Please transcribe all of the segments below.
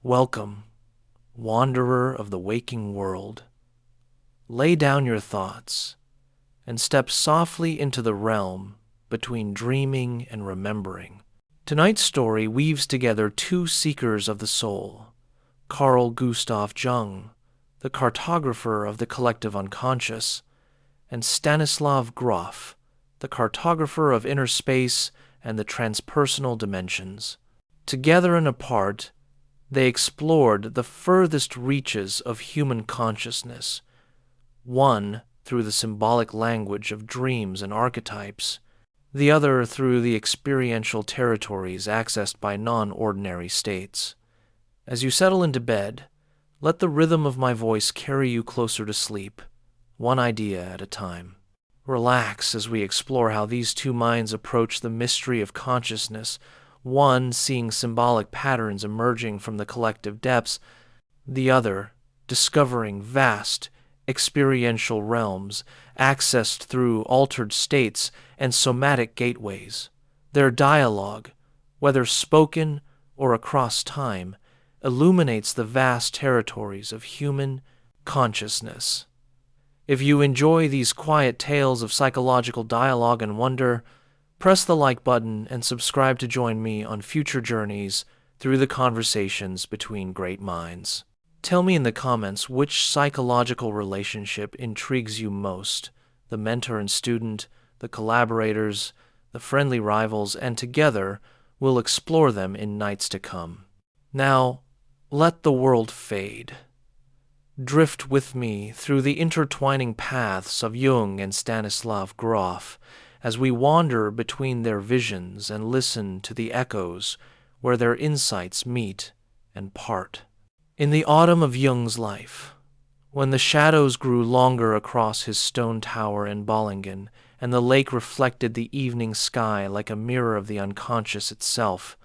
Welcome, wanderer of the waking world. Lay down your thoughts and step softly into the realm between dreaming and remembering. Tonight's story weaves together two seekers of the soul, Carl Gustav Jung, the cartographer of the collective unconscious, and Stanislav Grof, the cartographer of inner space and the transpersonal dimensions. Together and apart, they explored the furthest reaches of human consciousness, one through the symbolic language of dreams and archetypes, the other through the experiential territories accessed by non-ordinary states. As you settle into bed, let the rhythm of my voice carry you closer to sleep, one idea at a time. Relax as we explore how these two minds approach the mystery of consciousness, one seeing symbolic patterns emerging from the collective depths, the other discovering vast experiential realms accessed through altered states and somatic gateways. Their dialogue, whether spoken or across time, illuminates the vast territories of human consciousness. If you enjoy these quiet tales of psychological dialogue and wonder, press the like button and subscribe to join me on future journeys through the conversations between great minds. Tell me in the comments which psychological relationship intrigues you most, the mentor and student, the collaborators, the friendly rivals, and together we'll explore them in nights to come. Now, let the world fade. Drift with me through the intertwining paths of Jung and Stanislav Grof as we wander between their visions and listen to the echoes where their insights meet and part. In the autumn of Jung's life, when the shadows grew longer across his stone tower in Bollingen and the lake reflected the evening sky like a mirror of the unconscious itself,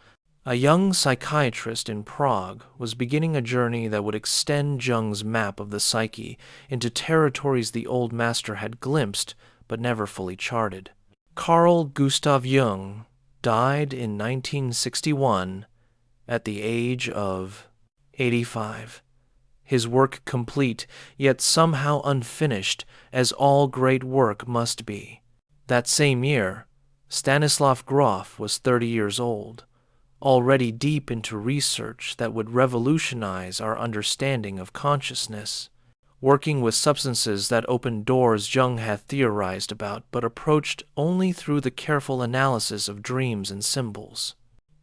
a young psychiatrist in Prague was beginning a journey that would extend Jung's map of the psyche into territories the old master had glimpsed but never fully charted. Carl Gustav Jung died in 1961 at the age of 85. His work complete, yet somehow unfinished, as all great work must be. That same year, Stanislav Grof was 30 years old, already deep into research that would revolutionize our understanding of consciousness, working with substances that opened doors Jung had theorized about but approached only through the careful analysis of dreams and symbols.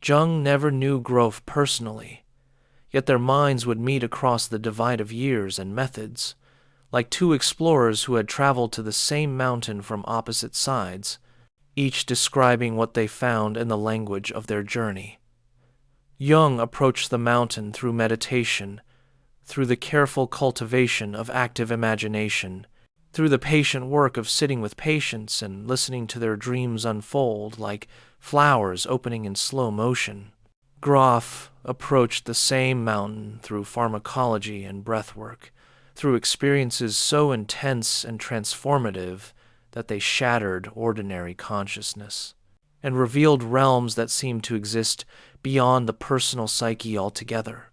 Jung never knew Grof personally, yet their minds would meet across the divide of years and methods, like two explorers who had traveled to the same mountain from opposite sides, each describing what they found in the language of their journey. Jung approached the mountain through meditation, through the careful cultivation of active imagination, through the patient work of sitting with patients and listening to their dreams unfold like flowers opening in slow motion. Grof approached the same mountain through pharmacology and breathwork, through experiences so intense and transformative that they shattered ordinary consciousness, and revealed realms that seemed to exist beyond the personal psyche altogether.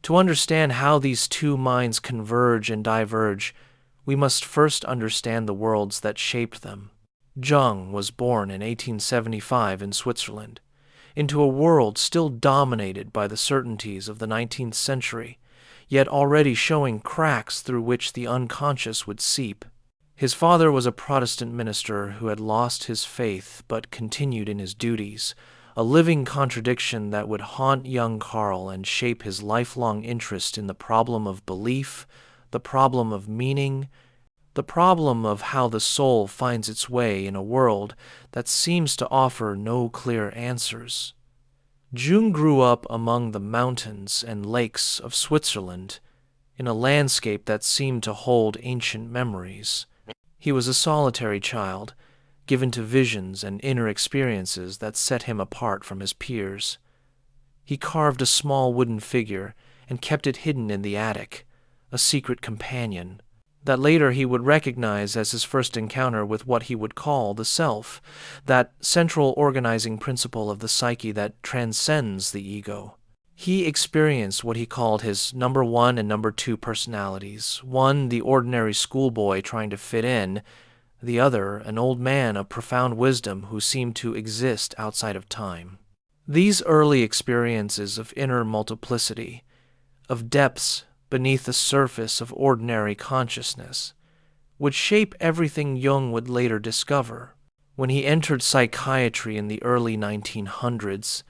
To understand how these two minds converge and diverge, we must first understand the worlds that shaped them. Jung was born in 1875 in Switzerland, into a world still dominated by the certainties of the 19th century, yet already showing cracks through which the unconscious would seep. His father was a Protestant minister who had lost his faith but continued in his duties, a living contradiction that would haunt young Carl and shape his lifelong interest in the problem of belief, the problem of meaning, the problem of how the soul finds its way in a world that seems to offer no clear answers. Jung grew up among the mountains and lakes of Switzerland, in a landscape that seemed to hold ancient memories. He was a solitary child, given to visions and inner experiences that set him apart from his peers. He carved a small wooden figure and kept it hidden in the attic, a secret companion that later he would recognize as his first encounter with what he would call the self, that central organizing principle of the psyche that transcends the ego. He experienced what he called his number one and number two personalities, one the ordinary schoolboy trying to fit in, the other an old man of profound wisdom who seemed to exist outside of time. These early experiences of inner multiplicity, of depths beneath the surface of ordinary consciousness, would shape everything Jung would later discover. When he entered psychiatry in the early 1900s,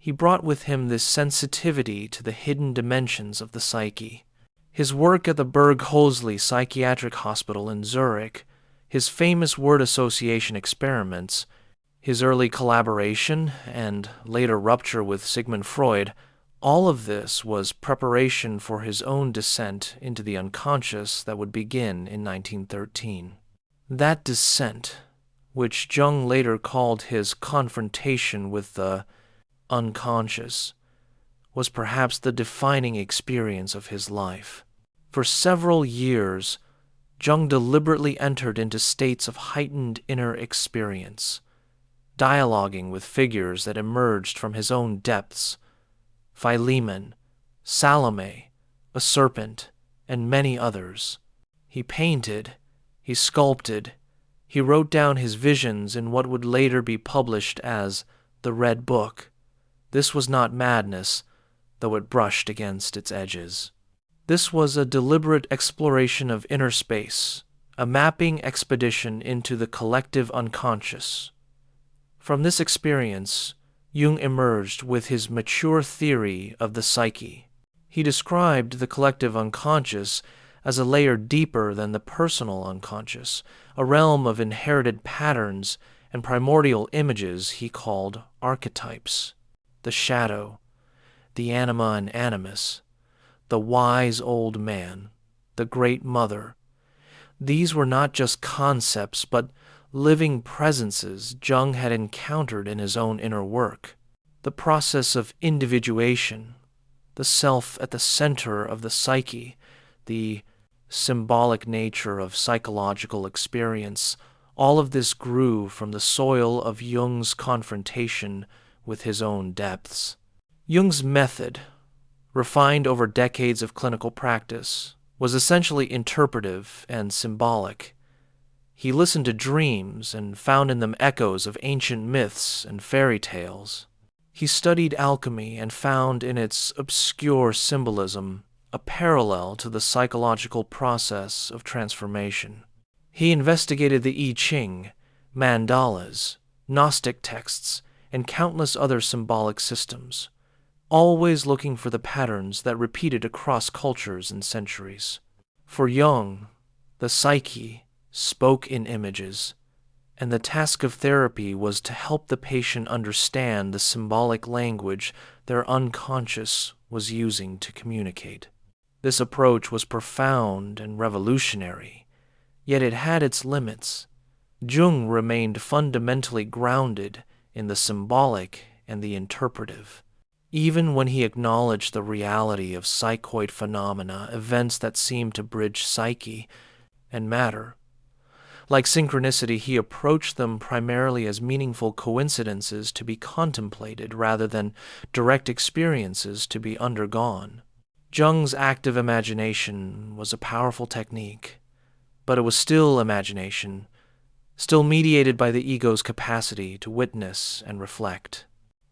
he brought with him this sensitivity to the hidden dimensions of the psyche. His work at the Berg-Hosley Psychiatric Hospital in Zurich, his famous word association experiments, his early collaboration and later rupture with Sigmund Freud, all of this was preparation for his own descent into the unconscious that would begin in 1913. That descent, which Jung later called his confrontation with the unconscious, was perhaps the defining experience of his life. For several years, Jung deliberately entered into states of heightened inner experience, dialoguing with figures that emerged from his own depths: Philemon, Salome, a serpent, and many others. He painted, he sculpted, he wrote down his visions in what would later be published as the Red Book. This was not madness, though it brushed against its edges. This was a deliberate exploration of inner space, a mapping expedition into the collective unconscious. From this experience, Jung emerged with his mature theory of the psyche. He described the collective unconscious as a layer deeper than the personal unconscious, a realm of inherited patterns and primordial images he called archetypes: the shadow, the anima and animus, the wise old man, the great mother. These were not just concepts, but living presences Jung had encountered in his own inner work. The process of individuation, the self at the center of the psyche, the symbolic nature of psychological experience, all of this grew from the soil of Jung's confrontation with his own depths. Jung's method, refined over decades of clinical practice, was essentially interpretive and symbolic. He listened to dreams and found in them echoes of ancient myths and fairy tales. He studied alchemy and found in its obscure symbolism a parallel to the psychological process of transformation. He investigated the I Ching, mandalas, Gnostic texts, and countless other symbolic systems, always looking for the patterns that repeated across cultures and centuries. For Jung, the psyche spoke in images, and the task of therapy was to help the patient understand the symbolic language their unconscious was using to communicate. This approach was profound and revolutionary, yet it had its limits. Jung remained fundamentally grounded in the symbolic and the interpretive. Even when he acknowledged the reality of psychoid phenomena, events that seemed to bridge psyche and matter, like synchronicity, he approached them primarily as meaningful coincidences to be contemplated rather than direct experiences to be undergone. Jung's active imagination was a powerful technique, but it was still imagination, still mediated by the ego's capacity to witness and reflect.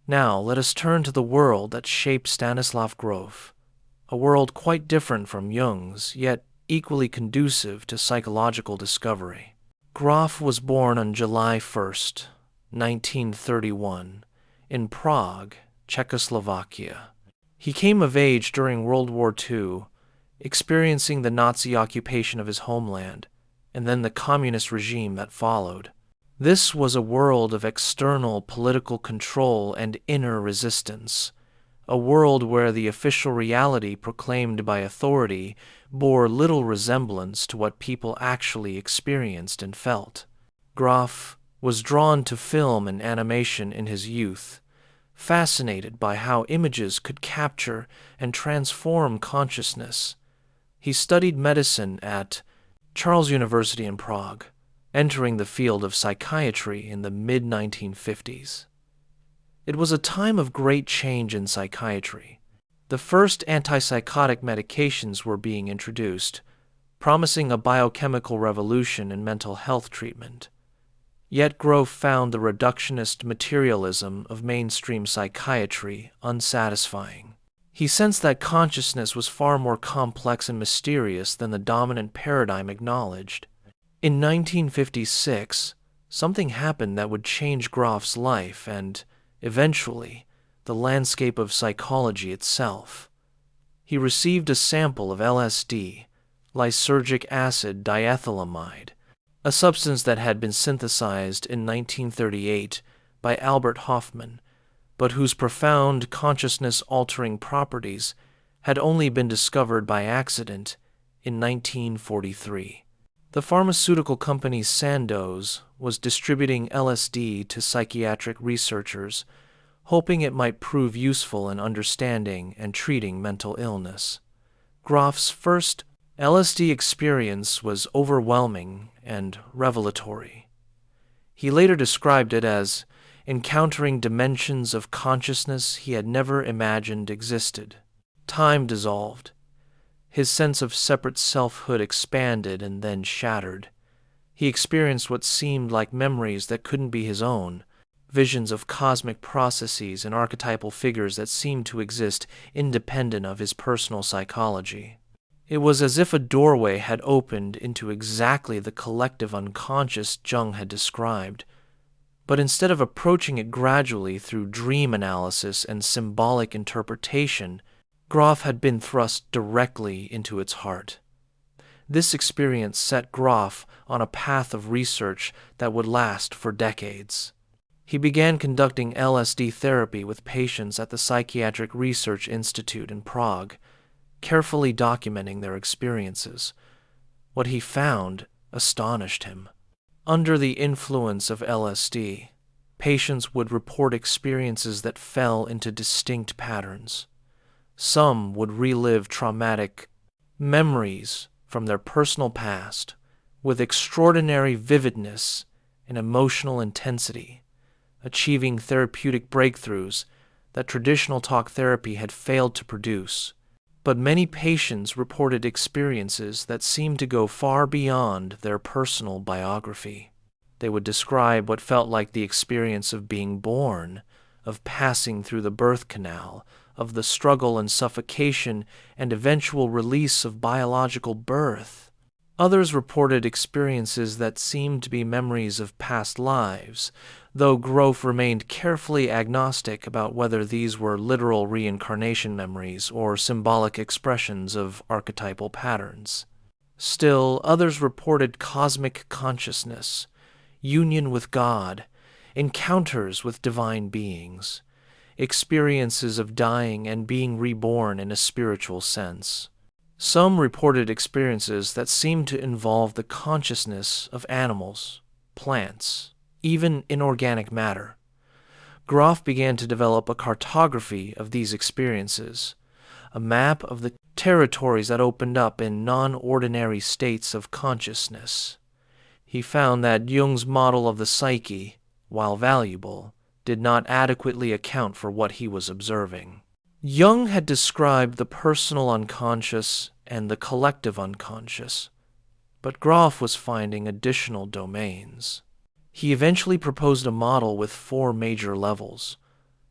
Now, let us turn to the world that shaped Stanislav Grof, a world quite different from Jung's, yet equally conducive to psychological discovery. Grof was born on July 1st, 1931, in Prague, Czechoslovakia. He came of age during World War II, experiencing the Nazi occupation of his homeland, and then the communist regime that followed. This was a world of external political control and inner resistance, a world where the official reality proclaimed by authority bore little resemblance to what people actually experienced and felt. Grof was drawn to film and animation in his youth, fascinated by how images could capture and transform consciousness. He studied medicine at Charles University in Prague, entering the field of psychiatry in the mid-1950s. It was a time of great change in psychiatry. The first antipsychotic medications were being introduced, promising a biochemical revolution in mental health treatment. Yet Grof found the reductionist materialism of mainstream psychiatry unsatisfying. He sensed that consciousness was far more complex and mysterious than the dominant paradigm acknowledged. In 1956, something happened that would change Grof's life and, eventually, the landscape of psychology itself. He received a sample of LSD, lysergic acid diethylamide, a substance that had been synthesized in 1938 by Albert Hofmann, but whose profound consciousness-altering properties had only been discovered by accident in 1943. The pharmaceutical company Sandoz was distributing LSD to psychiatric researchers, hoping it might prove useful in understanding and treating mental illness. Grof's first LSD experience was overwhelming and revelatory. He later described it as encountering dimensions of consciousness he had never imagined existed. Time dissolved. His sense of separate selfhood expanded and then shattered. He experienced what seemed like memories that couldn't be his own, visions of cosmic processes and archetypal figures that seemed to exist independent of his personal psychology. It was as if a doorway had opened into exactly the collective unconscious Jung had described. But instead of approaching it gradually through dream analysis and symbolic interpretation, Grof had been thrust directly into its heart. This experience set Grof on a path of research that would last for decades. He began conducting LSD therapy with patients at the Psychiatric Research Institute in Prague, carefully documenting their experiences. What he found astonished him. Under the influence of LSD, patients would report experiences that fell into distinct patterns. Some would relive traumatic memories from their personal past with extraordinary vividness and emotional intensity, achieving therapeutic breakthroughs that traditional talk therapy had failed to produce. But many patients reported experiences that seemed to go far beyond their personal biography. They would describe what felt like the experience of being born, of passing through the birth canal, of the struggle and suffocation and eventual release of biological birth. Others reported experiences that seemed to be memories of past lives, though Grof remained carefully agnostic about whether these were literal reincarnation memories or symbolic expressions of archetypal patterns. Still, others reported cosmic consciousness, union with God, encounters with divine beings, experiences of dying and being reborn in a spiritual sense. Some reported experiences that seemed to involve the consciousness of animals, plants, even inorganic matter. Grof began to develop a cartography of these experiences, a map of the territories that opened up in non-ordinary states of consciousness. He found that Jung's model of the psyche, while valuable, did not adequately account for what he was observing. Jung had described the personal unconscious and the collective unconscious, but Grof was finding additional domains. He eventually proposed a model with 4 major levels: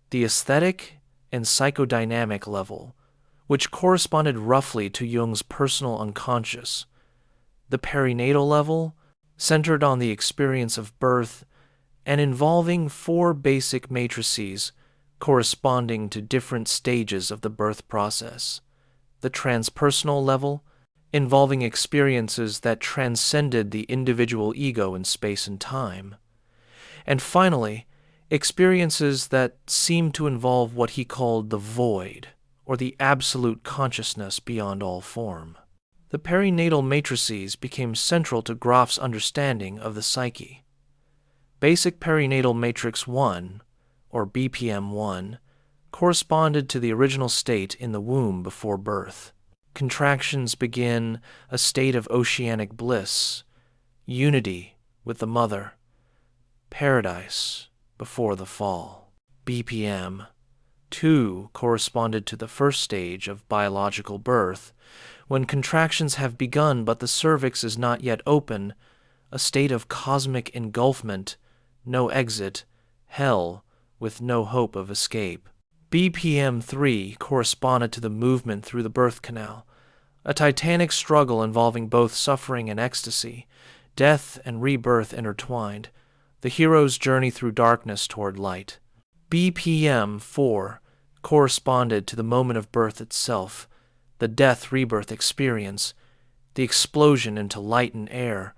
the aesthetic and psychodynamic level, which corresponded roughly to Jung's personal unconscious; the perinatal level, centered on the experience of birth and involving 4 basic matrices corresponding to different stages of the birth process; the transpersonal level, involving experiences that transcended the individual ego in space and time; and finally, experiences that seemed to involve what he called the void, or the absolute consciousness beyond all form. The perinatal matrices became central to Grof's understanding of the psyche. Basic perinatal matrix 1, or BPM1, corresponded to the original state in the womb before birth. Contractions begin a state of oceanic bliss, unity with the mother, paradise before the fall. BPM, 2 corresponded to the first stage of biological birth, when contractions have begun but the cervix is not yet open, a state of cosmic engulfment, no exit, hell, with no hope of escape. BPM 3 corresponded to the movement through the birth canal, a titanic struggle involving both suffering and ecstasy, death and rebirth intertwined, the hero's journey through darkness toward light. BPM 4 corresponded to the moment of birth itself, the death-rebirth experience, the explosion into light and air,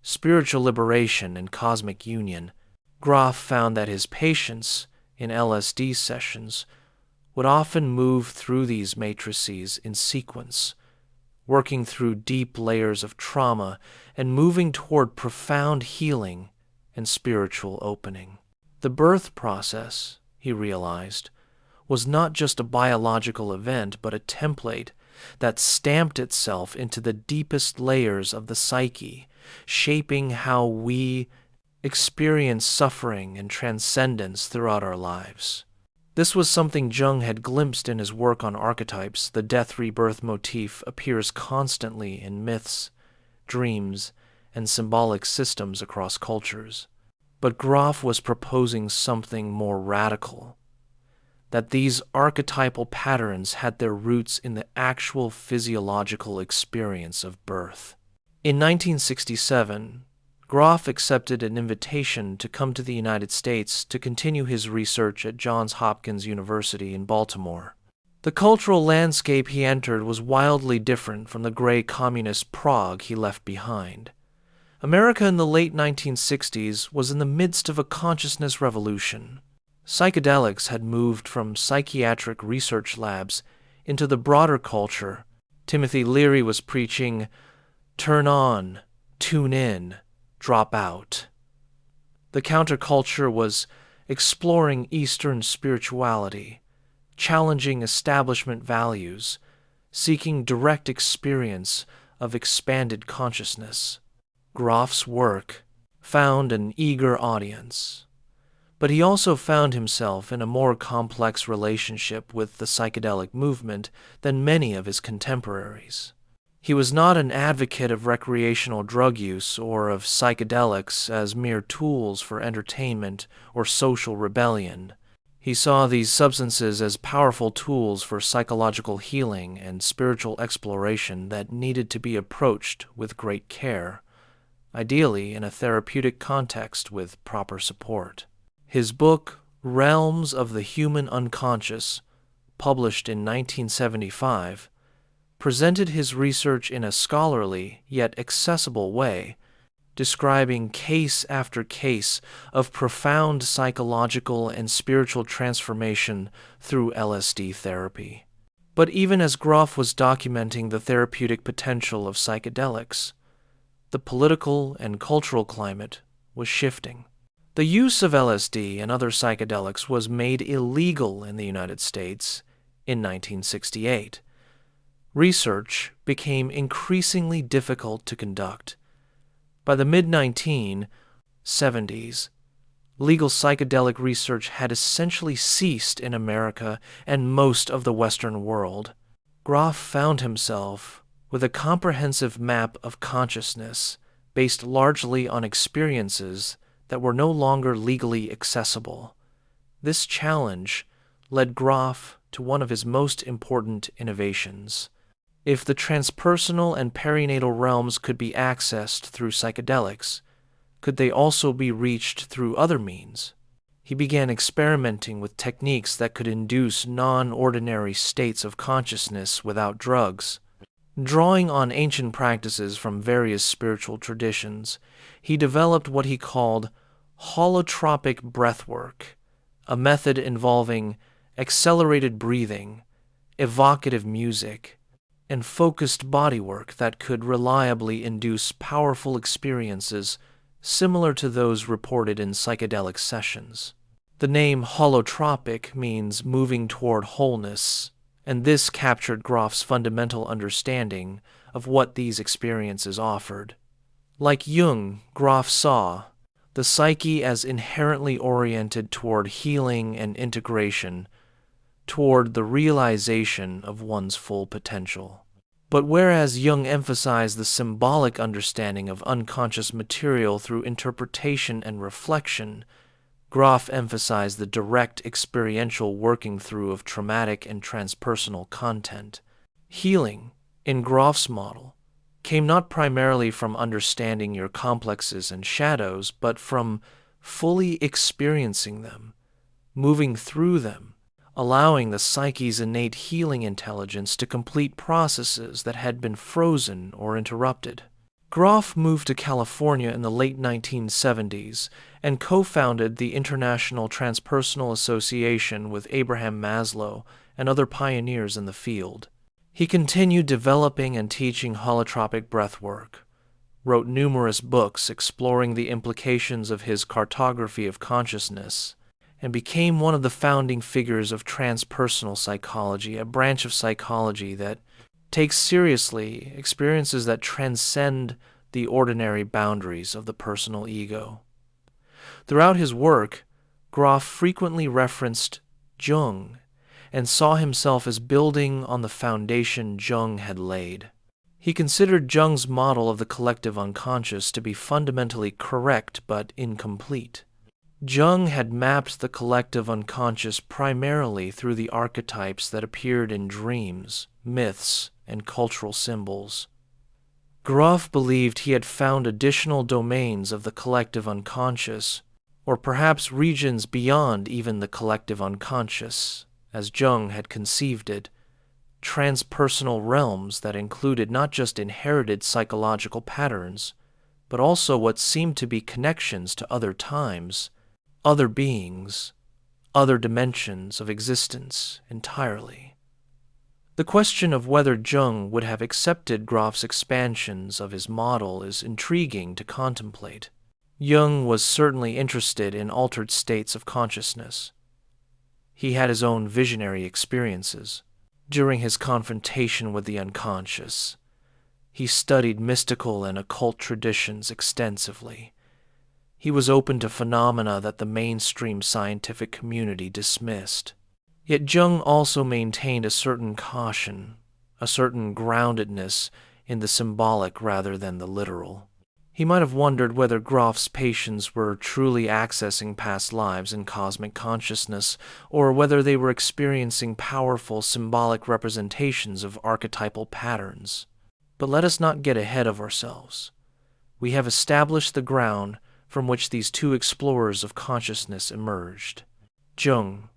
spiritual liberation and cosmic union. Grof found that his patients, in LSD sessions, would often move through these matrices in sequence, working through deep layers of trauma and moving toward profound healing and spiritual opening. The birth process, he realized, was not just a biological event but a template that stamped itself into the deepest layers of the psyche, shaping how we experience suffering and transcendence throughout our lives. This was something Jung had glimpsed in his work on archetypes. The death-rebirth motif appears constantly in myths, dreams, and symbolic systems across cultures. But Grof was proposing something more radical, that these archetypal patterns had their roots in the actual physiological experience of birth. In 1967, Grof accepted an invitation to come to the United States to continue his research at Johns Hopkins University in Baltimore. The cultural landscape he entered was wildly different from the gray communist Prague he left behind. America in the late 1960s was in the midst of a consciousness revolution. Psychedelics had moved from psychiatric research labs into the broader culture. Timothy Leary was preaching, "Turn on, tune in, drop out." The counterculture was exploring Eastern spirituality, challenging establishment values, seeking direct experience of expanded consciousness. Grof's work found an eager audience, but he also found himself in a more complex relationship with the psychedelic movement than many of his contemporaries. He was not an advocate of recreational drug use or of psychedelics as mere tools for entertainment or social rebellion. He saw these substances as powerful tools for psychological healing and spiritual exploration that needed to be approached with great care, ideally in a therapeutic context with proper support. His book, Realms of the Human Unconscious, published in 1975, presented his research in a scholarly yet accessible way, describing case after case of profound psychological and spiritual transformation through LSD therapy. But even as Grof was documenting the therapeutic potential of psychedelics, the political and cultural climate was shifting. The use of LSD and other psychedelics was made illegal in the United States in 1968. Research became increasingly difficult to conduct. By the mid-1970s, legal psychedelic research had essentially ceased in America and most of the Western world. Grof found himself with a comprehensive map of consciousness based largely on experiences that were no longer legally accessible. This challenge led Grof to one of his most important innovations. If the transpersonal and perinatal realms could be accessed through psychedelics, could they also be reached through other means? He began experimenting with techniques that could induce nonordinary states of consciousness without drugs. Drawing on ancient practices from various spiritual traditions, he developed what he called holotropic breathwork, a method involving accelerated breathing, evocative music, and focused bodywork that could reliably induce powerful experiences similar to those reported in psychedelic sessions. The name holotropic means moving toward wholeness, and this captured Grof's fundamental understanding of what these experiences offered. Like Jung, Grof saw the psyche as inherently oriented toward healing and integration, toward the realization of one's full potential. But whereas Jung emphasized the symbolic understanding of unconscious material through interpretation and reflection, Grof emphasized the direct experiential working through of traumatic and transpersonal content. Healing, in Grof's model, came not primarily from understanding your complexes and shadows, but from fully experiencing them, moving through them, allowing the psyche's innate healing intelligence to complete processes that had been frozen or interrupted. Grof moved to California in the late 1970s and co-founded the International Transpersonal Association with Abraham Maslow and other pioneers in the field. He continued developing and teaching holotropic breathwork, wrote numerous books exploring the implications of his cartography of consciousness, and became one of the founding figures of transpersonal psychology, a branch of psychology that takes seriously experiences that transcend the ordinary boundaries of the personal ego. Throughout his work, Grof frequently referenced Jung and saw himself as building on the foundation Jung had laid. He considered Jung's model of the collective unconscious to be fundamentally correct but incomplete. Jung had mapped the collective unconscious primarily through the archetypes that appeared in dreams, myths, and cultural symbols. Grof believed he had found additional domains of the collective unconscious, or perhaps regions beyond even the collective unconscious, as Jung had conceived it, transpersonal realms that included not just inherited psychological patterns, but also what seemed to be connections to other times, other beings, other dimensions of existence entirely. The question of whether Jung would have accepted Grof's expansions of his model is intriguing to contemplate. Jung was certainly interested in altered states of consciousness. He had his own visionary experiences. During his confrontation with the unconscious, he studied mystical and occult traditions extensively. He was open to phenomena that the mainstream scientific community dismissed. Yet Jung also maintained a certain caution, a certain groundedness in the symbolic rather than the literal. He might have wondered whether Grof's patients were truly accessing past lives in cosmic consciousness, or whether they were experiencing powerful symbolic representations of archetypal patterns. But let us not get ahead of ourselves. We have established the ground from which these two explorers of consciousness emerged. Jung,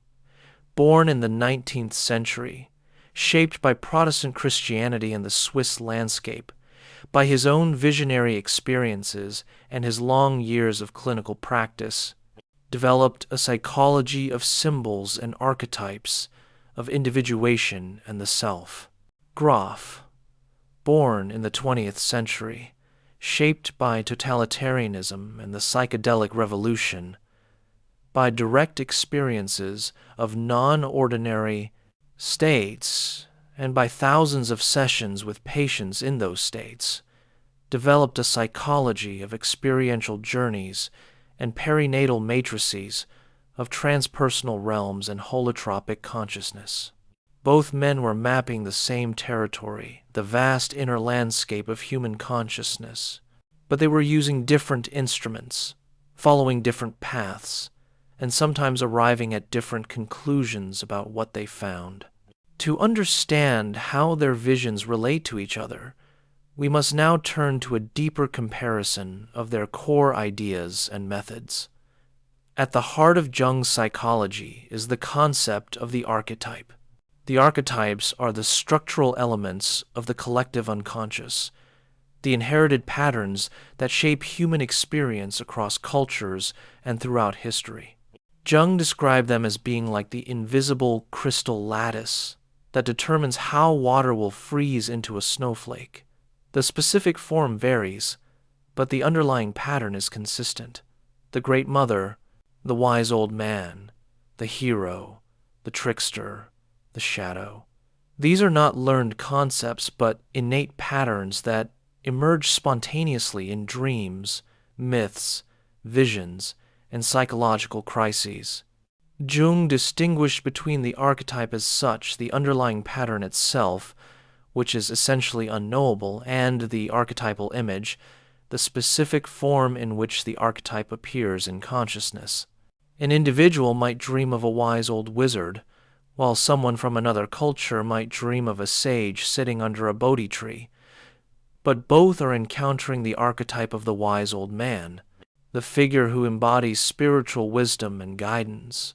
born in the 19th century, shaped by Protestant Christianity and the Swiss landscape, by his own visionary experiences and his long years of clinical practice, developed a psychology of symbols and archetypes, of individuation and the self. Grof, born in the 20th century, shaped by totalitarianism and the psychedelic revolution, by direct experiences of non-ordinary states, and by thousands of sessions with patients in those states, developed a psychology of experiential journeys and perinatal matrices of transpersonal realms and holotropic consciousness. Both men were mapping the same territory, the vast inner landscape of human consciousness, but they were using different instruments, following different paths, and sometimes arriving at different conclusions about what they found. To understand how their visions relate to each other, we must now turn to a deeper comparison of their core ideas and methods. At the heart of Jung's psychology is the concept of the archetype. The archetypes are the structural elements of the collective unconscious, the inherited patterns that shape human experience across cultures and throughout history. Jung described them as being like the invisible crystal lattice that determines how water will freeze into a snowflake. The specific form varies, but the underlying pattern is consistent. The Great Mother, the wise old man, the hero, the trickster, the shadow. These are not learned concepts, but innate patterns that emerge spontaneously in dreams, myths, visions, and psychological crises. Jung distinguished between the archetype as such, the underlying pattern itself, which is essentially unknowable, and the archetypal image, the specific form in which the archetype appears in consciousness. An individual might dream of a wise old wizard, while someone from another culture might dream of a sage sitting under a Bodhi tree. But both are encountering the archetype of the wise old man, the figure who embodies spiritual wisdom and guidance.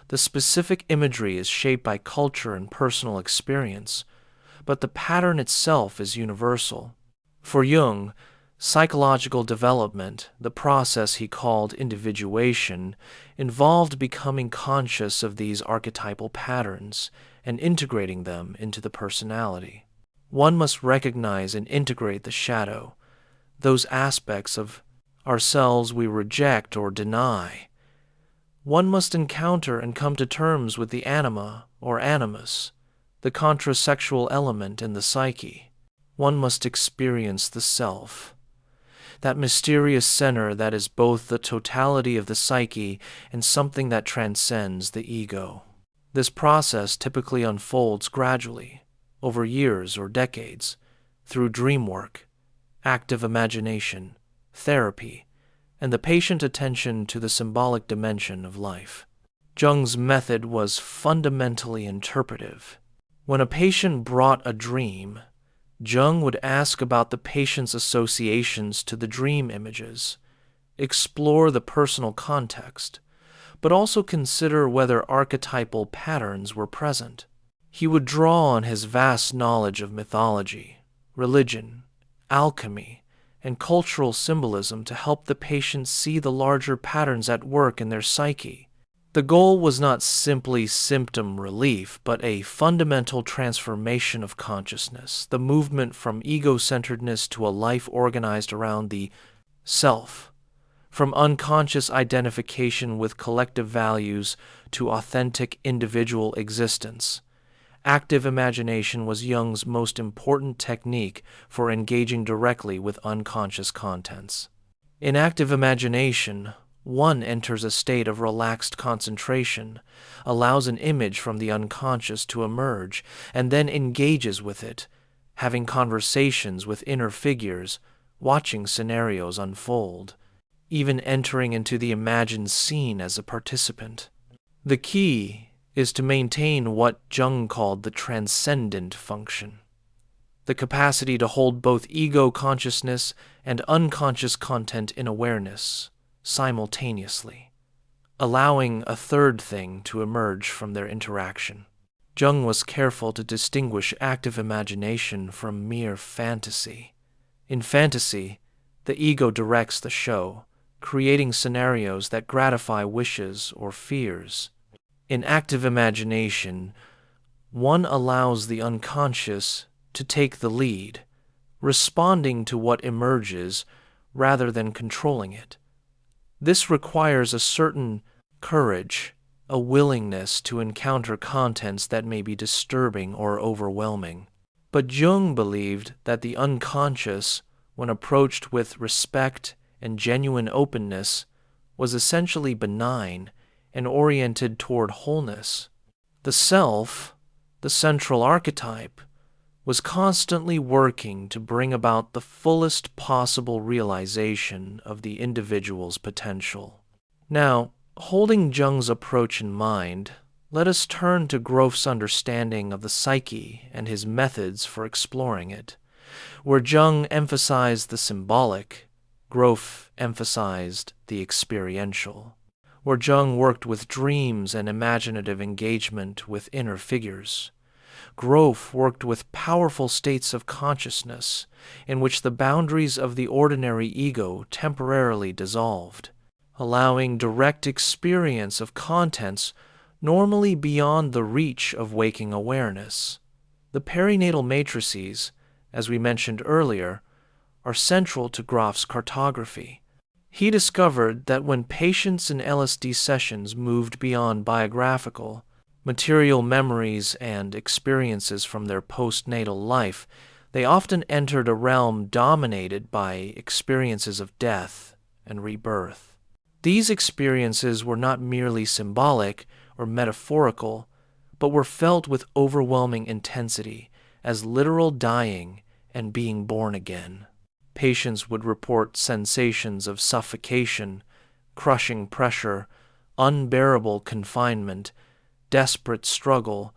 The specific imagery is shaped by culture and personal experience, but the pattern itself is universal. For Jung, psychological development, the process he called individuation, involved becoming conscious of these archetypal patterns and integrating them into the personality. One must recognize and integrate the shadow, those aspects of ourselves we reject or deny. One must encounter and come to terms with the anima or animus, the contrasexual element in the psyche. One must experience the self, that mysterious center that is both the totality of the psyche and something that transcends the ego. This process typically unfolds gradually, over years or decades, through dream work, active imagination, therapy, and the patient attention to the symbolic dimension of life. Jung's method was fundamentally interpretive. When a patient brought a dream, Jung would ask about the patient's associations to the dream images, explore the personal context, but also consider whether archetypal patterns were present. He would draw on his vast knowledge of mythology, religion, alchemy, and cultural symbolism to help the patient see the larger patterns at work in their psyche. The goal was not simply symptom relief, but a fundamental transformation of consciousness, the movement from ego-centeredness to a life organized around the self, from unconscious identification with collective values to authentic individual existence. Active imagination was Jung's most important technique for engaging directly with unconscious contents. In active imagination, one enters a state of relaxed concentration, allows an image from the unconscious to emerge, and then engages with it, having conversations with inner figures, watching scenarios unfold, even entering into the imagined scene as a participant. The key is to maintain what Jung called the transcendent function, the capacity to hold both ego consciousness and unconscious content in awareness simultaneously, allowing a third thing to emerge from their interaction. Jung was careful to distinguish active imagination from mere fantasy. In fantasy, the ego directs the show, creating scenarios that gratify wishes or fears. In active imagination, one allows the unconscious to take the lead, responding to what emerges rather than controlling it. This requires a certain courage, a willingness to encounter contents that may be disturbing or overwhelming. But Jung believed that the unconscious, when approached with respect and genuine openness, was essentially benign and oriented toward wholeness. The self, the central archetype, was constantly working to bring about the fullest possible realization of the individual's potential. Now, holding Jung's approach in mind, let us turn to Grof's understanding of the psyche and his methods for exploring it. Where Jung emphasized the symbolic, Grof emphasized the experiential. Where Jung worked with dreams and imaginative engagement with inner figures, Grof worked with powerful states of consciousness in which the boundaries of the ordinary ego temporarily dissolved, allowing direct experience of contents normally beyond the reach of waking awareness. The perinatal matrices, as we mentioned earlier, are central to Grof's cartography. He discovered that when patients in LSD sessions moved beyond biographical, material memories and experiences from their postnatal life, they often entered a realm dominated by experiences of death and rebirth. These experiences were not merely symbolic or metaphorical, but were felt with overwhelming intensity as literal dying and being born again. Patients would report sensations of suffocation, crushing pressure, unbearable confinement, desperate struggle,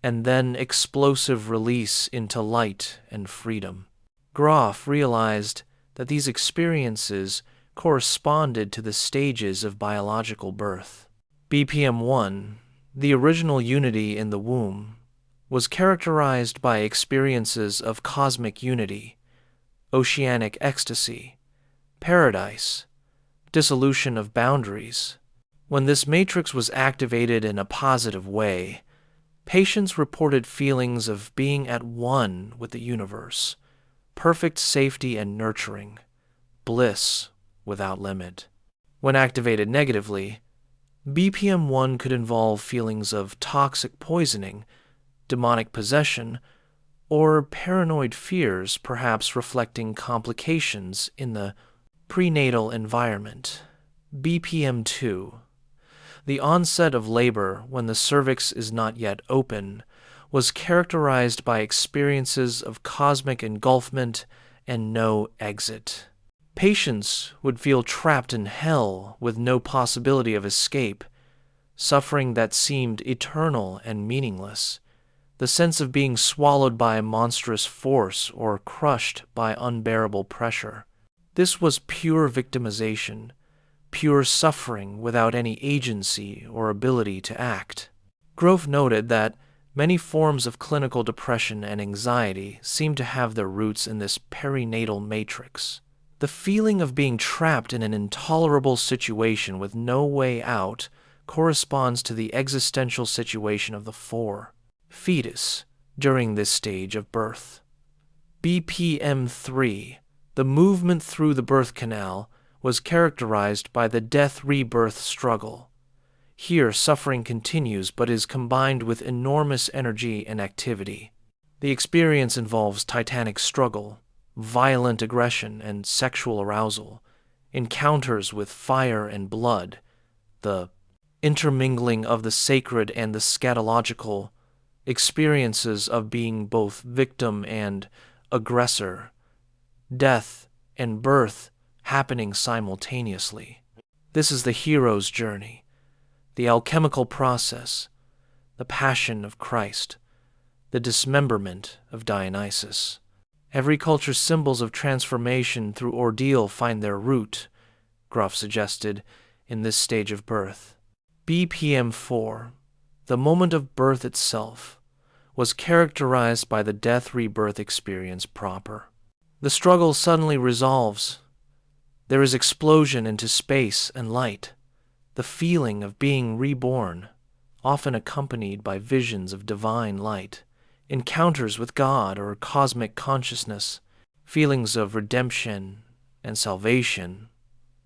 and then explosive release into light and freedom. Grof realized that these experiences corresponded to the stages of biological birth. BPM-1, the original unity in the womb, was characterized by experiences of cosmic unity, oceanic ecstasy, paradise, dissolution of boundaries. When this matrix was activated in a positive way, patients reported feelings of being at one with the universe, perfect safety and nurturing, bliss without limit. When activated negatively, BPM-1 could involve feelings of toxic poisoning, demonic possession, or paranoid fears, perhaps reflecting complications in the prenatal environment. BPM-2, the onset of labor when the cervix is not yet open, was characterized by experiences of cosmic engulfment and no exit. Patients would feel trapped in hell with no possibility of escape, suffering that seemed eternal and meaningless, the sense of being swallowed by a monstrous force or crushed by unbearable pressure. This was pure victimization, pure suffering without any agency or ability to act. Grof noted that many forms of clinical depression and anxiety seem to have their roots in this perinatal matrix. The feeling of being trapped in an intolerable situation with no way out corresponds to the existential situation of the fetus during this stage of birth. BPM-3, the movement through the birth canal, was characterized by the death-rebirth struggle. Here, suffering continues but is combined with enormous energy and activity. The experience involves titanic struggle, violent aggression and sexual arousal, encounters with fire and blood, the intermingling of the sacred and the scatological, experiences of being both victim and aggressor, death and birth happening simultaneously. This is the hero's journey, the alchemical process, the passion of Christ, the dismemberment of Dionysus. Every culture's symbols of transformation through ordeal find their root, Grof suggested, in this stage of birth. BPM-4, the moment of birth itself, was characterized by the death-rebirth experience proper. The struggle suddenly resolves. There is explosion into space and light, the feeling of being reborn, often accompanied by visions of divine light, encounters with God or cosmic consciousness, feelings of redemption and salvation,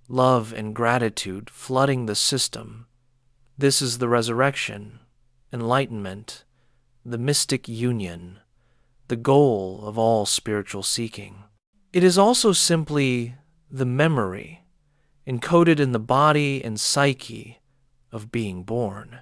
love and gratitude flooding the system. This is the resurrection, enlightenment, the mystic union, the goal of all spiritual seeking. It is also simply the memory, encoded in the body and psyche, of being born.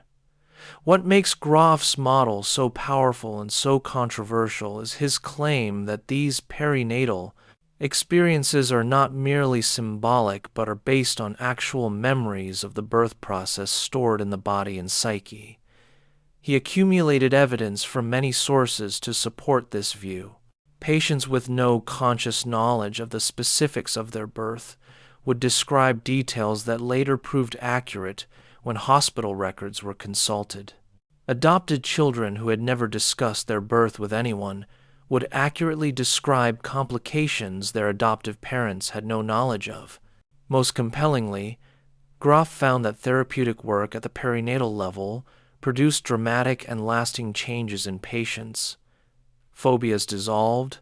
What makes Grof's model so powerful and so controversial is his claim that these perinatal experiences are not merely symbolic but are based on actual memories of the birth process stored in the body and psyche. He accumulated evidence from many sources to support this view. Patients with no conscious knowledge of the specifics of their birth would describe details that later proved accurate when hospital records were consulted. Adopted children who had never discussed their birth with anyone would accurately describe complications their adoptive parents had no knowledge of. Most compellingly, Grof found that therapeutic work at the perinatal level produced dramatic and lasting changes in patients. Phobias dissolved,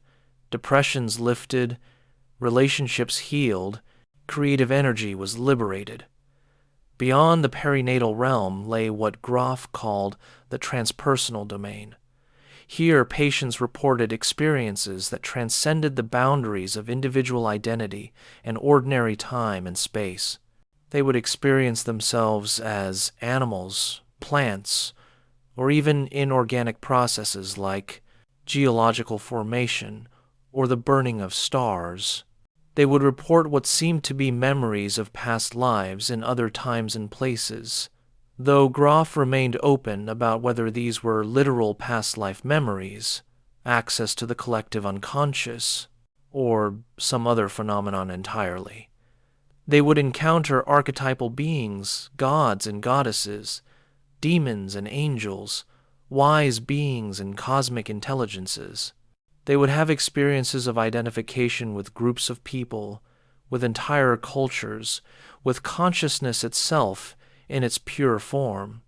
depressions lifted, relationships healed, creative energy was liberated. Beyond the perinatal realm lay what Grof called the transpersonal domain. Here, patients reported experiences that transcended the boundaries of individual identity and ordinary time and space. They would experience themselves as animals, plants, or even inorganic processes like geological formation or the burning of stars. They would report what seemed to be memories of past lives in other times and places, though Grof remained open about whether these were literal past life memories, access to the collective unconscious, or some other phenomenon entirely. They would encounter archetypal beings, gods and goddesses, demons and angels, wise beings and cosmic intelligences. They would have experiences of identification with groups of people, with entire cultures, with consciousness itself in its pure form.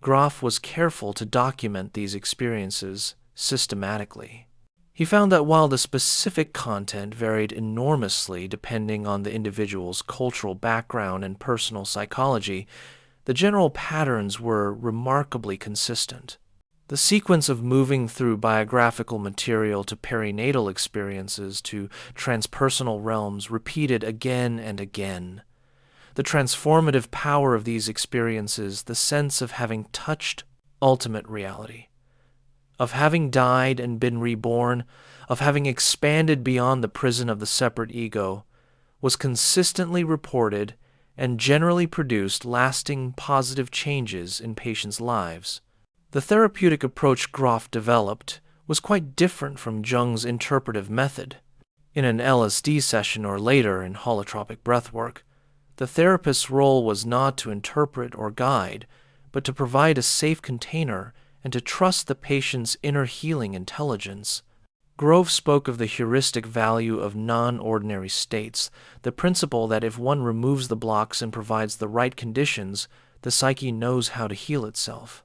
Grof was careful to document these experiences systematically. He found that while the specific content varied enormously depending on the individual's cultural background and personal psychology, the general patterns were remarkably consistent. The sequence of moving through biographical material to perinatal experiences to transpersonal realms repeated again and again. The transformative power of these experiences, the sense of having touched ultimate reality, of having died and been reborn, of having expanded beyond the prison of the separate ego, was consistently reported and generally produced lasting positive changes in patients' lives. The therapeutic approach Grof developed was quite different from Jung's interpretive method. In an LSD session or later in holotropic breathwork, the therapist's role was not to interpret or guide, but to provide a safe container and to trust the patient's inner healing intelligence. Grof spoke of the heuristic value of non-ordinary states, the principle that if one removes the blocks and provides the right conditions, the psyche knows how to heal itself.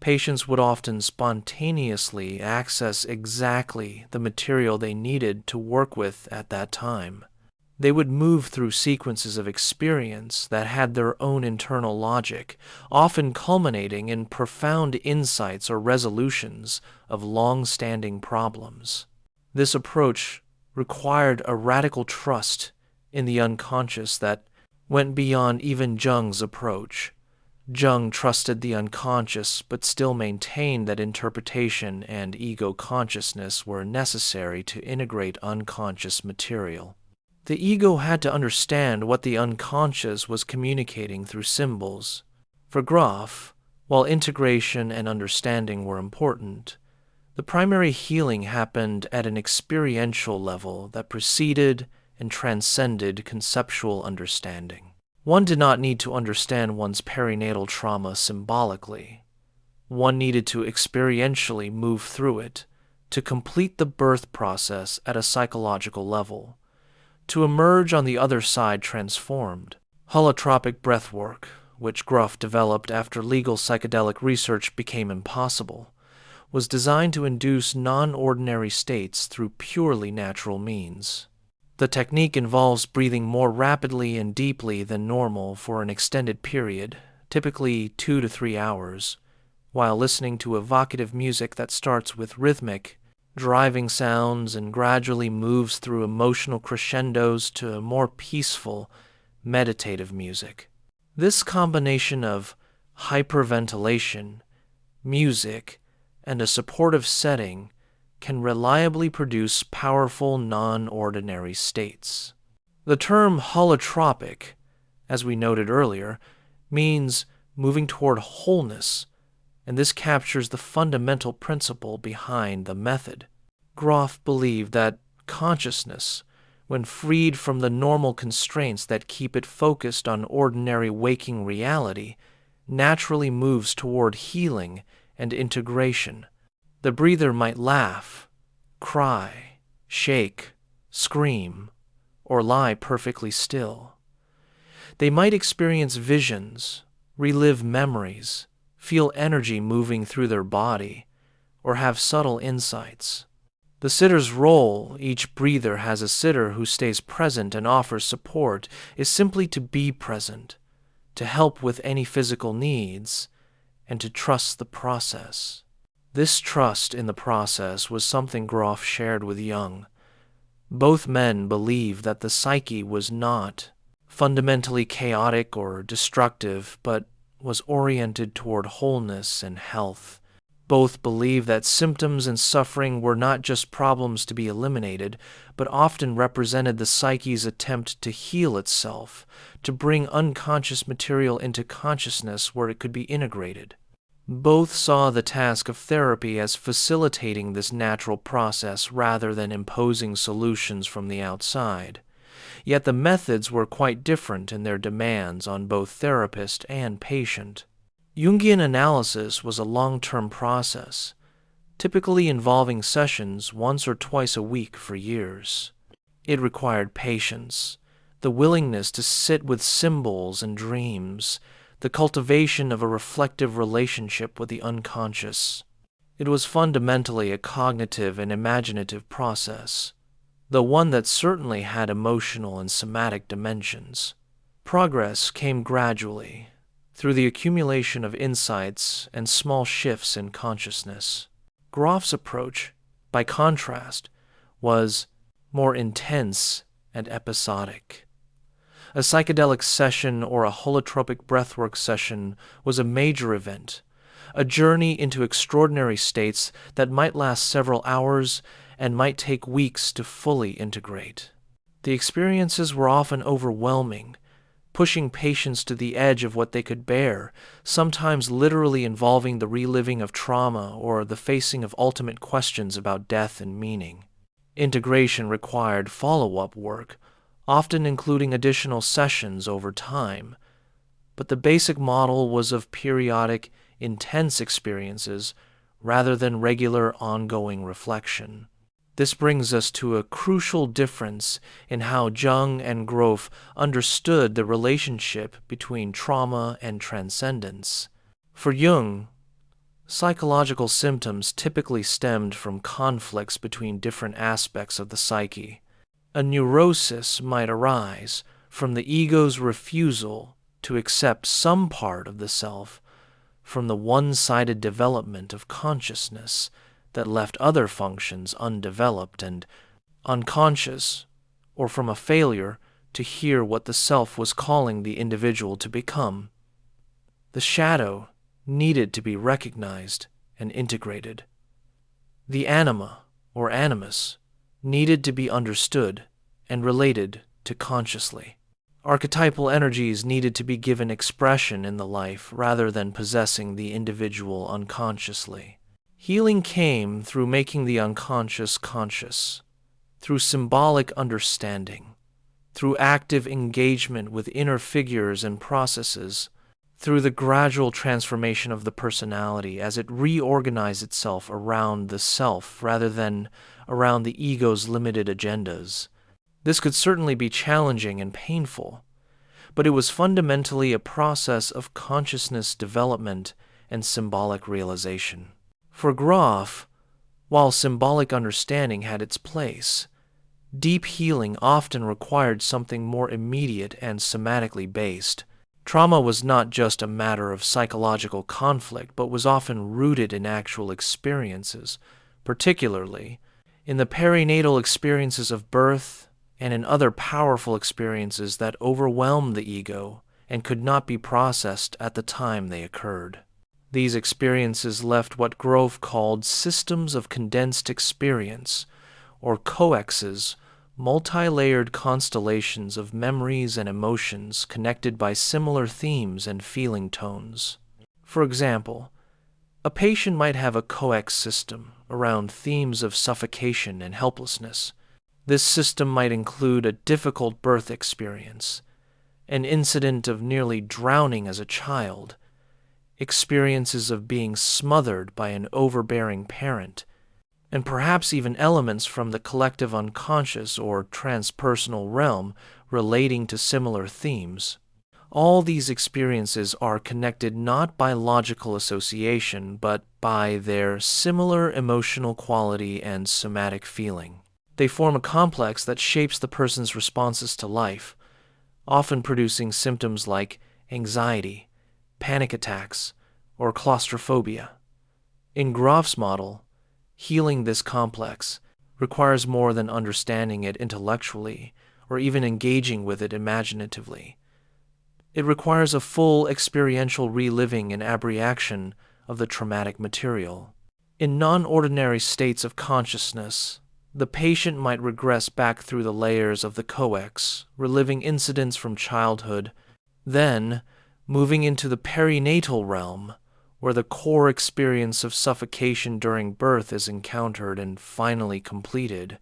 Patients would often spontaneously access exactly the material they needed to work with at that time. They would move through sequences of experience that had their own internal logic, often culminating in profound insights or resolutions of long-standing problems. This approach required a radical trust in the unconscious that went beyond even Jung's approach. Jung trusted the unconscious but still maintained that interpretation and ego consciousness were necessary to integrate unconscious material. The ego had to understand what the unconscious was communicating through symbols. For Grof, while integration and understanding were important, the primary healing happened at an experiential level that preceded and transcended conceptual understanding. One did not need to understand one's perinatal trauma symbolically. One needed to experientially move through it, to complete the birth process at a psychological level, to emerge on the other side transformed. Holotropic breathwork, which Grof developed after legal psychedelic research became impossible, was designed to induce non-ordinary states through purely natural means. The technique involves breathing more rapidly and deeply than normal for an extended period, typically 2 to 3 hours, while listening to evocative music that starts with rhythmic, driving sounds and gradually moves through emotional crescendos to more peaceful, meditative music. This combination of hyperventilation, music, and a supportive setting can reliably produce powerful non-ordinary states. The term holotropic, as we noted earlier, means moving toward wholeness, and this captures the fundamental principle behind the method. Grof believed that consciousness, when freed from the normal constraints that keep it focused on ordinary waking reality, naturally moves toward healing and integration. The breather might laugh, cry, shake, scream, or lie perfectly still. They might experience visions, relive memories, feel energy moving through their body, or have subtle insights. The sitter's role, each breather has a sitter who stays present and offers support, is simply to be present, to help with any physical needs, and to trust the process. This trust in the process was something Grof shared with Jung. Both men believed that the psyche was not fundamentally chaotic or destructive, but was oriented toward wholeness and health. Both believed that symptoms and suffering were not just problems to be eliminated, but often represented the psyche's attempt to heal itself, to bring unconscious material into consciousness where it could be integrated. Both saw the task of therapy as facilitating this natural process rather than imposing solutions from the outside. Yet the methods were quite different in their demands on both therapist and patient. Jungian analysis was a long-term process, typically involving sessions once or twice a week for years. It required patience, the willingness to sit with symbols and dreams, the cultivation of a reflective relationship with the unconscious. It was fundamentally a cognitive and imaginative process, though one that certainly had emotional and somatic dimensions. Progress came gradually, through the accumulation of insights and small shifts in consciousness. Grof's approach, by contrast, was more intense and episodic. A psychedelic session or a holotropic breathwork session was a major event, a journey into extraordinary states that might last several hours and might take weeks to fully integrate. The experiences were often overwhelming, pushing patients to the edge of what they could bear, sometimes literally involving the reliving of trauma or the facing of ultimate questions about death and meaning. Integration required follow-up work, often including additional sessions over time, but the basic model was of periodic, intense experiences rather than regular, ongoing reflection. This brings us to a crucial difference in how Jung and Grof understood the relationship between trauma and transcendence. For Jung, psychological symptoms typically stemmed from conflicts between different aspects of the psyche. A neurosis might arise from the ego's refusal to accept some part of the self, from the one-sided development of consciousness that left other functions undeveloped and unconscious, or from a failure to hear what the self was calling the individual to become. The shadow needed to be recognized and integrated. The anima, or animus, needed to be understood and related to consciously. Archetypal energies needed to be given expression in the life rather than possessing the individual unconsciously. Healing came through making the unconscious conscious, through symbolic understanding, through active engagement with inner figures and processes, through the gradual transformation of the personality as it reorganized itself around the self rather than around the ego's limited agendas. This could certainly be challenging and painful, but it was fundamentally a process of consciousness development and symbolic realization. For Grof, while symbolic understanding had its place, deep healing often required something more immediate and somatically based. Trauma was not just a matter of psychological conflict, but was often rooted in actual experiences, particularly in the perinatal experiences of birth and in other powerful experiences that overwhelmed the ego and could not be processed at the time they occurred. These experiences left what Grof called systems of condensed experience, or coexes, multi-layered constellations of memories and emotions connected by similar themes and feeling tones. For example, a patient might have a coex system around themes of suffocation and helplessness. This system might include a difficult birth experience, an incident of nearly drowning as a child, experiences of being smothered by an overbearing parent, and perhaps even elements from the collective unconscious or transpersonal realm relating to similar themes. All these experiences are connected not by logical association, but by their similar emotional quality and somatic feeling. They form a complex that shapes the person's responses to life, often producing symptoms like anxiety, panic attacks, or claustrophobia. In Grof's model, healing this complex requires more than understanding it intellectually or even engaging with it imaginatively. It requires a full experiential reliving and abreaction of the traumatic material. In non-ordinary states of consciousness, the patient might regress back through the layers of the coex, reliving incidents from childhood, then moving into the perinatal realm, where the core experience of suffocation during birth is encountered and finally completed,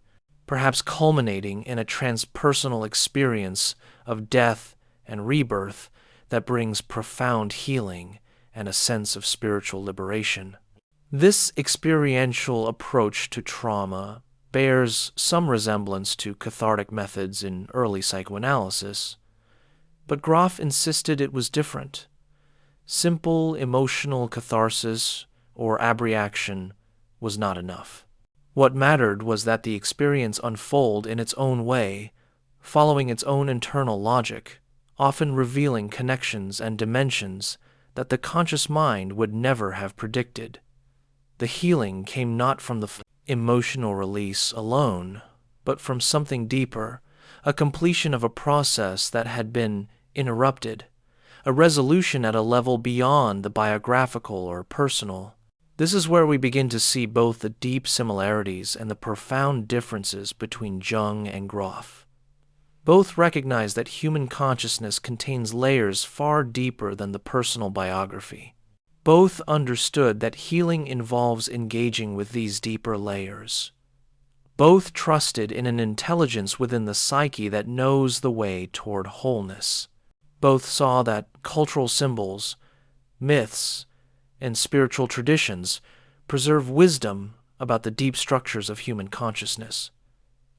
perhaps culminating in a transpersonal experience of death and rebirth that brings profound healing and a sense of spiritual liberation. This experiential approach to trauma bears some resemblance to cathartic methods in early psychoanalysis, but Grof insisted it was different. Simple emotional catharsis or abreaction was not enough. What mattered was that the experience unfold in its own way, following its own internal logic, often revealing connections and dimensions that the conscious mind would never have predicted. The healing came not from the emotional release alone, but from something deeper, a completion of a process that had been interrupted, a resolution at a level beyond the biographical or personal. This is where we begin to see both the deep similarities and the profound differences between Jung and Grof. Both recognize that human consciousness contains layers far deeper than the personal biography. Both understood that healing involves engaging with these deeper layers. Both trusted in an intelligence within the psyche that knows the way toward wholeness. Both saw that cultural symbols, myths, and spiritual traditions preserve wisdom about the deep structures of human consciousness.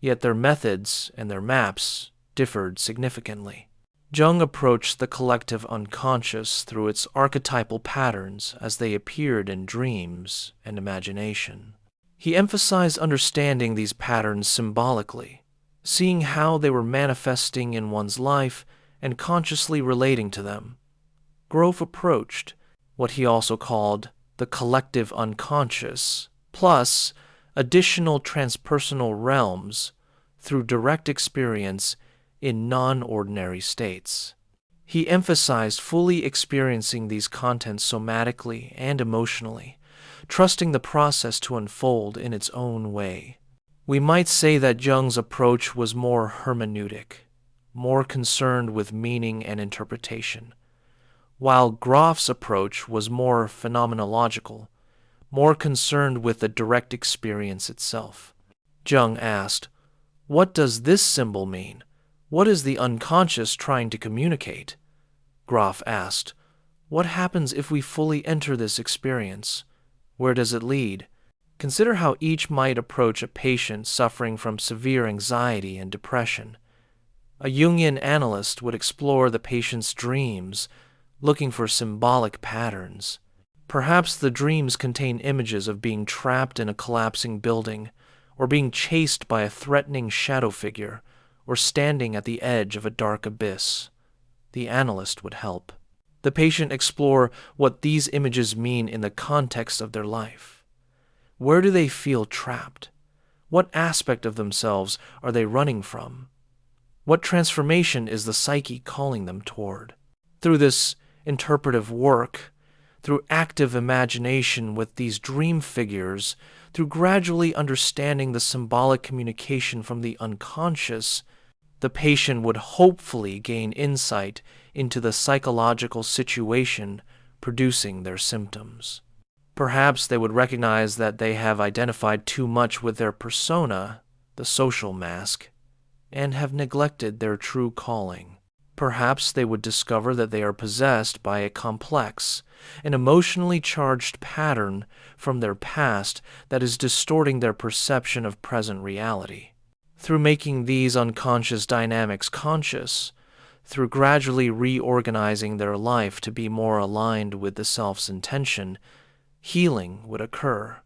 Yet their methods and their maps differed significantly. Jung approached the collective unconscious through its archetypal patterns as they appeared in dreams and imagination. He emphasized understanding these patterns symbolically, seeing how they were manifesting in one's life and consciously relating to them. Grof approached what he also called the collective unconscious, plus additional transpersonal realms through direct experience in non-ordinary states. He emphasized fully experiencing these contents somatically and emotionally, trusting the process to unfold in its own way. We might say that Jung's approach was more hermeneutic, more concerned with meaning and interpretation, while Grof's approach was more phenomenological, more concerned with the direct experience itself. Jung asked, "What does this symbol mean? What is the unconscious trying to communicate?" Grof asked, "What happens if we fully enter this experience? Where does it lead?" Consider how each might approach a patient suffering from severe anxiety and depression. A Jungian analyst would explore the patient's dreams, looking for symbolic patterns. Perhaps the dreams contain images of being trapped in a collapsing building, or being chased by a threatening shadow figure, or standing at the edge of a dark abyss. The analyst would help the patient explore what these images mean in the context of their life. Where do they feel trapped? What aspect of themselves are they running from? What transformation is the psyche calling them toward? Through this interpretive work, through active imagination with these dream figures, through gradually understanding the symbolic communication from the unconscious, the patient would hopefully gain insight into the psychological situation producing their symptoms. Perhaps they would recognize that they have identified too much with their persona, the social mask, and have neglected their true calling. Perhaps they would discover that they are possessed by a complex and emotionally charged pattern from their past that is distorting their perception of present reality. Through making these unconscious dynamics conscious, through gradually reorganizing their life to be more aligned with the self's intention, healing would occur.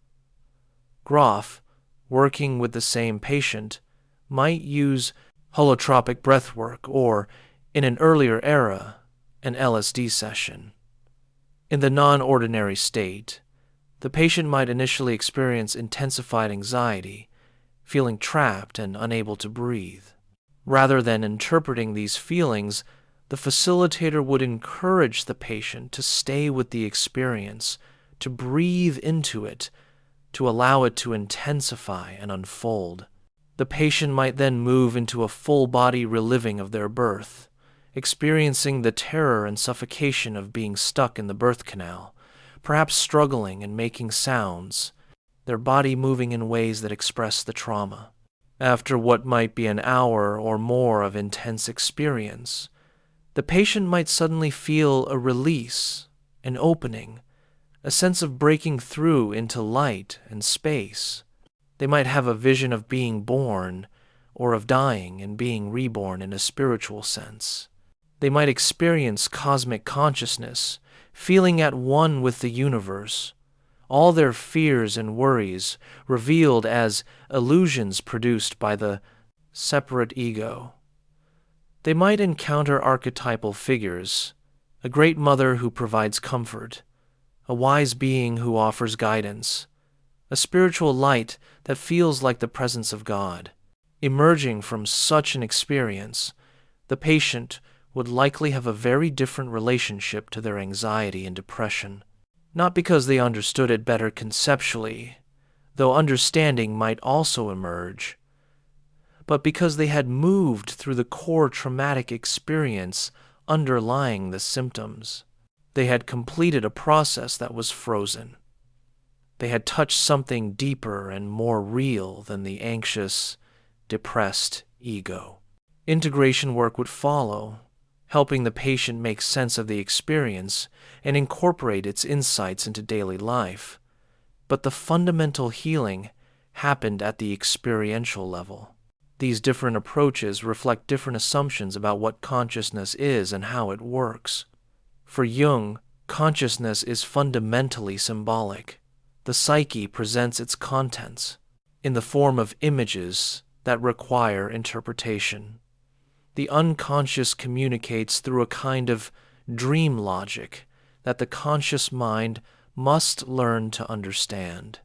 Grof, working with the same patient, might use holotropic breathwork or, in an earlier era, an LSD session. In the non-ordinary state, the patient might initially experience intensified anxiety, feeling trapped and unable to breathe. Rather than interpreting these feelings, the facilitator would encourage the patient to stay with the experience, to breathe into it, to allow it to intensify and unfold. The patient might then move into a full-body reliving of their birth, experiencing the terror and suffocation of being stuck in the birth canal, perhaps struggling and making sounds, their body moving in ways that express the trauma. After what might be an hour or more of intense experience, the patient might suddenly feel a release, an opening, a sense of breaking through into light and space. They might have a vision of being born, or of dying and being reborn in a spiritual sense. They might experience cosmic consciousness, feeling at one with the universe, all their fears and worries revealed as illusions produced by the separate ego. They might encounter archetypal figures, a great mother who provides comfort, a wise being who offers guidance, a spiritual light that feels like the presence of God. Emerging from such an experience, the patient would likely have a very different relationship to their anxiety and depression, not because they understood it better conceptually, though understanding might also emerge, but because they had moved through the core traumatic experience underlying the symptoms. They had completed a process that was frozen. They had touched something deeper and more real than the anxious, depressed ego. Integration work would follow, helping the patient make sense of the experience and incorporate its insights into daily life. But the fundamental healing happened at the experiential level. These different approaches reflect different assumptions about what consciousness is and how it works. For Jung, consciousness is fundamentally symbolic. The psyche presents its contents in the form of images that require interpretation. The unconscious communicates through a kind of dream logic that the conscious mind must learn to understand.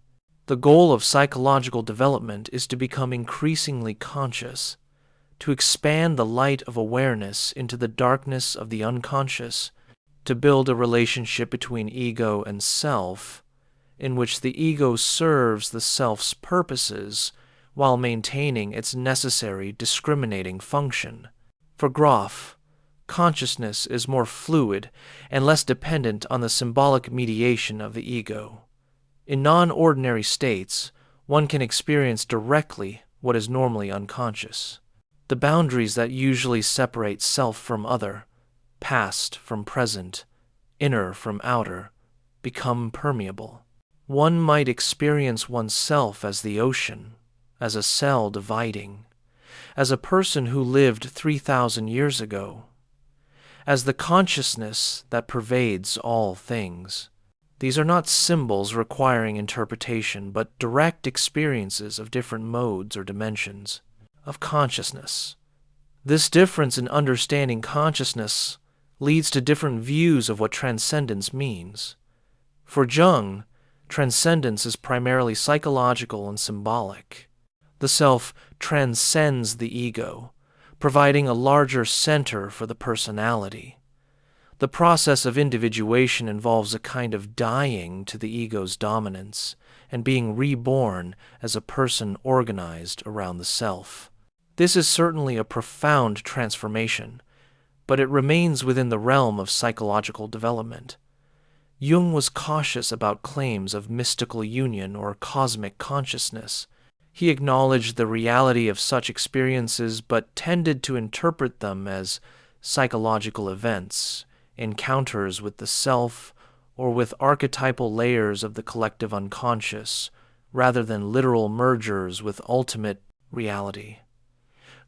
The goal of psychological development is to become increasingly conscious, to expand the light of awareness into the darkness of the unconscious, to build a relationship between ego and self, in which the ego serves the self's purposes while maintaining its necessary discriminating function. For Grof, consciousness is more fluid and less dependent on the symbolic mediation of the ego. In non-ordinary states, one can experience directly what is normally unconscious. The boundaries that usually separate self from other, past from present, inner from outer, become permeable. One might experience oneself as the ocean, as a cell dividing, as a person who lived 3,000 years ago, as the consciousness that pervades all things. These are not symbols requiring interpretation, but direct experiences of different modes or dimensions of consciousness. This difference in understanding consciousness leads to different views of what transcendence means. For Jung, transcendence is primarily psychological and symbolic. The self transcends the ego, providing a larger center for the personality. The process of individuation involves a kind of dying to the ego's dominance and being reborn as a person organized around the self. This is certainly a profound transformation, but it remains within the realm of psychological development. Jung was cautious about claims of mystical union or cosmic consciousness. He acknowledged the reality of such experiences but tended to interpret them as psychological events, encounters with the self, or with archetypal layers of the collective unconscious, rather than literal mergers with ultimate reality.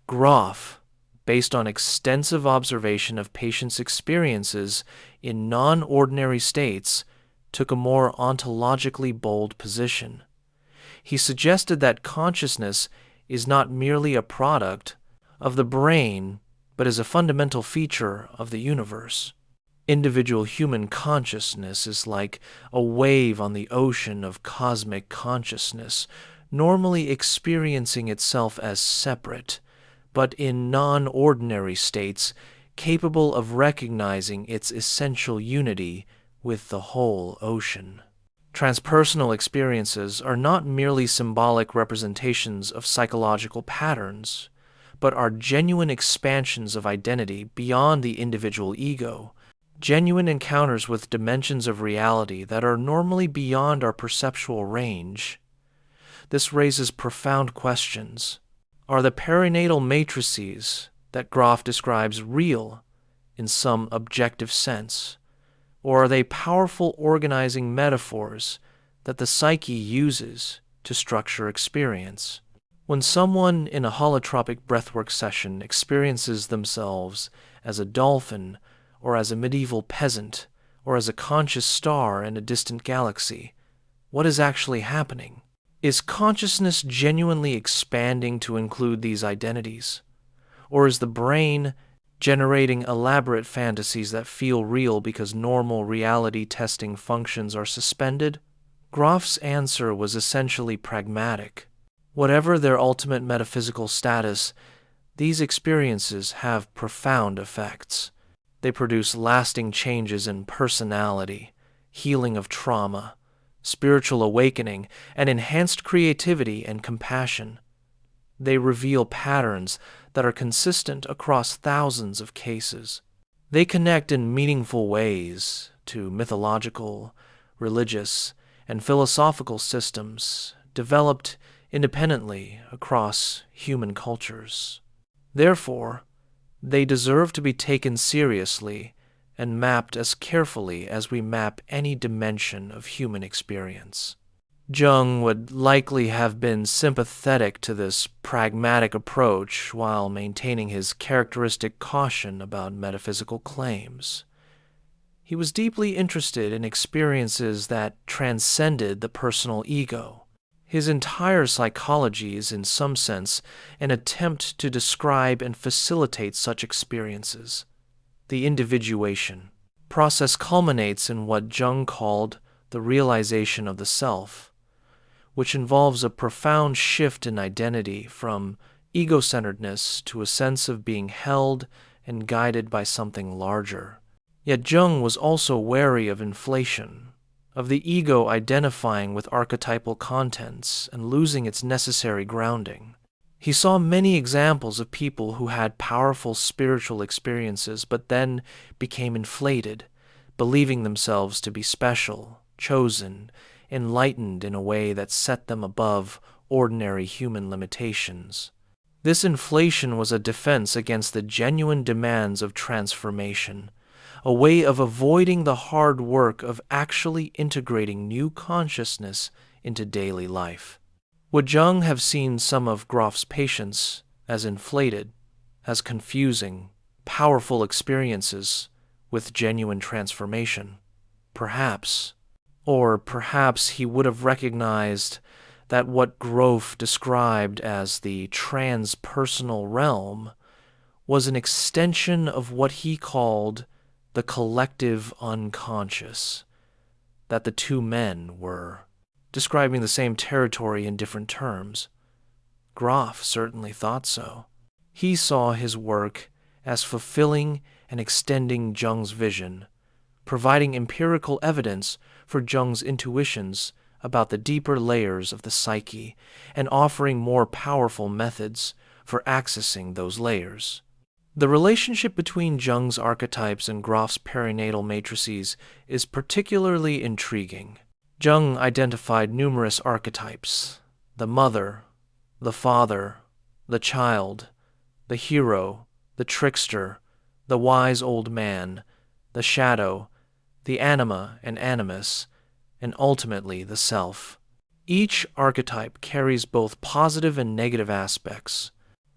Grof, based on extensive observation of patients' experiences in non-ordinary states, took a more ontologically bold position. He suggested that consciousness is not merely a product of the brain, but is a fundamental feature of the universe. Individual human consciousness is like a wave on the ocean of cosmic consciousness, normally experiencing itself as separate, but in non-ordinary states capable of recognizing its essential unity with the whole ocean. Transpersonal experiences are not merely symbolic representations of psychological patterns, but are genuine expansions of identity beyond the individual ego, genuine encounters with dimensions of reality that are normally beyond our perceptual range. This raises profound questions. Are the perinatal matrices that Grof describes real in some objective sense, or are they powerful organizing metaphors that the psyche uses to structure experience? When someone in a holotropic breathwork session experiences themselves as a dolphin or as a medieval peasant or as a conscious star in a distant galaxy, what is actually happening? Is consciousness genuinely expanding to include these identities? Or is the brain generating elaborate fantasies that feel real because normal reality testing functions are suspended? Grof's answer was essentially pragmatic. Whatever their ultimate metaphysical status, these experiences have profound effects. They produce lasting changes in personality, healing of trauma, spiritual awakening, and enhanced creativity and compassion. They reveal patterns that are consistent across thousands of cases. They connect in meaningful ways to mythological, religious, and philosophical systems developed independently across human cultures. Therefore, they deserve to be taken seriously and mapped as carefully as we map any dimension of human experience. Jung would likely have been sympathetic to this pragmatic approach while maintaining his characteristic caution about metaphysical claims. He was deeply interested in experiences that transcended the personal ego. His entire psychology is, in some sense, an attempt to describe and facilitate such experiences. The individuation process culminates in what Jung called the realization of the self, which involves a profound shift in identity from ego-centeredness to a sense of being held and guided by something larger. Yet Jung was also wary of inflation, of the ego identifying with archetypal contents and losing its necessary grounding. He saw many examples of people who had powerful spiritual experiences but then became inflated, believing themselves to be special, chosen, enlightened in a way that set them above ordinary human limitations. This inflation was a defense against the genuine demands of transformation, a way of avoiding the hard work of actually integrating new consciousness into daily life. Would Jung have seen some of Grof's patients as inflated, as confusing, powerful experiences with genuine transformation? Perhaps. Or perhaps he would have recognized that what Grof described as the transpersonal realm was an extension of what he called the collective unconscious, that the two men were describing the same territory in different terms. Grof certainly thought so. He saw his work as fulfilling and extending Jung's vision, providing empirical evidence for Jung's intuitions about the deeper layers of the psyche and offering more powerful methods for accessing those layers. The relationship between Jung's archetypes and Grof's perinatal matrices is particularly intriguing. Jung identified numerous archetypes: the mother, the father, the child, the hero, the trickster, the wise old man, the shadow, the anima and animus, and ultimately the self. Each archetype carries both positive and negative aspects.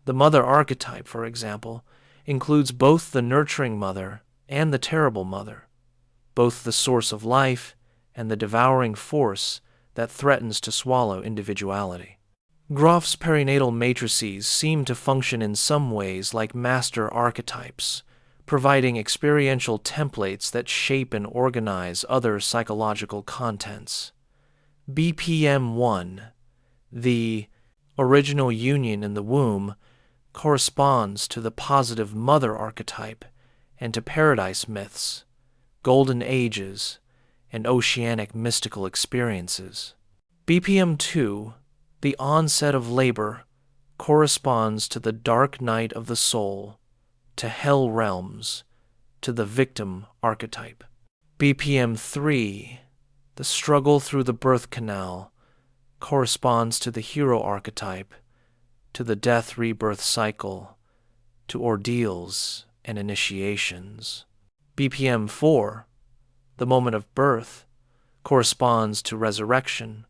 The mother archetype, for example, includes both the nurturing mother and the terrible mother, both the source of life and the devouring force that threatens to swallow individuality. Grof's perinatal matrices seem to function in some ways like master archetypes, providing experiential templates that shape and organize other psychological contents. BPM-1, the original union in the womb, corresponds to the positive mother archetype and to paradise myths, golden ages, and oceanic mystical experiences. BPM 2, the onset of labor, corresponds to the dark night of the soul, to hell realms, to the victim archetype. BPM 3, the struggle through the birth canal, corresponds to the hero archetype, to the death-rebirth cycle, to ordeals and initiations. BPM 4, the moment of birth, corresponds to resurrection,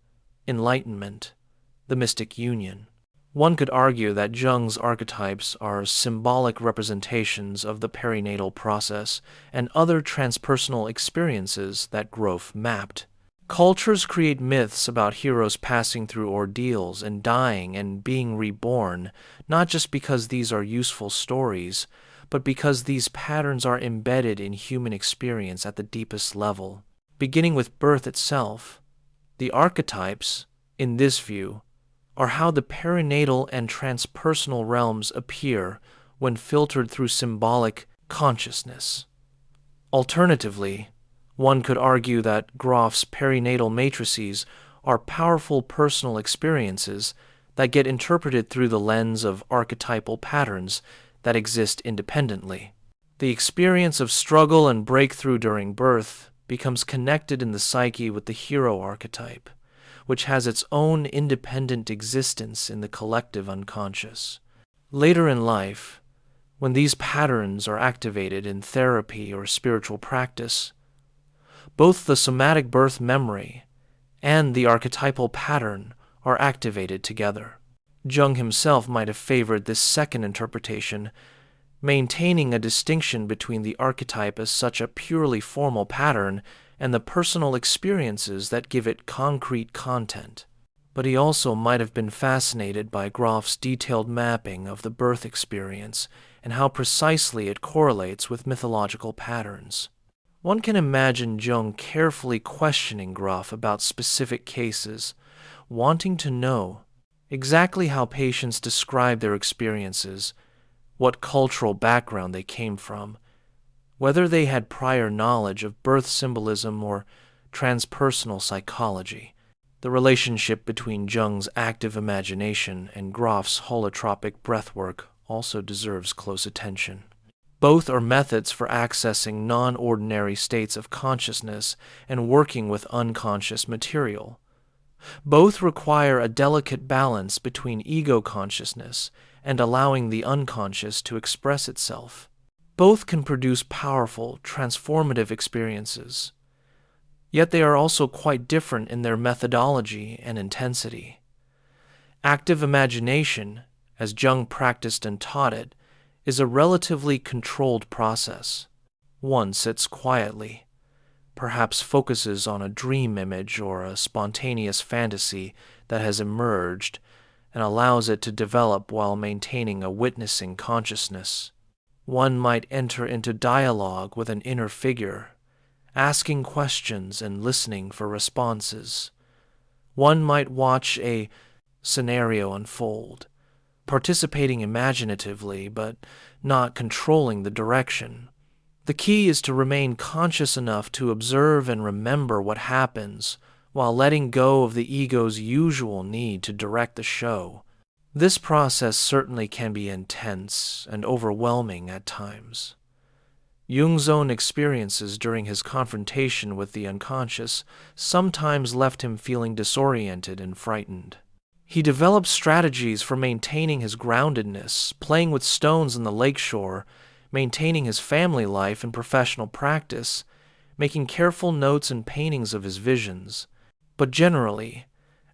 enlightenment, the mystic union. One could argue that Jung's archetypes are symbolic representations of the perinatal process and other transpersonal experiences that Grof mapped. Cultures create myths about heroes passing through ordeals and dying and being reborn, not just because these are useful stories, but because these patterns are embedded in human experience at the deepest level. Beginning with birth itself, the archetypes, in this view, are how the perinatal and transpersonal realms appear when filtered through symbolic consciousness. Alternatively, one could argue that Grof's perinatal matrices are powerful personal experiences that get interpreted through the lens of archetypal patterns that exist independently. The experience of struggle and breakthrough during birth becomes connected in the psyche with the hero archetype, which has its own independent existence in the collective unconscious. Later in life, when these patterns are activated in therapy or spiritual practice, both the somatic birth memory and the archetypal pattern are activated together. Jung himself might have favored this second interpretation, maintaining a distinction between the archetype as such a purely formal pattern and the personal experiences that give it concrete content. But he also might have been fascinated by Grof's detailed mapping of the birth experience and how precisely it correlates with mythological patterns. One can imagine Jung carefully questioning Grof about specific cases, wanting to know exactly how patients describe their experiences, what cultural background they came from, whether they had prior knowledge of birth symbolism or transpersonal psychology. The relationship between Jung's active imagination and Grof's holotropic breathwork also deserves close attention. Both are methods for accessing non-ordinary states of consciousness and working with unconscious material. Both require a delicate balance between ego consciousness and allowing the unconscious to express itself. Both can produce powerful, transformative experiences. Yet they are also quite different in their methodology and intensity. Active imagination, as Jung practiced and taught it, is a relatively controlled process. One sits quietly, perhaps focuses on a dream image or a spontaneous fantasy that has emerged, and allows it to develop while maintaining a witnessing consciousness. One might enter into dialogue with an inner figure, asking questions and listening for responses. One might watch a scenario unfold, participating imaginatively but not controlling the direction. The key is to remain conscious enough to observe and remember what happens while letting go of the ego's usual need to direct the show. This process certainly can be intense and overwhelming at times. Jung's own experiences during his confrontation with the unconscious sometimes left him feeling disoriented and frightened. He developed strategies for maintaining his groundedness, playing with stones on the lakeshore, maintaining his family life and professional practice, making careful notes and paintings of his visions. But generally,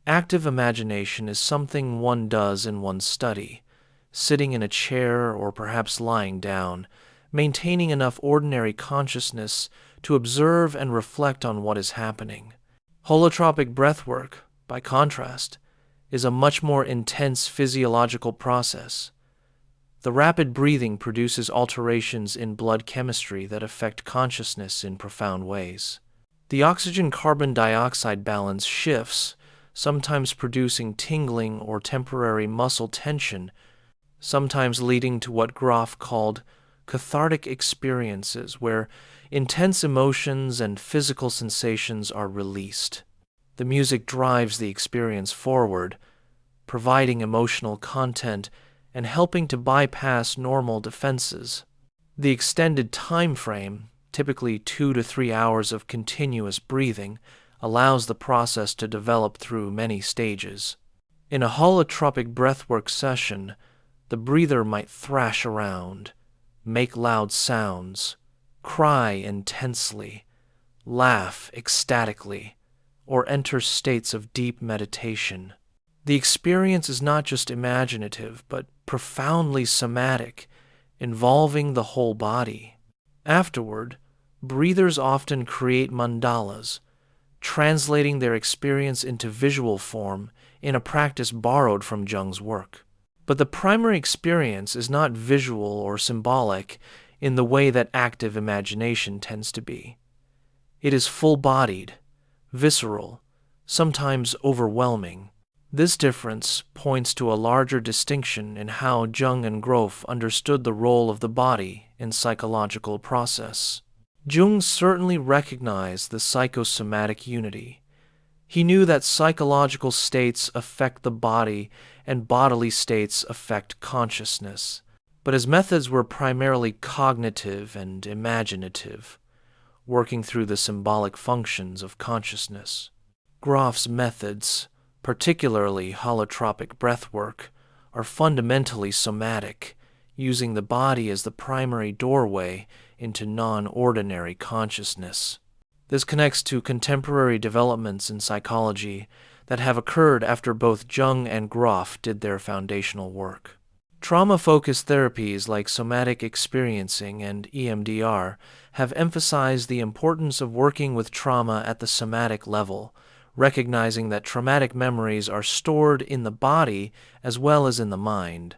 active imagination is something one does in one's study, sitting in a chair or perhaps lying down, maintaining enough ordinary consciousness to observe and reflect on what is happening. Holotropic breathwork, by contrast, is a much more intense physiological process. The rapid breathing produces alterations in blood chemistry that affect consciousness in profound ways. The oxygen-carbon dioxide balance shifts, sometimes producing tingling or temporary muscle tension, sometimes leading to what Grof called cathartic experiences, where intense emotions and physical sensations are released. The music drives the experience forward, providing emotional content and helping to bypass normal defenses. The extended time frame, typically 2 to 3 hours of continuous breathing, allows the process to develop through many stages. In a holotropic breathwork session, the breather might thrash around, make loud sounds, cry intensely, laugh ecstatically, or enter states of deep meditation. The experience is not just imaginative, but profoundly somatic, involving the whole body. Afterward, breathers often create mandalas, translating their experience into visual form in a practice borrowed from Jung's work. But the primary experience is not visual or symbolic in the way that active imagination tends to be. It is full-bodied, visceral, sometimes overwhelming. This difference points to a larger distinction in how Jung and Grof understood the role of the body in psychological process. Jung certainly recognized the psychosomatic unity. He knew that psychological states affect the body and bodily states affect consciousness, but his methods were primarily cognitive and imaginative, working through the symbolic functions of consciousness. Grof's methods, particularly holotropic breathwork, are fundamentally somatic, using the body as the primary doorway into non-ordinary consciousness. This connects to contemporary developments in psychology that have occurred after both Jung and Grof did their foundational work. Trauma-focused therapies like somatic experiencing and EMDR have emphasized the importance of working with trauma at the somatic level, recognizing that traumatic memories are stored in the body as well as in the mind.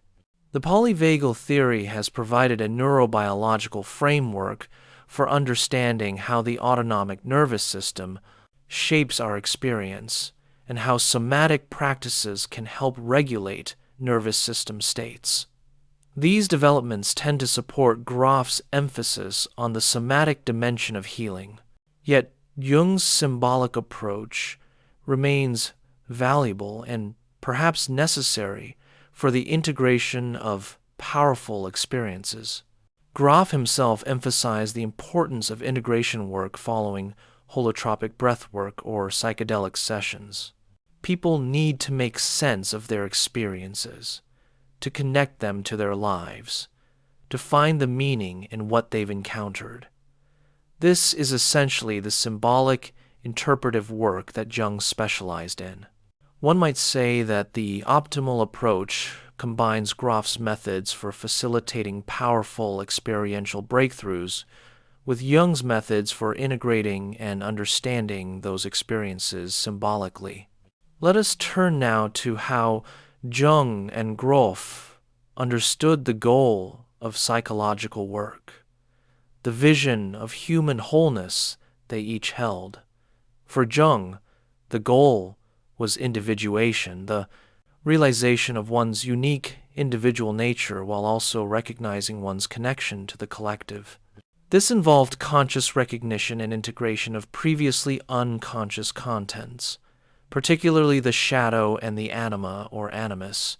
The polyvagal theory has provided a neurobiological framework for understanding how the autonomic nervous system shapes our experience and how somatic practices can help regulate nervous system states. These developments tend to support Grof's emphasis on the somatic dimension of healing. Yet Jung's symbolic approach remains valuable and perhaps necessary for the integration of powerful experiences. Grof himself emphasized the importance of integration work following holotropic breathwork or psychedelic sessions. People need to make sense of their experiences, to connect them to their lives, to find the meaning in what they've encountered. This is essentially the symbolic, interpretive work that Jung specialized in. One might say that the optimal approach combines Grof's methods for facilitating powerful experiential breakthroughs with Jung's methods for integrating and understanding those experiences symbolically. Let us turn now to how Jung and Grof understood the goal of psychological work, the vision of human wholeness they each held. For Jung, the goal was individuation, the realization of one's unique individual nature while also recognizing one's connection to the collective. This involved conscious recognition and integration of previously unconscious contents, particularly the shadow and the anima or animus,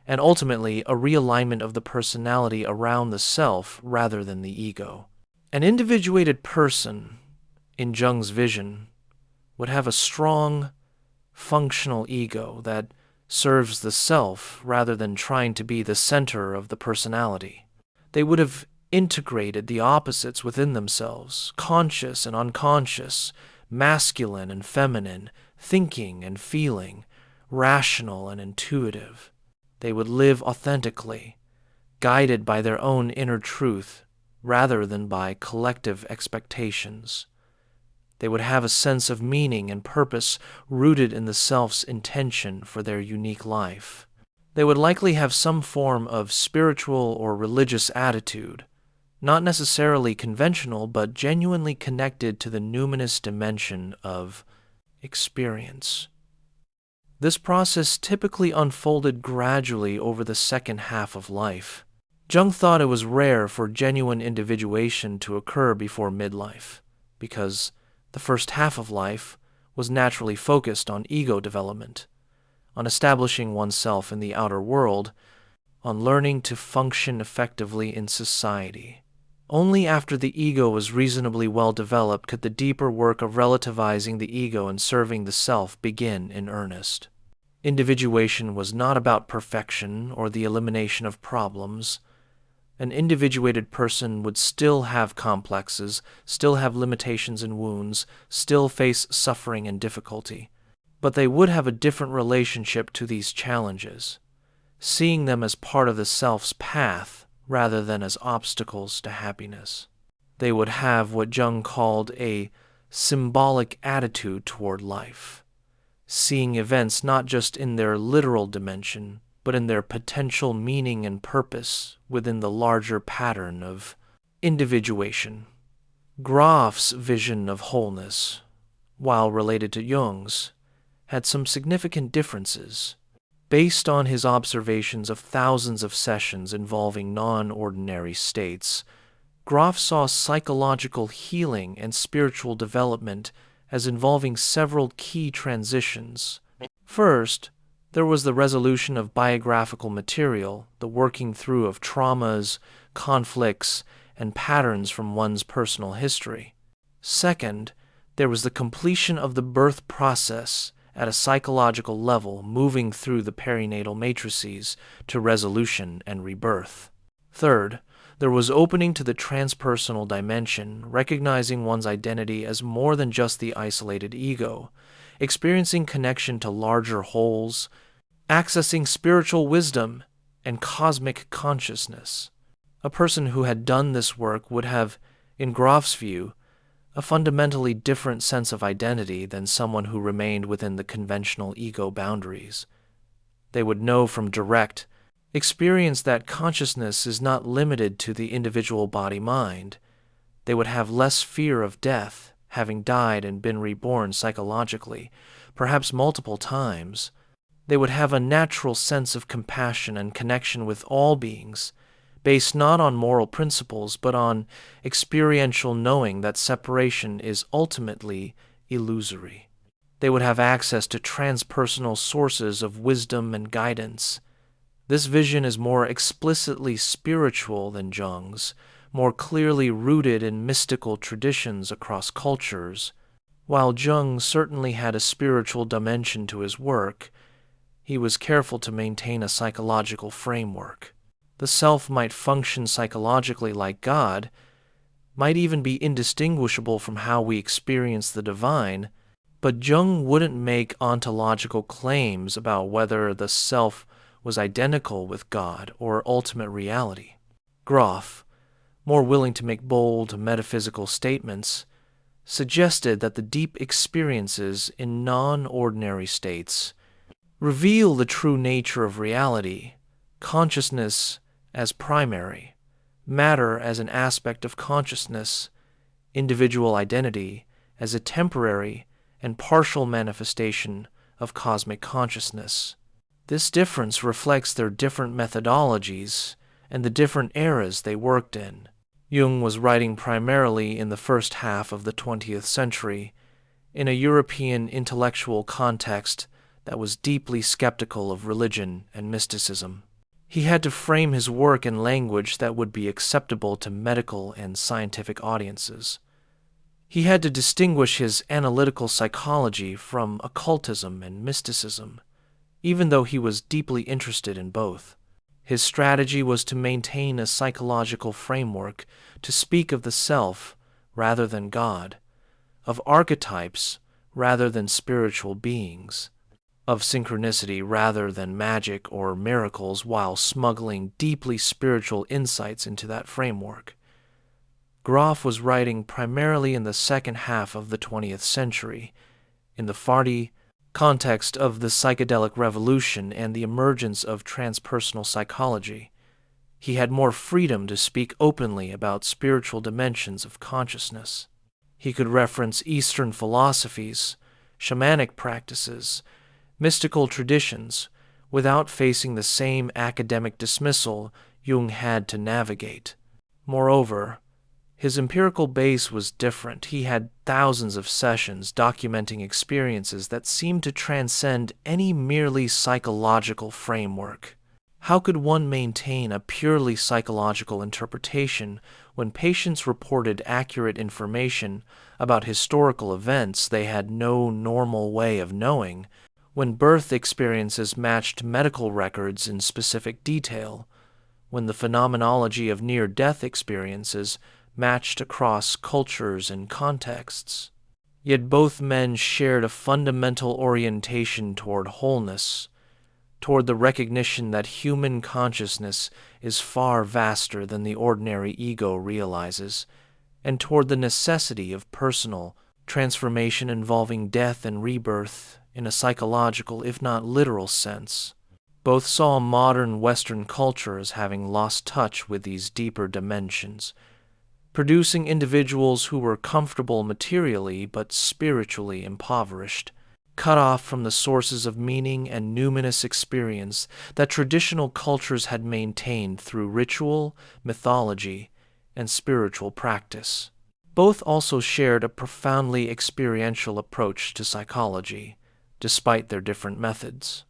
and ultimately a realignment of the personality around the self rather than the ego. An individuated person, in Jung's vision, would have a strong, functional ego that serves the self rather than trying to be the center of the personality. They would have integrated the opposites within themselves, conscious and unconscious, masculine and feminine, thinking and feeling, rational and intuitive. They would live authentically, guided by their own inner truth rather than by collective expectations. They would have a sense of meaning and purpose rooted in the self's intention for their unique life. They would likely have some form of spiritual or religious attitude, not necessarily conventional, but genuinely connected to the numinous dimension of experience. This process typically unfolded gradually over the second half of life. Jung thought it was rare for genuine individuation to occur before midlife, because the first half of life was naturally focused on ego development, on establishing oneself in the outer world, on learning to function effectively in society. Only after the ego was reasonably well developed could the deeper work of relativizing the ego and serving the self begin in earnest. Individuation was not about perfection or the elimination of problems. An individuated person would still have complexes, still have limitations and wounds, still face suffering and difficulty. But they would have a different relationship to these challenges, seeing them as part of the self's path rather than as obstacles to happiness. They would have what Jung called a symbolic attitude toward life, seeing events not just in their literal dimension, but in their potential meaning and purpose within the larger pattern of individuation. Grof's vision of wholeness, while related to Jung's, had some significant differences. Based on his observations of thousands of sessions involving non-ordinary states, Grof saw psychological healing and spiritual development as involving several key transitions. First, there was the resolution of biographical material, the working through of traumas, conflicts, and patterns from one's personal history. Second, there was the completion of the birth process at a psychological level, moving through the perinatal matrices to resolution and rebirth. Third, there was opening to the transpersonal dimension, recognizing one's identity as more than just the isolated ego, experiencing connection to larger wholes, accessing spiritual wisdom and cosmic consciousness. A person who had done this work would have, in Grof's view, a fundamentally different sense of identity than someone who remained within the conventional ego boundaries. They would know from direct experience that consciousness is not limited to the individual body-mind. They would have less fear of death, having died and been reborn psychologically, perhaps multiple times. They would have a natural sense of compassion and connection with all beings, based not on moral principles, but on experiential knowing that separation is ultimately illusory. They would have access to transpersonal sources of wisdom and guidance. This vision is more explicitly spiritual than Jung's, more clearly rooted in mystical traditions across cultures. While Jung certainly had a spiritual dimension to his work, he was careful to maintain a psychological framework. The self might function psychologically like God, might even be indistinguishable from how we experience the divine, but Jung wouldn't make ontological claims about whether the self was identical with God or ultimate reality. Grof, more willing to make bold metaphysical statements, suggested that the deep experiences in non-ordinary states reveal the true nature of reality, consciousness as primary, matter as an aspect of consciousness, individual identity as a temporary and partial manifestation of cosmic consciousness. This difference reflects their different methodologies and the different eras they worked in. Jung was writing primarily in the first half of the 20th century, in a European intellectual context that was deeply skeptical of religion and mysticism. He had to frame his work in language that would be acceptable to medical and scientific audiences. He had to distinguish his analytical psychology from occultism and mysticism, even though he was deeply interested in both. His strategy was to maintain a psychological framework, to speak of the self rather than God, of archetypes rather than spiritual beings, of synchronicity rather than magic or miracles, while smuggling deeply spiritual insights into that framework. Grof was writing primarily in the second half of the 20th century, in the farty context of the psychedelic revolution and the emergence of transpersonal psychology. He had more freedom to speak openly about spiritual dimensions of consciousness. He could reference Eastern philosophies, shamanic practices, mystical traditions without facing the same academic dismissal Jung had to navigate. Moreover, his empirical base was different. He had thousands of sessions documenting experiences that seemed to transcend any merely psychological framework. How could one maintain a purely psychological interpretation when patients reported accurate information about historical events they had no normal way of knowing, when birth experiences matched medical records in specific detail, when the phenomenology of near-death experiences matched across cultures and contexts? Yet both men shared a fundamental orientation toward wholeness, toward the recognition that human consciousness is far vaster than the ordinary ego realizes, and toward the necessity of personal transformation involving death and rebirth in a psychological, if not literal sense. Both saw modern Western culture as having lost touch with these deeper dimensions, producing individuals who were comfortable materially but spiritually impoverished, cut off from the sources of meaning and numinous experience that traditional cultures had maintained through ritual, mythology, and spiritual practice. Both also shared a profoundly experiential approach to psychology, despite their different methods.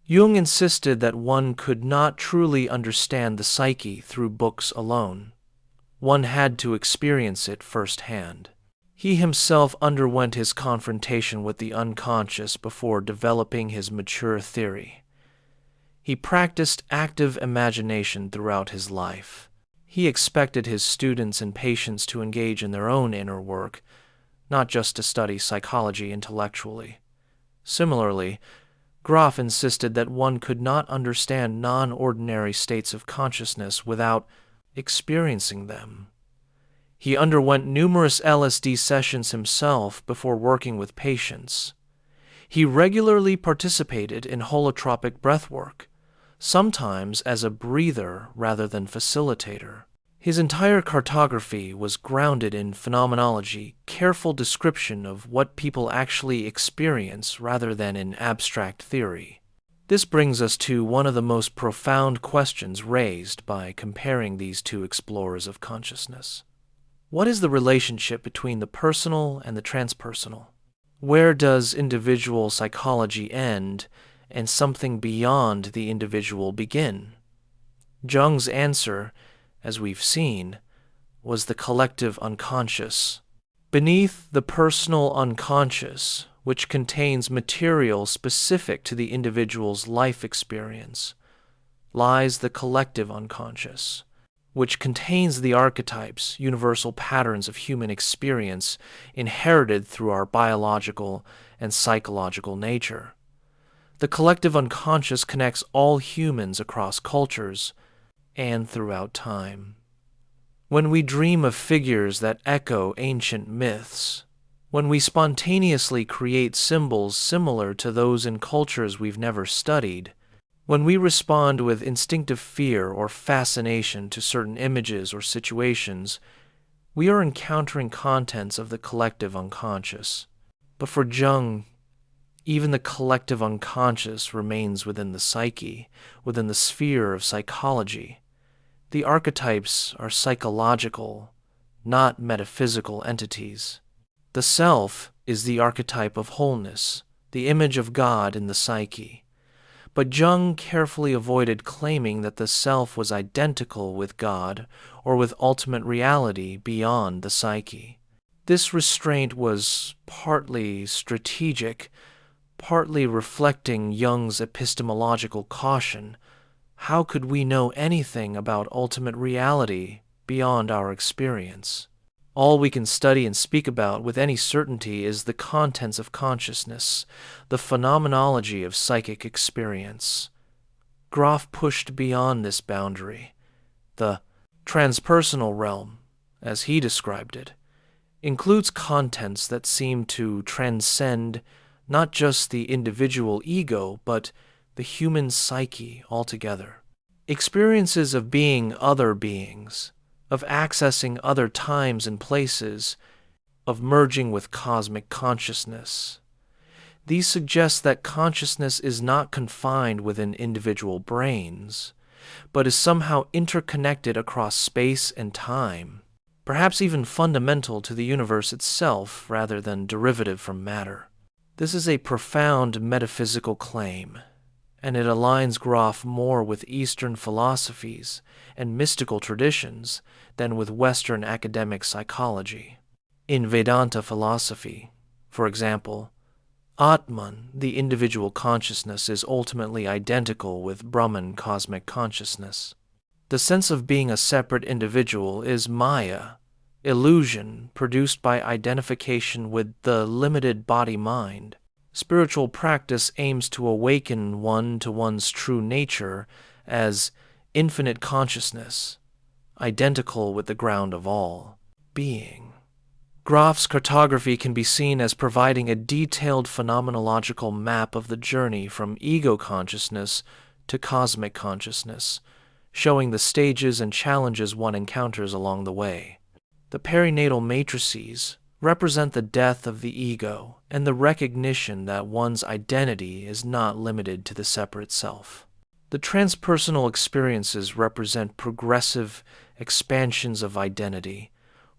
Jung insisted that one could not truly understand the psyche through books alone. One had to experience it firsthand. He himself underwent his confrontation with the unconscious before developing his mature theory. He practiced active imagination throughout his life. He expected his students and patients to engage in their own inner work, not just to study psychology intellectually. Similarly, Grof insisted that one could not understand non-ordinary states of consciousness without experiencing them. He underwent numerous LSD sessions himself before working with patients. He regularly participated in holotropic breathwork, sometimes as a breather rather than facilitator. His entire cartography was grounded in phenomenology, careful description of what people actually experience rather than in abstract theory. This brings us to one of the most profound questions raised by comparing these two explorers of consciousness. What is the relationship between the personal and the transpersonal? Where does individual psychology end and something beyond the individual begin? Jung's answer, as we've seen, was the collective unconscious. Beneath the personal unconscious, which contains material specific to the individual's life experience, lies the collective unconscious, which contains the archetypes, universal patterns of human experience inherited through our biological and psychological nature. The collective unconscious connects all humans across cultures and throughout time. When we dream of figures that echo ancient myths, when we spontaneously create symbols similar to those in cultures we've never studied, when we respond with instinctive fear or fascination to certain images or situations, we are encountering contents of the collective unconscious. But for Jung, even the collective unconscious remains within the psyche, within the sphere of psychology. The archetypes are psychological, not metaphysical entities. The self is the archetype of wholeness, the image of God in the psyche. But Jung carefully avoided claiming that the self was identical with God or with ultimate reality beyond the psyche. This restraint was partly strategic, partly reflecting Jung's epistemological caution. How could we know anything about ultimate reality beyond our experience? All we can study and speak about with any certainty is the contents of consciousness, the phenomenology of psychic experience. Grof pushed beyond this boundary. The transpersonal realm, as he described it, includes contents that seem to transcend not just the individual ego, but the human psyche altogether. Experiences of being other beings, of accessing other times and places, of merging with cosmic consciousness. These suggest that consciousness is not confined within individual brains, but is somehow interconnected across space and time, perhaps even fundamental to the universe itself rather than derivative from matter. This is a profound metaphysical claim, and it aligns Grof more with Eastern philosophies and mystical traditions than with Western academic psychology. In Vedanta philosophy, for example, Atman, the individual consciousness, is ultimately identical with Brahman cosmic consciousness. The sense of being a separate individual is Maya, illusion produced by identification with the limited body-mind. Spiritual practice aims to awaken one to one's true nature as infinite consciousness, identical with the ground of all being. Grof's cartography can be seen as providing a detailed phenomenological map of the journey from ego consciousness to cosmic consciousness, showing the stages and challenges one encounters along the way. The perinatal matrices represent the death of the ego and the recognition that one's identity is not limited to the separate self. The transpersonal experiences represent progressive expansions of identity,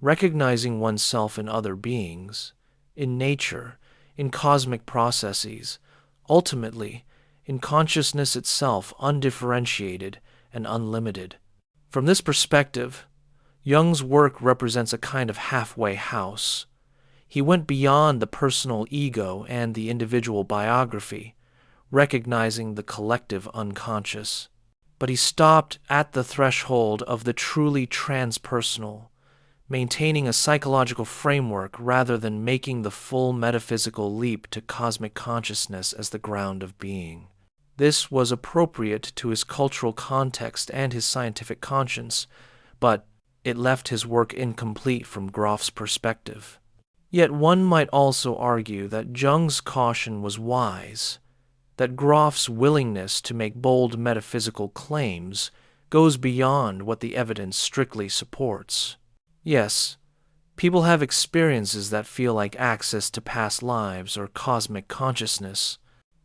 recognizing oneself in other beings, in nature, in cosmic processes, ultimately, in consciousness itself, undifferentiated and unlimited. From this perspective, Jung's work represents a kind of halfway house. He went beyond the personal ego and the individual biography, recognizing the collective unconscious. But he stopped at the threshold of the truly transpersonal, maintaining a psychological framework rather than making the full metaphysical leap to cosmic consciousness as the ground of being. This was appropriate to his cultural context and his scientific conscience, but it left his work incomplete from Grof's perspective. Yet one might also argue that Jung's caution was wise, that Grof's willingness to make bold metaphysical claims goes beyond what the evidence strictly supports. Yes, people have experiences that feel like access to past lives or cosmic consciousness,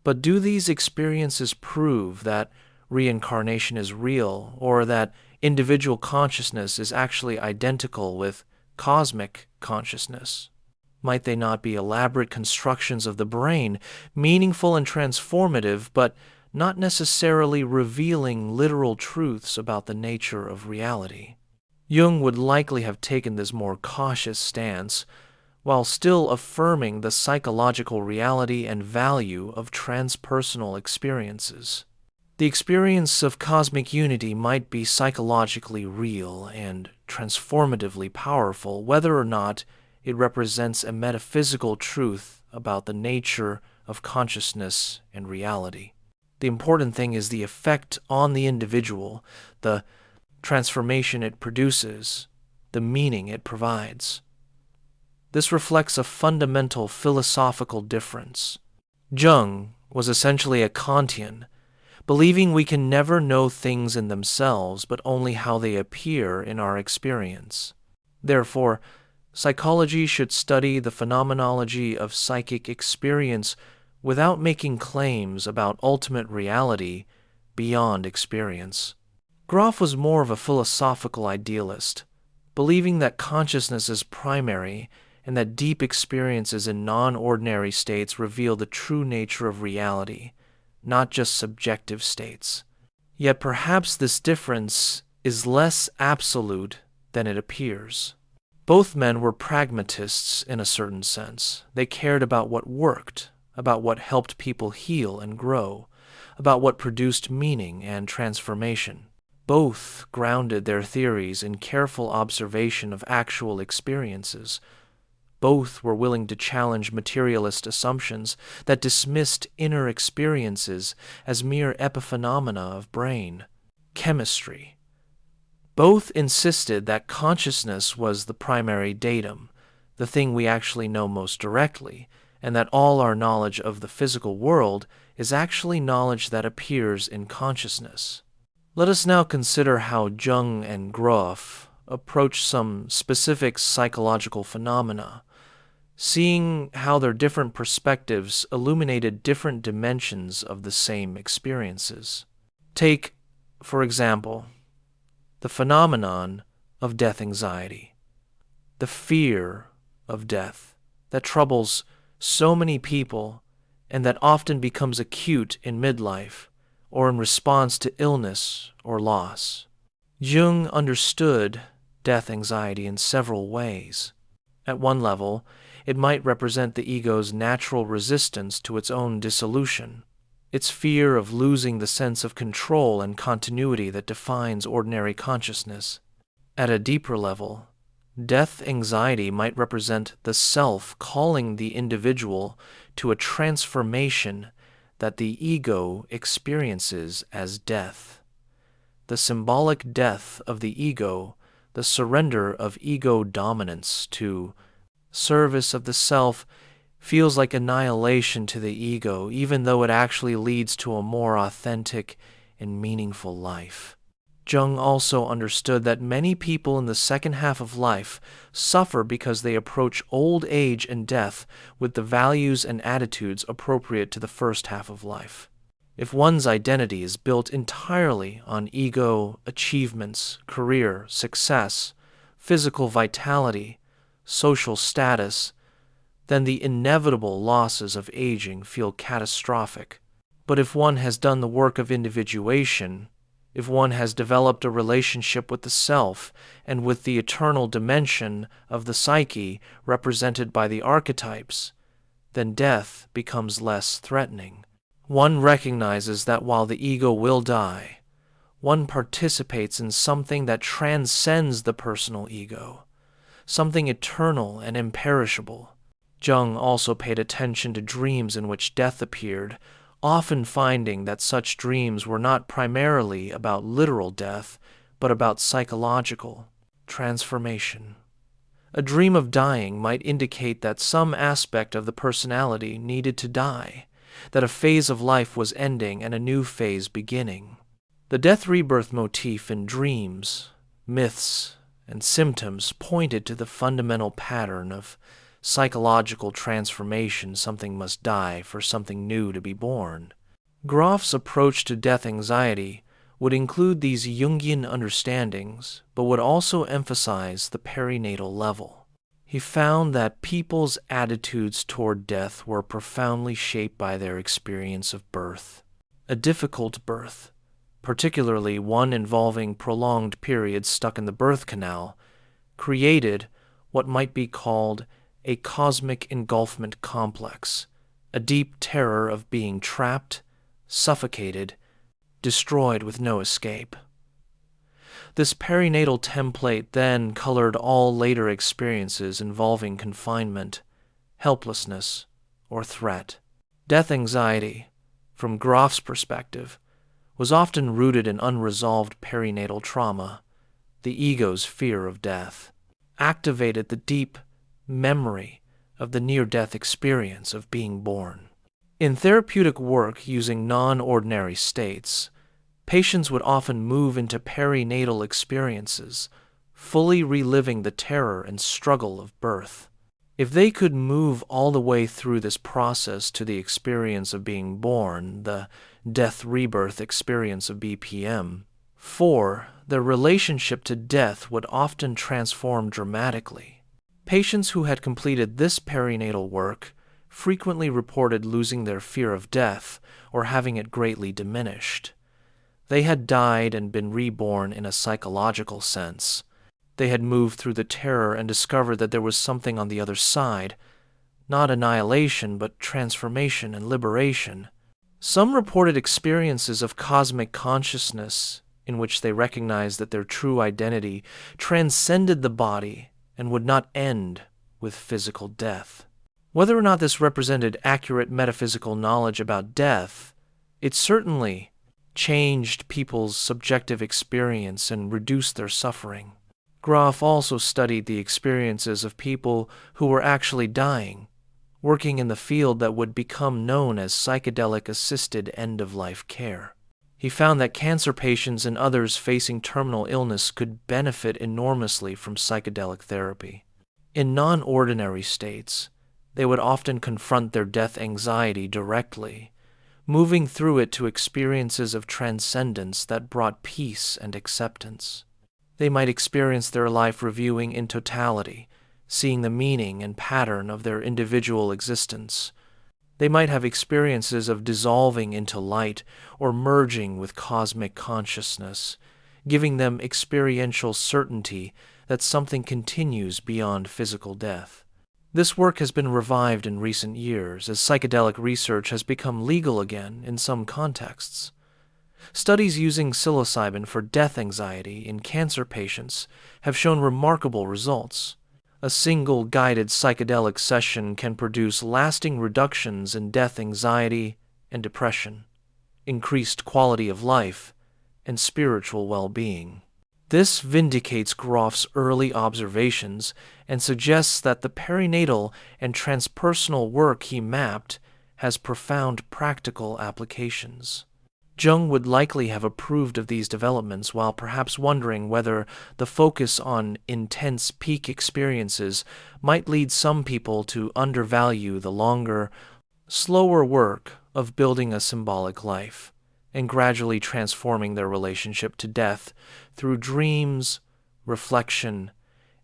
but do these experiences prove that reincarnation is real or that individual consciousness is actually identical with cosmic consciousness? Might they not be elaborate constructions of the brain, meaningful and transformative, but not necessarily revealing literal truths about the nature of reality? Jung would likely have taken this more cautious stance, while still affirming the psychological reality and value of transpersonal experiences. The experience of cosmic unity might be psychologically real and transformatively powerful, whether or not it represents a metaphysical truth about the nature of consciousness and reality. The important thing is the effect on the individual, the transformation it produces, the meaning it provides. This reflects a fundamental philosophical difference. Jung was essentially a Kantian, believing we can never know things in themselves but only how they appear in our experience. Therefore, psychology should study the phenomenology of psychic experience without making claims about ultimate reality beyond experience. Grof was more of a philosophical idealist, believing that consciousness is primary and that deep experiences in non-ordinary states reveal the true nature of reality, not just subjective states. Yet perhaps this difference is less absolute than it appears. Both men were pragmatists in a certain sense. They cared about what worked, about what helped people heal and grow, about what produced meaning and transformation. Both grounded their theories in careful observation of actual experiences. Both were willing to challenge materialist assumptions that dismissed inner experiences as mere epiphenomena of brain, chemistry. Both insisted that consciousness was the primary datum, the thing we actually know most directly, and that all our knowledge of the physical world is actually knowledge that appears in consciousness. Let us now consider how Jung and Grof approach some specific psychological phenomena, seeing how their different perspectives illuminated different dimensions of the same experiences. Take, for example, the phenomenon of death anxiety, the fear of death that troubles so many people and that often becomes acute in midlife or in response to illness or loss. Jung understood death anxiety in several ways. At one level, it might represent the ego's natural resistance to its own dissolution, its fear of losing the sense of control and continuity that defines ordinary consciousness. At a deeper level, death anxiety might represent the self calling the individual to a transformation that the ego experiences as death. The symbolic death of the ego, the surrender of ego dominance to service of the self, feels like annihilation to the ego, even though it actually leads to a more authentic and meaningful life. Jung also understood that many people in the second half of life suffer because they approach old age and death with the values and attitudes appropriate to the first half of life. If one's identity is built entirely on ego, achievements, career, success, physical vitality, social status, then the inevitable losses of aging feel catastrophic. But if one has done the work of individuation, if one has developed a relationship with the self and with the eternal dimension of the psyche represented by the archetypes, then death becomes less threatening. One recognizes that while the ego will die, one participates in something that transcends the personal ego, something eternal and imperishable. Jung also paid attention to dreams in which death appeared, often finding that such dreams were not primarily about literal death, but about psychological transformation. A dream of dying might indicate that some aspect of the personality needed to die, that a phase of life was ending and a new phase beginning. The death-rebirth motif in dreams, myths, and symptoms pointed to the fundamental pattern of psychological transformation. Something must die for something new to be born. Grof's approach to death anxiety would include these Jungian understandings, but would also emphasize the perinatal level. He found that people's attitudes toward death were profoundly shaped by their experience of birth. A difficult birth, particularly one involving prolonged periods stuck in the birth canal, created what might be called a cosmic engulfment complex, a deep terror of being trapped, suffocated, destroyed with no escape. This perinatal template then colored all later experiences involving confinement, helplessness, or threat. Death anxiety, from Grof's perspective, was often rooted in unresolved perinatal trauma. The ego's fear of death activated the deep memory of the near-death experience of being born. In therapeutic work using non-ordinary states, patients would often move into perinatal experiences, fully reliving the terror and struggle of birth. If they could move all the way through this process to the experience of being born, the death-rebirth experience of BPM, 4, their relationship to death would often transform dramatically. Patients who had completed this perinatal work frequently reported losing their fear of death or having it greatly diminished. They had died and been reborn in a psychological sense. They had moved through the terror and discovered that there was something on the other side, not annihilation, but transformation and liberation. Some reported experiences of cosmic consciousness in which they recognized that their true identity transcended the body and would not end with physical death. Whether or not this represented accurate metaphysical knowledge about death, it certainly changed people's subjective experience and reduced their suffering. Grof also studied the experiences of people who were actually dying, working in the field that would become known as psychedelic-assisted end-of-life care. He found that cancer patients and others facing terminal illness could benefit enormously from psychedelic therapy. In non-ordinary states, They would often confront their death anxiety directly, moving through it to experiences of transcendence that brought peace and acceptance. They might experience their life reviewing in totality, seeing the meaning and pattern of their individual existence. They might have experiences of dissolving into light or merging with cosmic consciousness, giving them experiential certainty that something continues beyond physical death. This work has been revived in recent years as psychedelic research has become legal again in some contexts. Studies using psilocybin for death anxiety in cancer patients have shown remarkable results. A single guided psychedelic session can produce lasting reductions in death anxiety and depression, increased quality of life, and spiritual well-being. This vindicates Grof's early observations and suggests that the perinatal and transpersonal work he mapped has profound practical applications. Jung would likely have approved of these developments while perhaps wondering whether the focus on intense peak experiences might lead some people to undervalue the longer, slower work of building a symbolic life and gradually transforming their relationship to death through dreams, reflection,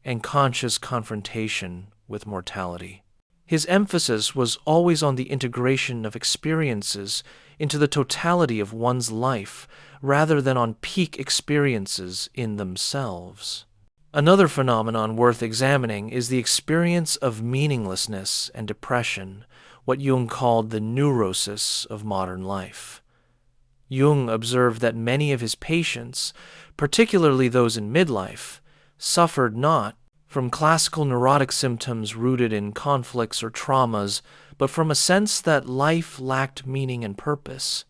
and conscious confrontation with mortality. His emphasis was always on the integration of experiences into the totality of one's life rather than on peak experiences in themselves. Another phenomenon worth examining is the experience of meaninglessness and depression, what Jung called the neurosis of modern life. Jung observed that many of his patients, particularly those in midlife, suffered not from classical neurotic symptoms rooted in conflicts or traumas, but from a sense that life lacked meaning and purpose.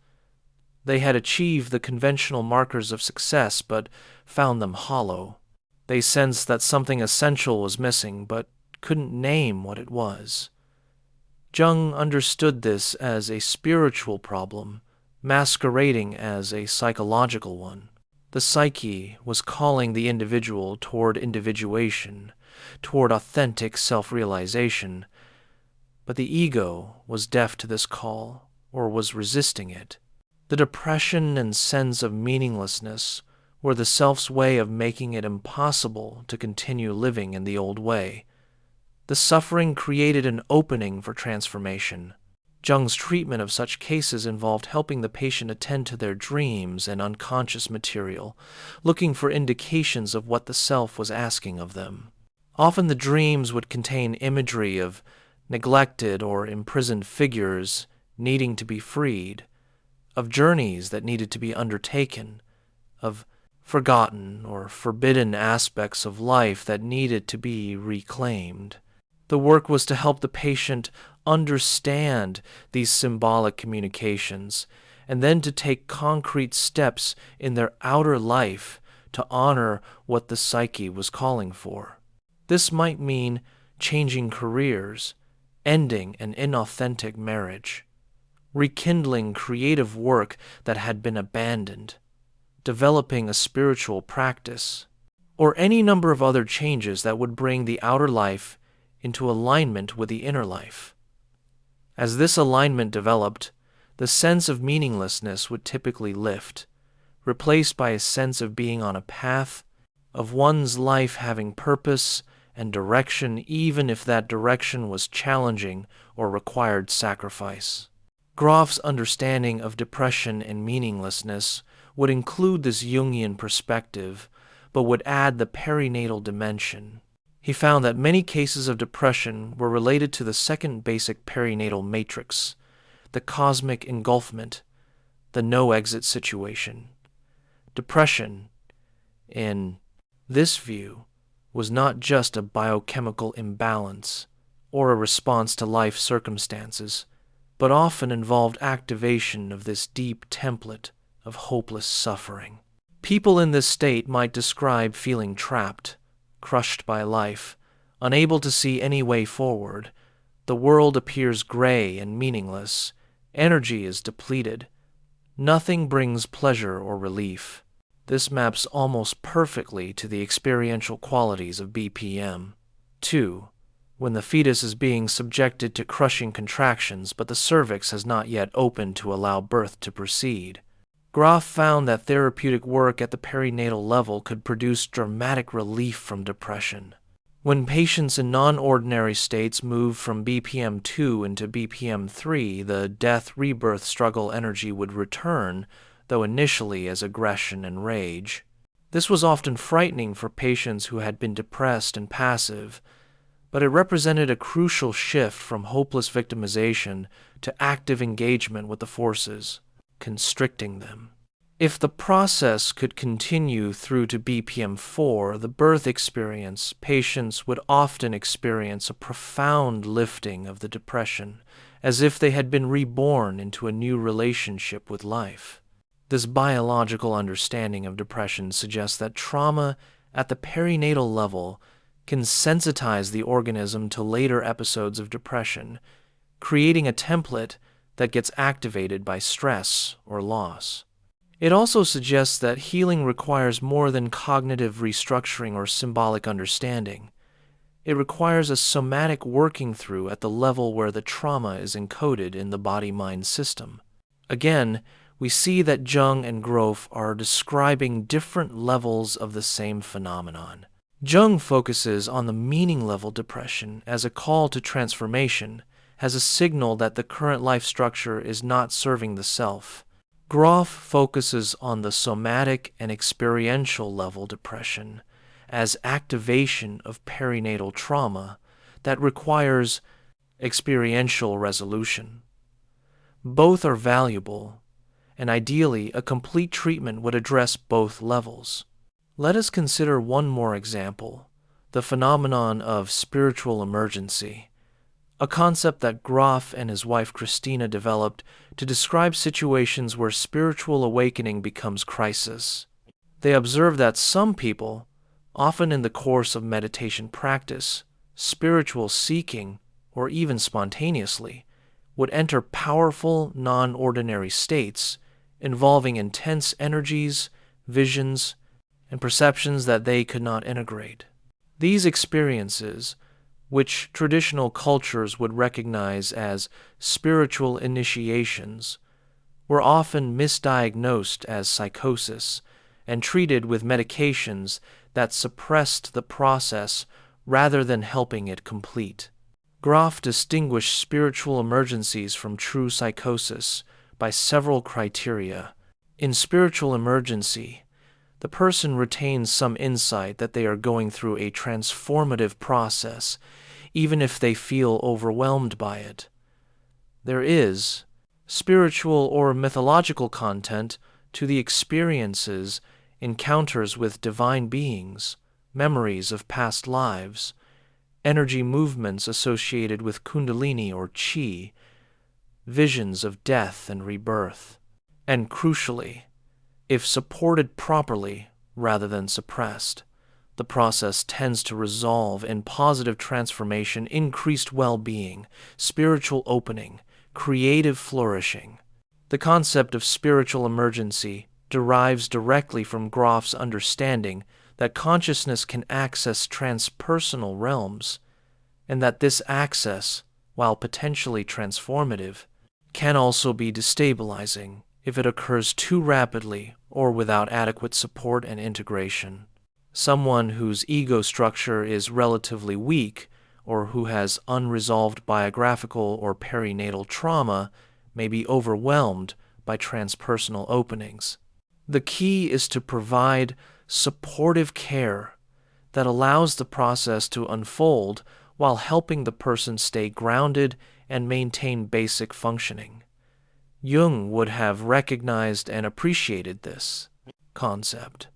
They had achieved the conventional markers of success, but found them hollow. They sensed that something essential was missing, but couldn't name what it was. Jung understood this as a spiritual problem, masquerading as a psychological one. The psyche was calling the individual toward individuation, toward authentic self-realization, but the ego was deaf to this call, or was resisting it. The depression and sense of meaninglessness were the self's way of making it impossible to continue living in the old way. The suffering created an opening for transformation. Jung's treatment of such cases involved helping the patient attend to their dreams and unconscious material, looking for indications of what the self was asking of them. Often the dreams would contain imagery of neglected or imprisoned figures needing to be freed, of journeys that needed to be undertaken, of forgotten or forbidden aspects of life that needed to be reclaimed. The work was to help the patient understand these symbolic communications, and then to take concrete steps in their outer life to honor what the psyche was calling for. This might mean changing careers, ending an inauthentic marriage, rekindling creative work that had been abandoned, developing a spiritual practice, or any number of other changes that would bring the outer life into alignment with the inner life. As this alignment developed, the sense of meaninglessness would typically lift, replaced by a sense of being on a path, of one's life having purpose and direction, even if that direction was challenging or required sacrifice. Grof's understanding of depression and meaninglessness would include this Jungian perspective, but would add the perinatal dimension. He found that many cases of depression were related to the second basic perinatal matrix, the cosmic engulfment, the no-exit situation. Depression, in this view, was not just a biochemical imbalance or a response to life circumstances, but often involved activation of this deep template of hopeless suffering. People in this state might describe feeling trapped, crushed by life, unable to see any way forward. The world appears gray and meaningless. Energy is depleted. Nothing brings pleasure or relief. This maps almost perfectly to the experiential qualities of BPM. 2. when the fetus is being subjected to crushing contractions but the cervix has not yet opened to allow birth to proceed. Grof found that therapeutic work at the perinatal level could produce dramatic relief from depression. When patients in non-ordinary states moved from BPM 2 into BPM 3, the death-rebirth struggle energy would return, though initially as aggression and rage. This was often frightening for patients who had been depressed and passive, but it represented a crucial shift from hopeless victimization to active engagement with the forces, constricting them. If the process could continue through to BPM 4, the birth experience, patients would often experience a profound lifting of the depression, as if they had been reborn into a new relationship with life. This biological understanding of depression suggests that trauma at the perinatal level can sensitize the organism to later episodes of depression, creating a template that gets activated by stress or loss. It also suggests that healing requires more than cognitive restructuring or symbolic understanding. It requires a somatic working through at the level where the trauma is encoded in the body-mind system. Again, we see that Jung and Grof are describing different levels of the same phenomenon. Jung focuses on the meaning-level depression as a call to transformation, as a signal that the current life structure is not serving the self. Grof focuses on the somatic and experiential level depression as activation of perinatal trauma that requires experiential resolution. Both are valuable, and ideally a complete treatment would address both levels. Let us consider one more example, the phenomenon of spiritual emergency, a concept that Grof and his wife Christina developed to describe situations where spiritual awakening becomes crisis. They observe that some people, often in the course of meditation practice, spiritual seeking, or even spontaneously, would enter powerful, non-ordinary states involving intense energies, visions, and perceptions that they could not integrate. These experiences, which traditional cultures would recognize as spiritual initiations, were often misdiagnosed as psychosis and treated with medications that suppressed the process rather than helping it complete. Grof distinguished spiritual emergencies from true psychosis by several criteria. In spiritual emergency, the person retains some insight that they are going through a transformative process, even if they feel overwhelmed by it. There is spiritual or mythological content to the experiences, encounters with divine beings, memories of past lives, energy movements associated with kundalini or chi, visions of death and rebirth, and crucially, if supported properly rather than suppressed, the process tends to resolve in positive transformation, increased well-being, spiritual opening, creative flourishing. The concept of spiritual emergency derives directly from Grof's understanding that consciousness can access transpersonal realms, and that this access, while potentially transformative, can also be destabilizing if it occurs too rapidly or without adequate support and integration. Someone whose ego structure is relatively weak or who has unresolved biographical or perinatal trauma may be overwhelmed by transpersonal openings. The key is to provide supportive care that allows the process to unfold while helping the person stay grounded and maintain basic functioning. Jung would have recognized and appreciated this concept.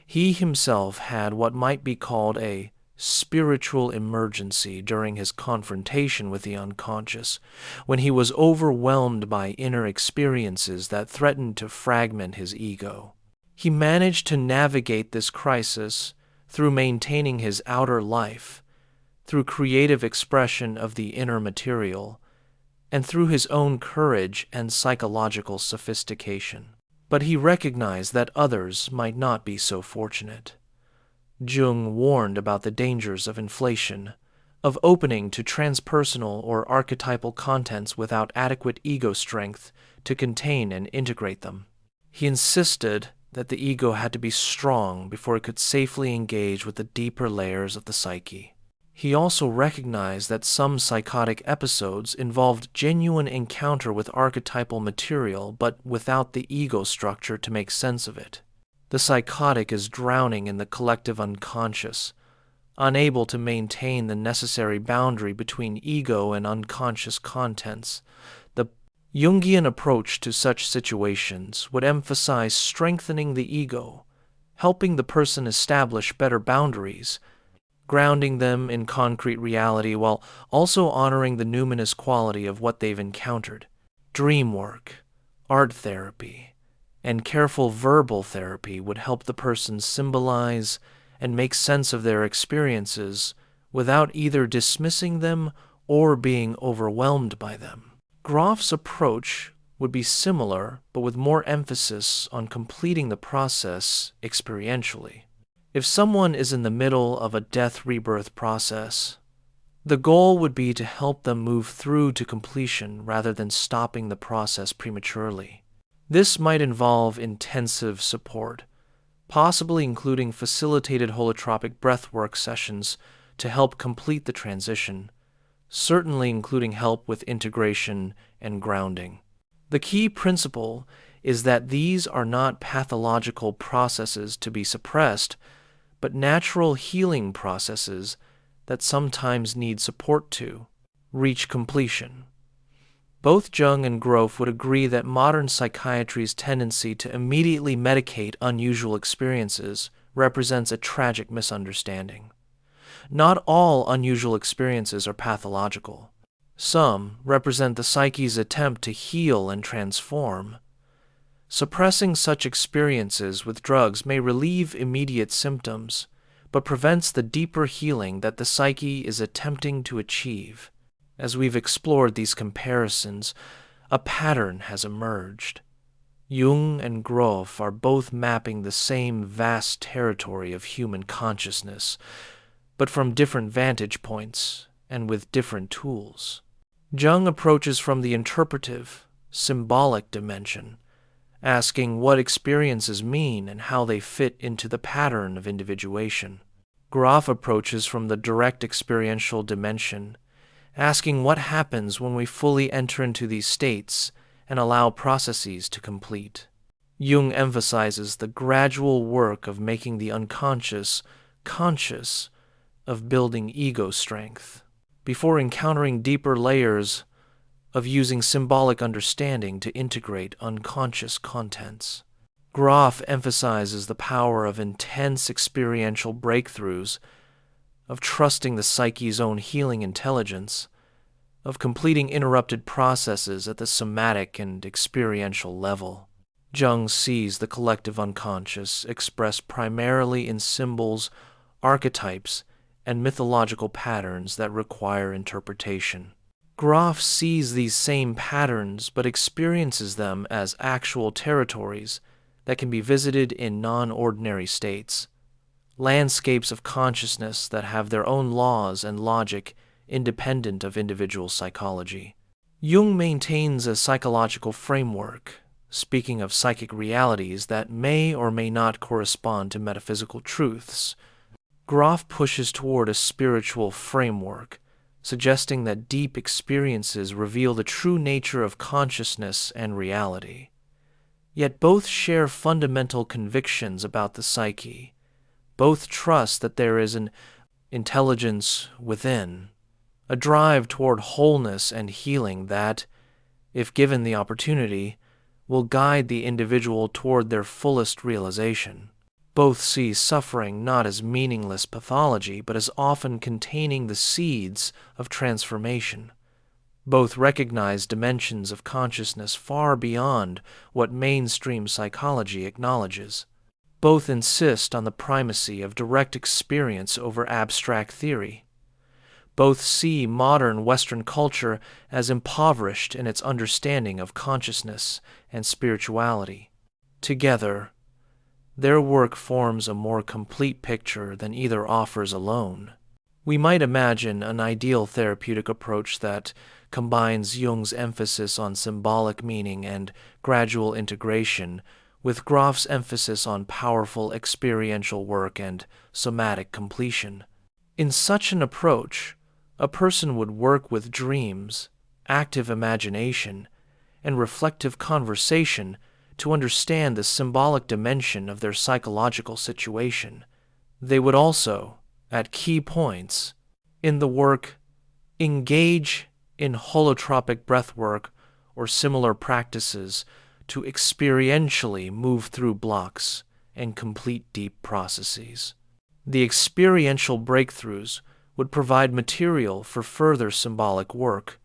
He himself had what might be called a spiritual emergency during his confrontation with the unconscious, when he was overwhelmed by inner experiences that threatened to fragment his ego. He managed to navigate this crisis through maintaining his outer life, through creative expression of the inner material, and through his own courage and psychological sophistication. But he recognized that others might not be so fortunate. Jung warned about the dangers of inflation, of opening to transpersonal or archetypal contents without adequate ego strength to contain and integrate them. He insisted that the ego had to be strong before it could safely engage with the deeper layers of the psyche. He also recognized that some psychotic episodes involved genuine encounter with archetypal material but without the ego structure to make sense of it. The psychotic is drowning in the collective unconscious, unable to maintain the necessary boundary between ego and unconscious contents. The Jungian approach to such situations would emphasize strengthening the ego, helping the person establish better boundaries, grounding them in concrete reality while also honoring the numinous quality of what they've encountered. Dream work, art therapy, and careful verbal therapy would help the person symbolize and make sense of their experiences without either dismissing them or being overwhelmed by them. Grof's approach would be similar, but with more emphasis on completing the process experientially. If someone is in the middle of a death-rebirth process, the goal would be to help them move through to completion rather than stopping the process prematurely. This might involve intensive support, possibly including facilitated holotropic breathwork sessions to help complete the transition, certainly including help with integration and grounding. The key principle is that these are not pathological processes to be suppressed, but natural healing processes that sometimes need support to reach completion. Both Jung and Grof would agree that modern psychiatry's tendency to immediately medicate unusual experiences represents a tragic misunderstanding. Not all unusual experiences are pathological. Some represent the psyche's attempt to heal and transform. Suppressing such experiences with drugs may relieve immediate symptoms, but prevents the deeper healing that the psyche is attempting to achieve. As we've explored these comparisons, a pattern has emerged. Jung and Grof are both mapping the same vast territory of human consciousness, but from different vantage points and with different tools. Jung approaches from the interpretive, symbolic dimension, asking what experiences mean and how they fit into the pattern of individuation. Grof approaches from the direct experiential dimension, asking what happens when we fully enter into these states and allow processes to complete. Jung emphasizes the gradual work of making the unconscious conscious, of building ego strength, before encountering deeper layers of using symbolic understanding to integrate unconscious contents. Grof emphasizes the power of intense experiential breakthroughs, of trusting the psyche's own healing intelligence, of completing interrupted processes at the somatic and experiential level. Jung sees the collective unconscious expressed primarily in symbols, archetypes, and mythological patterns that require interpretation. Grof sees these same patterns but experiences them as actual territories that can be visited in non-ordinary states, landscapes of consciousness that have their own laws and logic independent of individual psychology. Jung maintains a psychological framework, speaking of psychic realities that may or may not correspond to metaphysical truths. Grof pushes toward a spiritual framework, suggesting that deep experiences reveal the true nature of consciousness and reality. Yet both share fundamental convictions about the psyche. Both trust that there is an intelligence within, a drive toward wholeness and healing that, if given the opportunity, will guide the individual toward their fullest realization. Both see suffering not as meaningless pathology, but as often containing the seeds of transformation. Both recognize dimensions of consciousness far beyond what mainstream psychology acknowledges. Both insist on the primacy of direct experience over abstract theory. Both see modern Western culture as impoverished in its understanding of consciousness and spirituality. Together, their work forms a more complete picture than either offers alone. We might imagine an ideal therapeutic approach that combines Jung's emphasis on symbolic meaning and gradual integration with Grof's emphasis on powerful experiential work and somatic completion. In such an approach, a person would work with dreams, active imagination, and reflective conversation to understand the symbolic dimension of their psychological situation. They would also, at key points in the work, engage in holotropic breathwork or similar practices to experientially move through blocks and complete deep processes. The experiential breakthroughs would provide material for further symbolic work,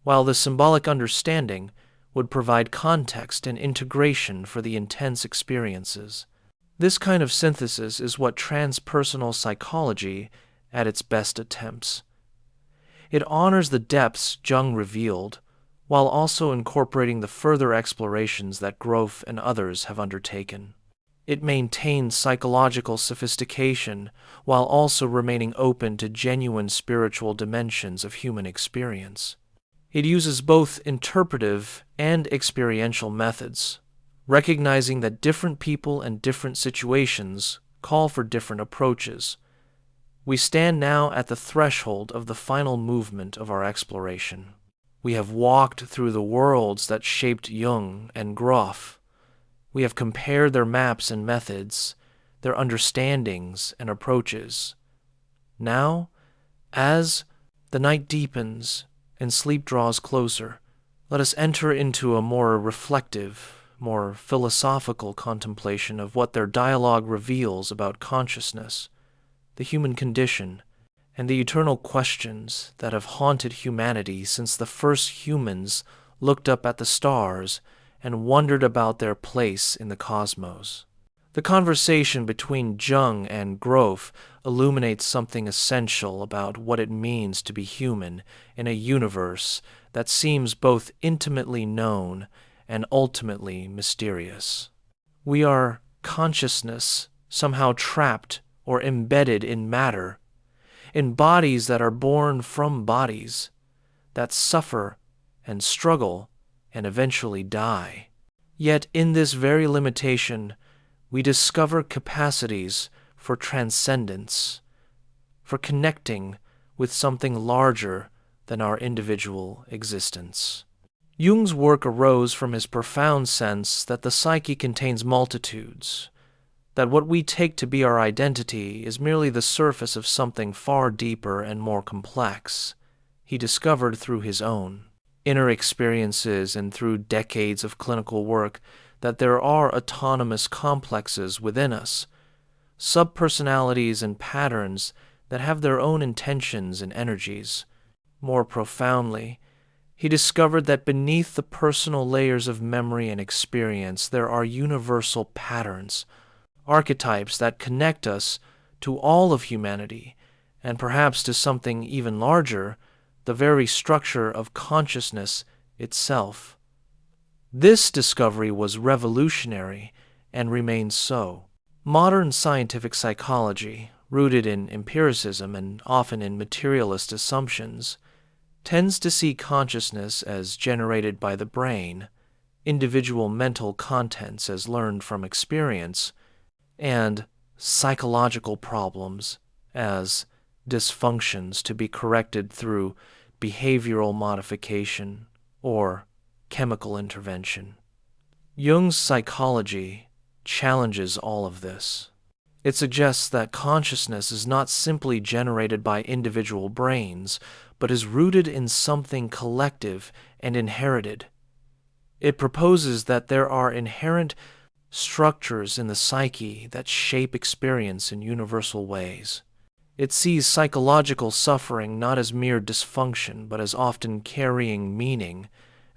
while the symbolic understanding would provide context and integration for the intense experiences. This kind of synthesis is what transpersonal psychology at its best attempts. It honors the depths Jung revealed, while also incorporating the further explorations that Grof and others have undertaken. It maintains psychological sophistication while also remaining open to genuine spiritual dimensions of human experience. It uses both interpretive and experiential methods, recognizing that different people and different situations call for different approaches. We stand now at the threshold of the final movement of our exploration. We have walked through the worlds that shaped Jung and Grof. We have compared their maps and methods, their understandings and approaches. Now, as the night deepens and sleep draws closer, let us enter into a more reflective, more philosophical contemplation of what their dialogue reveals about consciousness, the human condition, and the eternal questions that have haunted humanity since the first humans looked up at the stars and wondered about their place in the cosmos. The conversation between Jung and Grof illuminates something essential about what it means to be human in a universe that seems both intimately known and ultimately mysterious. We are consciousness somehow trapped or embedded in matter, in bodies that are born from bodies, that suffer and struggle and eventually die. Yet in this very limitation, we discover capacities for transcendence, for connecting with something larger than our individual existence. Jung's work arose from his profound sense that the psyche contains multitudes, that what we take to be our identity is merely the surface of something far deeper and more complex, he discovered through his own inner experiences and through decades of clinical work that there are autonomous complexes within us, subpersonalities and patterns that have their own intentions and energies. More profoundly, he discovered that beneath the personal layers of memory and experience there are universal patterns, archetypes that connect us to all of humanity, and perhaps to something even larger, the very structure of consciousness itself. This discovery was revolutionary and remains so. Modern scientific psychology, rooted in empiricism and often in materialist assumptions, tends to see consciousness as generated by the brain, individual mental contents as learned from experience, and psychological problems as dysfunctions to be corrected through behavioral modification or chemical intervention. Jung's psychology challenges all of this. It suggests that consciousness is not simply generated by individual brains, but is rooted in something collective and inherited. It proposes that there are inherent structures in the psyche that shape experience in universal ways. It sees psychological suffering not as mere dysfunction, but as often carrying meaning,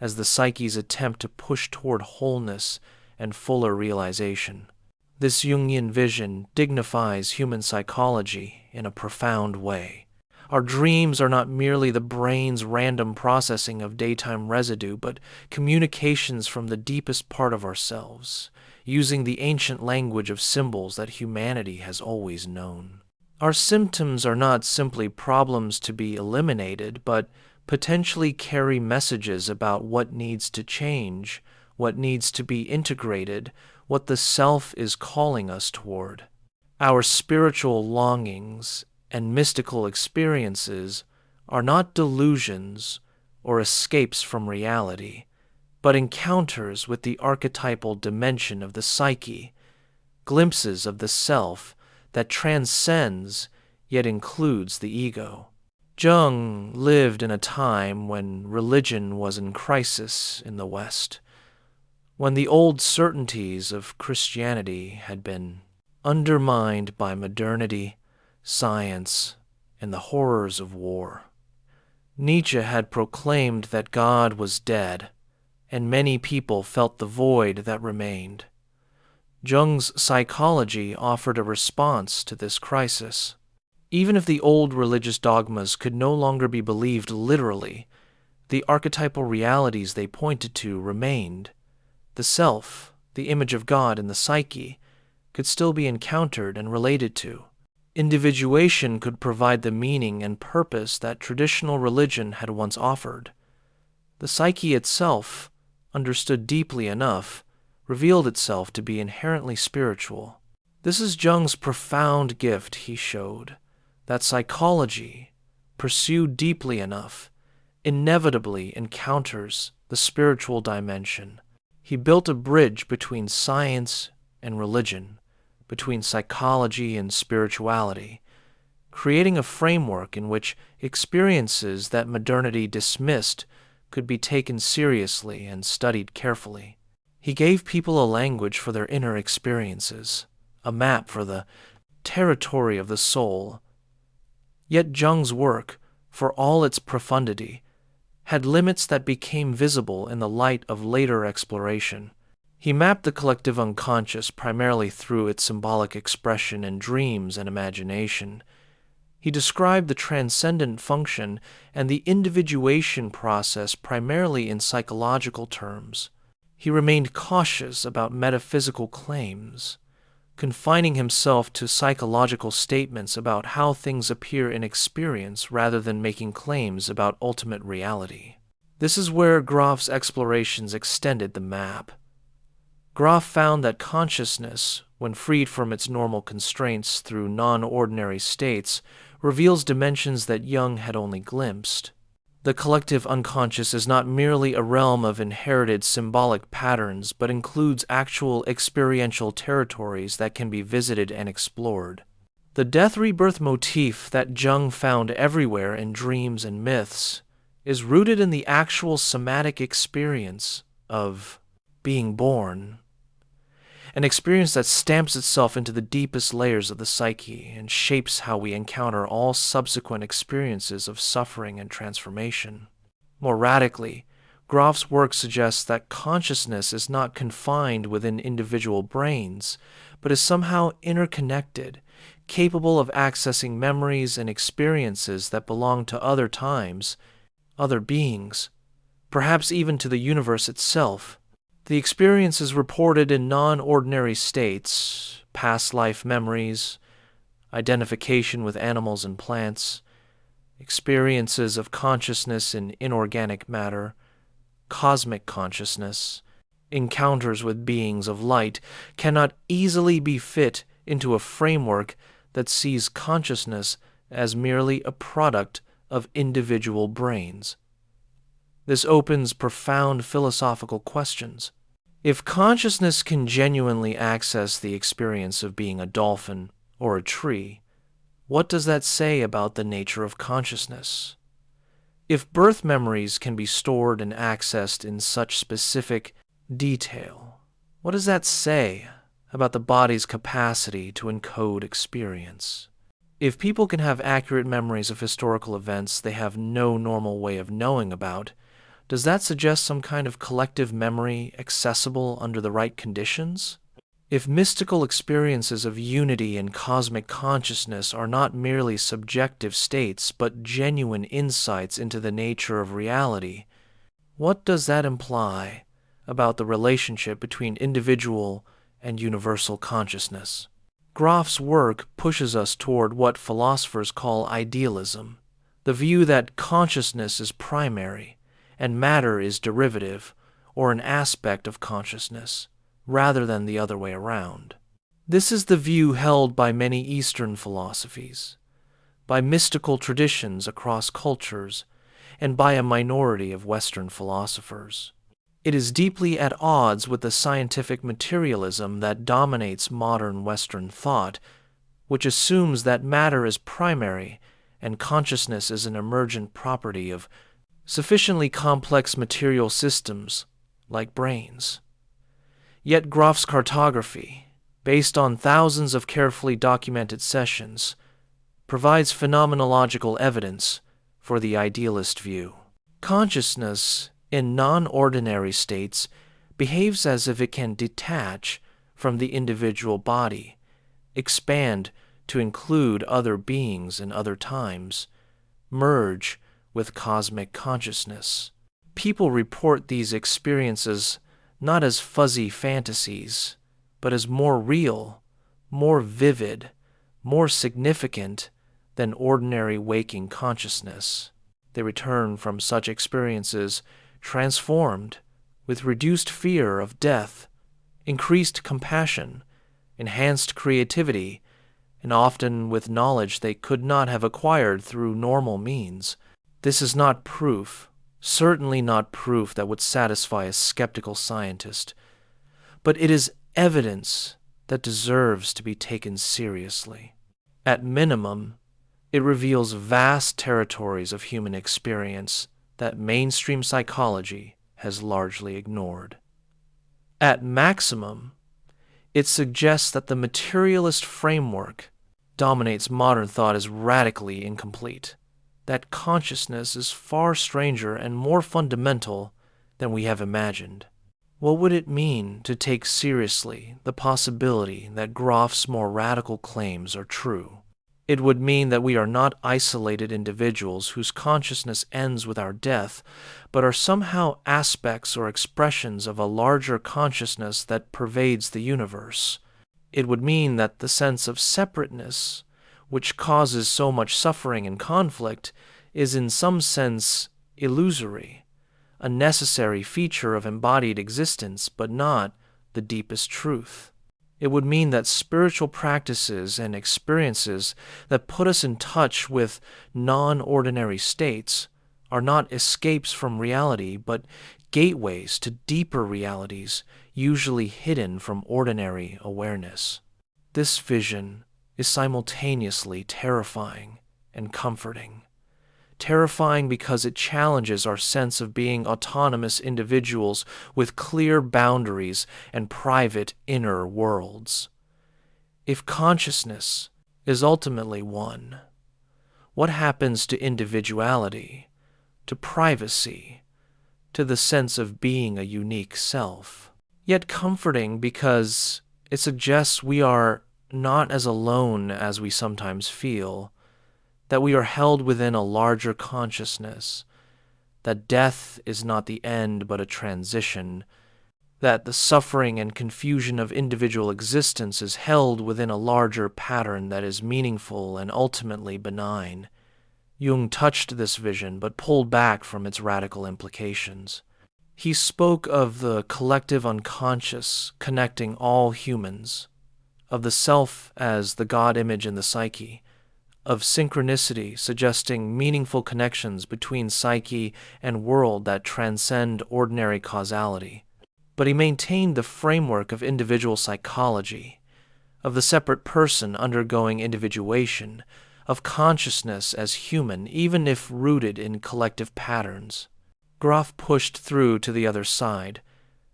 as the psyche's attempt to push toward wholeness and fuller realization. This Jungian vision dignifies human psychology in a profound way. Our dreams are not merely the brain's random processing of daytime residue, but communications from the deepest part of ourselves, using the ancient language of symbols that humanity has always known. Our symptoms are not simply problems to be eliminated, but potentially carry messages about what needs to change, what needs to be integrated, what the self is calling us toward. Our spiritual longings and mystical experiences are not delusions or escapes from reality, but encounters with the archetypal dimension of the psyche, glimpses of the self that transcends yet includes the ego. Jung lived in a time when religion was in crisis in the West, when the old certainties of Christianity had been undermined by modernity, science, and the horrors of war. Nietzsche had proclaimed that God was dead, and many people felt the void that remained. Jung's psychology offered a response to this crisis. Even if the old religious dogmas could no longer be believed literally, the archetypal realities they pointed to remained. The self, the image of God in the psyche, could still be encountered and related to. Individuation could provide the meaning and purpose that traditional religion had once offered. The psyche itself, understood deeply enough, revealed itself to be inherently spiritual. This is Jung's profound gift, he showed, that psychology, pursued deeply enough, inevitably encounters the spiritual dimension. He built a bridge between science and religion, between psychology and spirituality, creating a framework in which experiences that modernity dismissed could be taken seriously and studied carefully. He gave people a language for their inner experiences, a map for the territory of the soul. Yet Jung's work, for all its profundity, had limits that became visible in the light of later exploration. He mapped the collective unconscious primarily through its symbolic expression in dreams and imagination. He described the transcendent function and the individuation process primarily in psychological terms. He remained cautious about metaphysical claims, confining himself to psychological statements about how things appear in experience rather than making claims about ultimate reality. This is where Grof's explorations extended the map. Grof found that consciousness, when freed from its normal constraints through non-ordinary states, reveals dimensions that Jung had only glimpsed. The collective unconscious is not merely a realm of inherited symbolic patterns, but includes actual experiential territories that can be visited and explored. The death-rebirth motif that Jung found everywhere in dreams and myths is rooted in the actual somatic experience of being born, an experience that stamps itself into the deepest layers of the psyche and shapes how we encounter all subsequent experiences of suffering and transformation. More radically, Grof's work suggests that consciousness is not confined within individual brains, but is somehow interconnected, capable of accessing memories and experiences that belong to other times, other beings, perhaps even to the universe itself. The experiences reported in non-ordinary states, past life memories, identification with animals and plants, experiences of consciousness in inorganic matter, cosmic consciousness, encounters with beings of light, cannot easily be fit into a framework that sees consciousness as merely a product of individual brains. This opens profound philosophical questions. If consciousness can genuinely access the experience of being a dolphin or a tree, what does that say about the nature of consciousness? If birth memories can be stored and accessed in such specific detail, what does that say about the body's capacity to encode experience? If people can have accurate memories of historical events they have no normal way of knowing about, does that suggest some kind of collective memory accessible under the right conditions? If mystical experiences of unity and cosmic consciousness are not merely subjective states but genuine insights into the nature of reality, what does that imply about the relationship between individual and universal consciousness? Grof's work pushes us toward what philosophers call idealism, the view that consciousness is primary and matter is derivative or an aspect of consciousness, rather than the other way around. This is the view held by many Eastern philosophies, by mystical traditions across cultures, and by a minority of Western philosophers. It is deeply at odds with the scientific materialism that dominates modern Western thought, which assumes that matter is primary and consciousness is an emergent property of sufficiently complex material systems like brains. Yet Grof's cartography, based on thousands of carefully documented sessions, provides phenomenological evidence for the idealist view. Consciousness in non-ordinary states behaves as if it can detach from the individual body, expand to include other beings in other times, merge with cosmic consciousness. People report these experiences not as fuzzy fantasies, but as more real, more vivid, more significant than ordinary waking consciousness. They return from such experiences transformed, with reduced fear of death, increased compassion, enhanced creativity, and often with knowledge they could not have acquired through normal means. This is not proof, certainly not proof that would satisfy a skeptical scientist, but it is evidence that deserves to be taken seriously. At minimum, it reveals vast territories of human experience that mainstream psychology has largely ignored. At maximum, it suggests that the materialist framework dominates modern thought is radically incomplete, that consciousness is far stranger and more fundamental than we have imagined. What would it mean to take seriously the possibility that Grof's more radical claims are true? It would mean that we are not isolated individuals whose consciousness ends with our death, but are somehow aspects or expressions of a larger consciousness that pervades the universe. It would mean that the sense of separateness, which causes so much suffering and conflict, is in some sense illusory, a necessary feature of embodied existence, but not the deepest truth. It would mean that spiritual practices and experiences that put us in touch with non-ordinary states are not escapes from reality, but gateways to deeper realities, usually hidden from ordinary awareness. This vision is simultaneously terrifying and comforting. Terrifying because it challenges our sense of being autonomous individuals with clear boundaries and private inner worlds. If consciousness is ultimately one, what happens to individuality, to privacy, to the sense of being a unique self? Yet comforting because it suggests we are not as alone as we sometimes feel, that we are held within a larger consciousness, that death is not the end but a transition, that the suffering and confusion of individual existence is held within a larger pattern that is meaningful and ultimately benign. Jung touched this vision but pulled back from its radical implications. He spoke of the collective unconscious connecting all humans, of the self as the God image in the psyche, of synchronicity suggesting meaningful connections between psyche and world that transcend ordinary causality. But he maintained the framework of individual psychology, of the separate person undergoing individuation, of consciousness as human, even if rooted in collective patterns. Grof pushed through to the other side,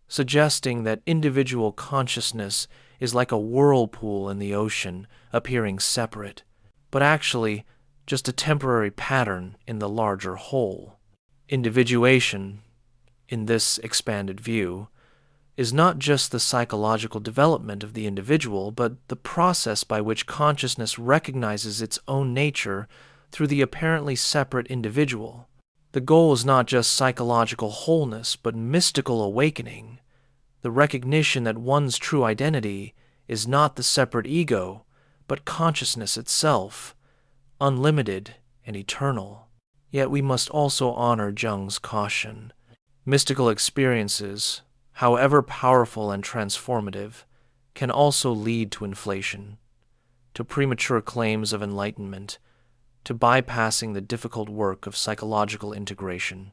suggesting that individual consciousness is like a whirlpool in the ocean, appearing separate, but actually just a temporary pattern in the larger whole. Individuation, in this expanded view, is not just the psychological development of the individual, but the process by which consciousness recognizes its own nature through the apparently separate individual. The goal is not just psychological wholeness, but mystical awakening, the recognition that one's true identity is not the separate ego, but consciousness itself, unlimited and eternal. Yet we must also honor Jung's caution. Mystical experiences, however powerful and transformative, can also lead to inflation, to premature claims of enlightenment, to bypassing the difficult work of psychological integration.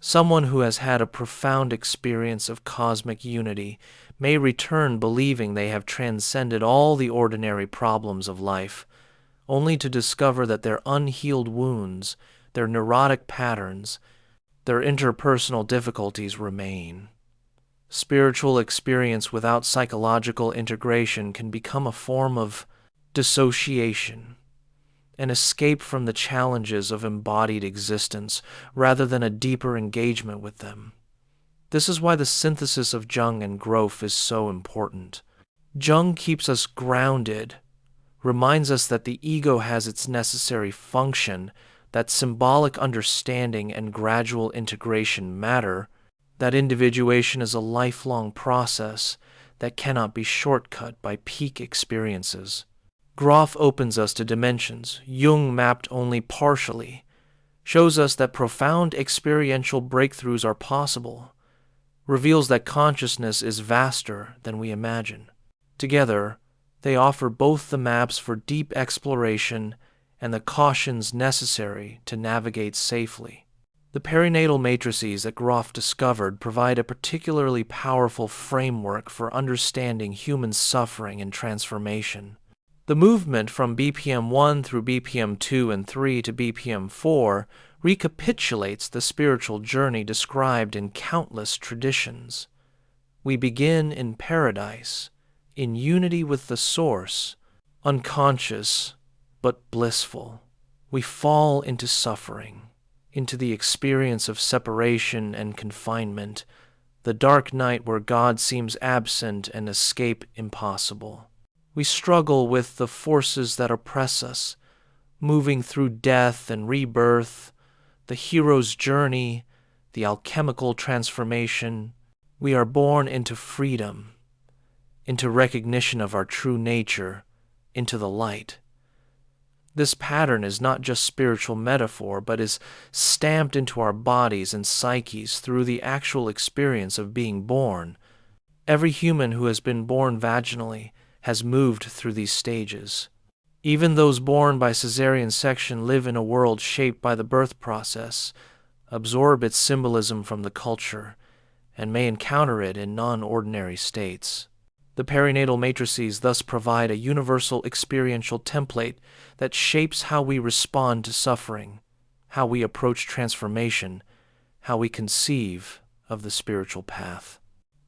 Someone who has had a profound experience of cosmic unity may return believing they have transcended all the ordinary problems of life, only to discover that their unhealed wounds, their neurotic patterns, their interpersonal difficulties remain. Spiritual experience without psychological integration can become a form of dissociation, an escape from the challenges of embodied existence rather than a deeper engagement with them. This is why the synthesis of Jung and Grof is so important. Jung keeps us grounded, reminds us that the ego has its necessary function, that symbolic understanding and gradual integration matter, that individuation is a lifelong process that cannot be shortcut by peak experiences. Grof opens us to dimensions Jung mapped only partially, shows us that profound experiential breakthroughs are possible, reveals that consciousness is vaster than we imagine. Together, they offer both the maps for deep exploration and the cautions necessary to navigate safely. The perinatal matrices that Grof discovered provide a particularly powerful framework for understanding human suffering and transformation. The movement from BPM 1 through BPM 2 and 3 to BPM 4 recapitulates the spiritual journey described in countless traditions. We begin in paradise, in unity with the source, unconscious but blissful. We fall into suffering, into the experience of separation and confinement, the dark night where God seems absent and escape impossible. We struggle with the forces that oppress us, moving through death and rebirth, the hero's journey, the alchemical transformation. We are born into freedom, into recognition of our true nature, into the light. This pattern is not just spiritual metaphor, but is stamped into our bodies and psyches through the actual experience of being born. Every human who has been born vaginally has moved through these stages. Even those born by caesarean section live in a world shaped by the birth process, absorb its symbolism from the culture, and may encounter it in non-ordinary states. The perinatal matrices thus provide a universal experiential template that shapes how we respond to suffering, how we approach transformation, how we conceive of the spiritual path.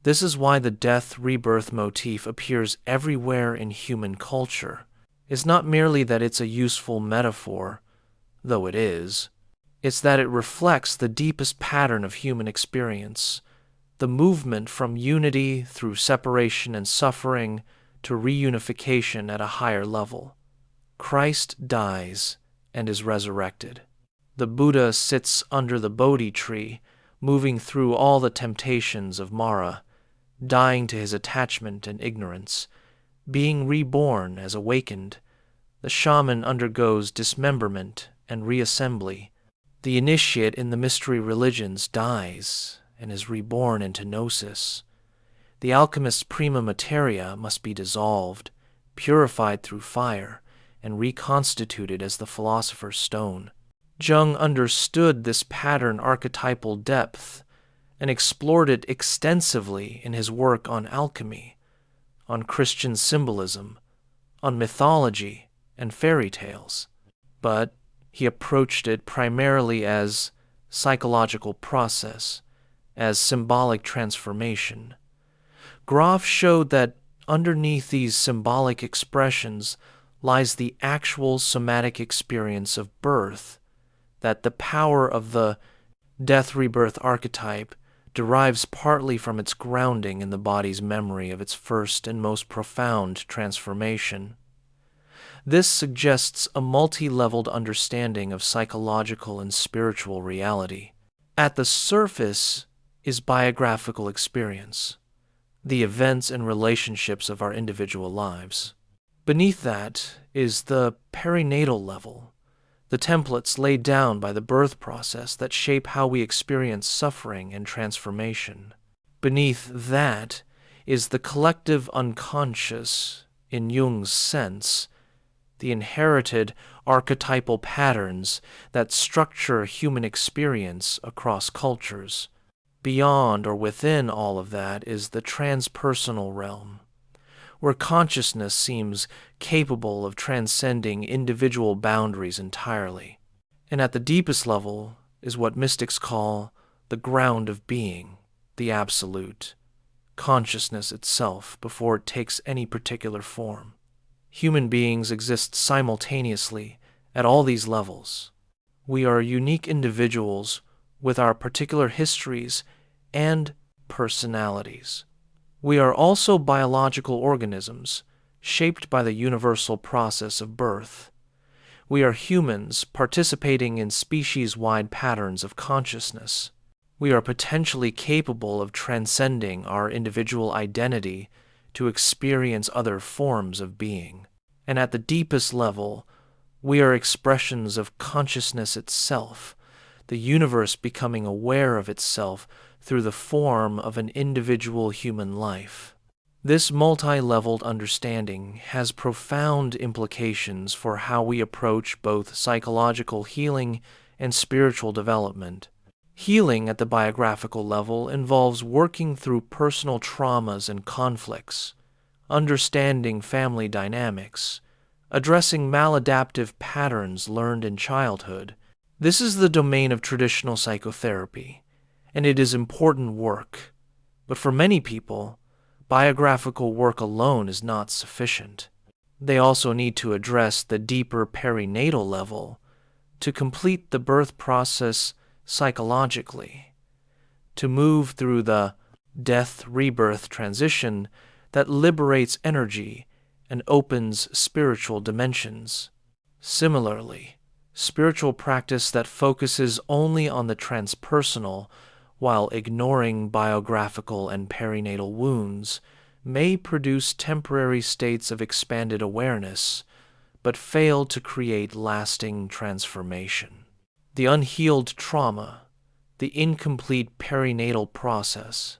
This is why the death-rebirth motif appears everywhere in human culture. It's not merely that it's a useful metaphor, though it is. It's that it reflects the deepest pattern of human experience, the movement from unity through separation and suffering to reunification at a higher level. Christ dies and is resurrected. The Buddha sits under the Bodhi tree, moving through all the temptations of Mara, dying to his attachment and ignorance, being reborn as awakened. The shaman undergoes dismemberment and reassembly. The initiate in the mystery religions dies and is reborn into gnosis. The alchemist's prima materia must be dissolved, purified through fire, and reconstituted as the philosopher's stone. Jung understood this pattern archetypal depth and explored it extensively in his work on alchemy, on Christian symbolism, on mythology and fairy tales. But he approached it primarily as psychological process, as symbolic transformation. Grof showed that underneath these symbolic expressions lies the actual somatic experience of birth, that the power of the death-rebirth archetype derives partly from its grounding in the body's memory of its first and most profound transformation. This suggests a multi-leveled understanding of psychological and spiritual reality. At the surface is biographical experience, the events and relationships of our individual lives. Beneath that is the perinatal level, the templates laid down by the birth process that shape how we experience suffering and transformation. Beneath that is the collective unconscious, in Jung's sense, the inherited archetypal patterns that structure human experience across cultures. Beyond or within all of that is the transpersonal realm, where consciousness seems capable of transcending individual boundaries entirely. And at the deepest level is what mystics call the ground of being, the absolute, consciousness itself before it takes any particular form. Human beings exist simultaneously at all these levels. We are unique individuals with our particular histories and personalities. We are also biological organisms, shaped by the universal process of birth. We are humans participating in species-wide patterns of consciousness. We are potentially capable of transcending our individual identity to experience other forms of being. And at the deepest level, we are expressions of consciousness itself, the universe becoming aware of itself through the form of an individual human life. This multi-leveled understanding has profound implications for how we approach both psychological healing and spiritual development. Healing at the biographical level involves working through personal traumas and conflicts, understanding family dynamics, addressing maladaptive patterns learned in childhood. This is the domain of traditional psychotherapy, and it is important work. But for many people, biographical work alone is not sufficient. They also need to address the deeper perinatal level to complete the birth process psychologically, to move through the death-rebirth transition that liberates energy and opens spiritual dimensions. Similarly, spiritual practice that focuses only on the transpersonal while ignoring biographical and perinatal wounds may produce temporary states of expanded awareness, but fail to create lasting transformation. The unhealed trauma, the incomplete perinatal process,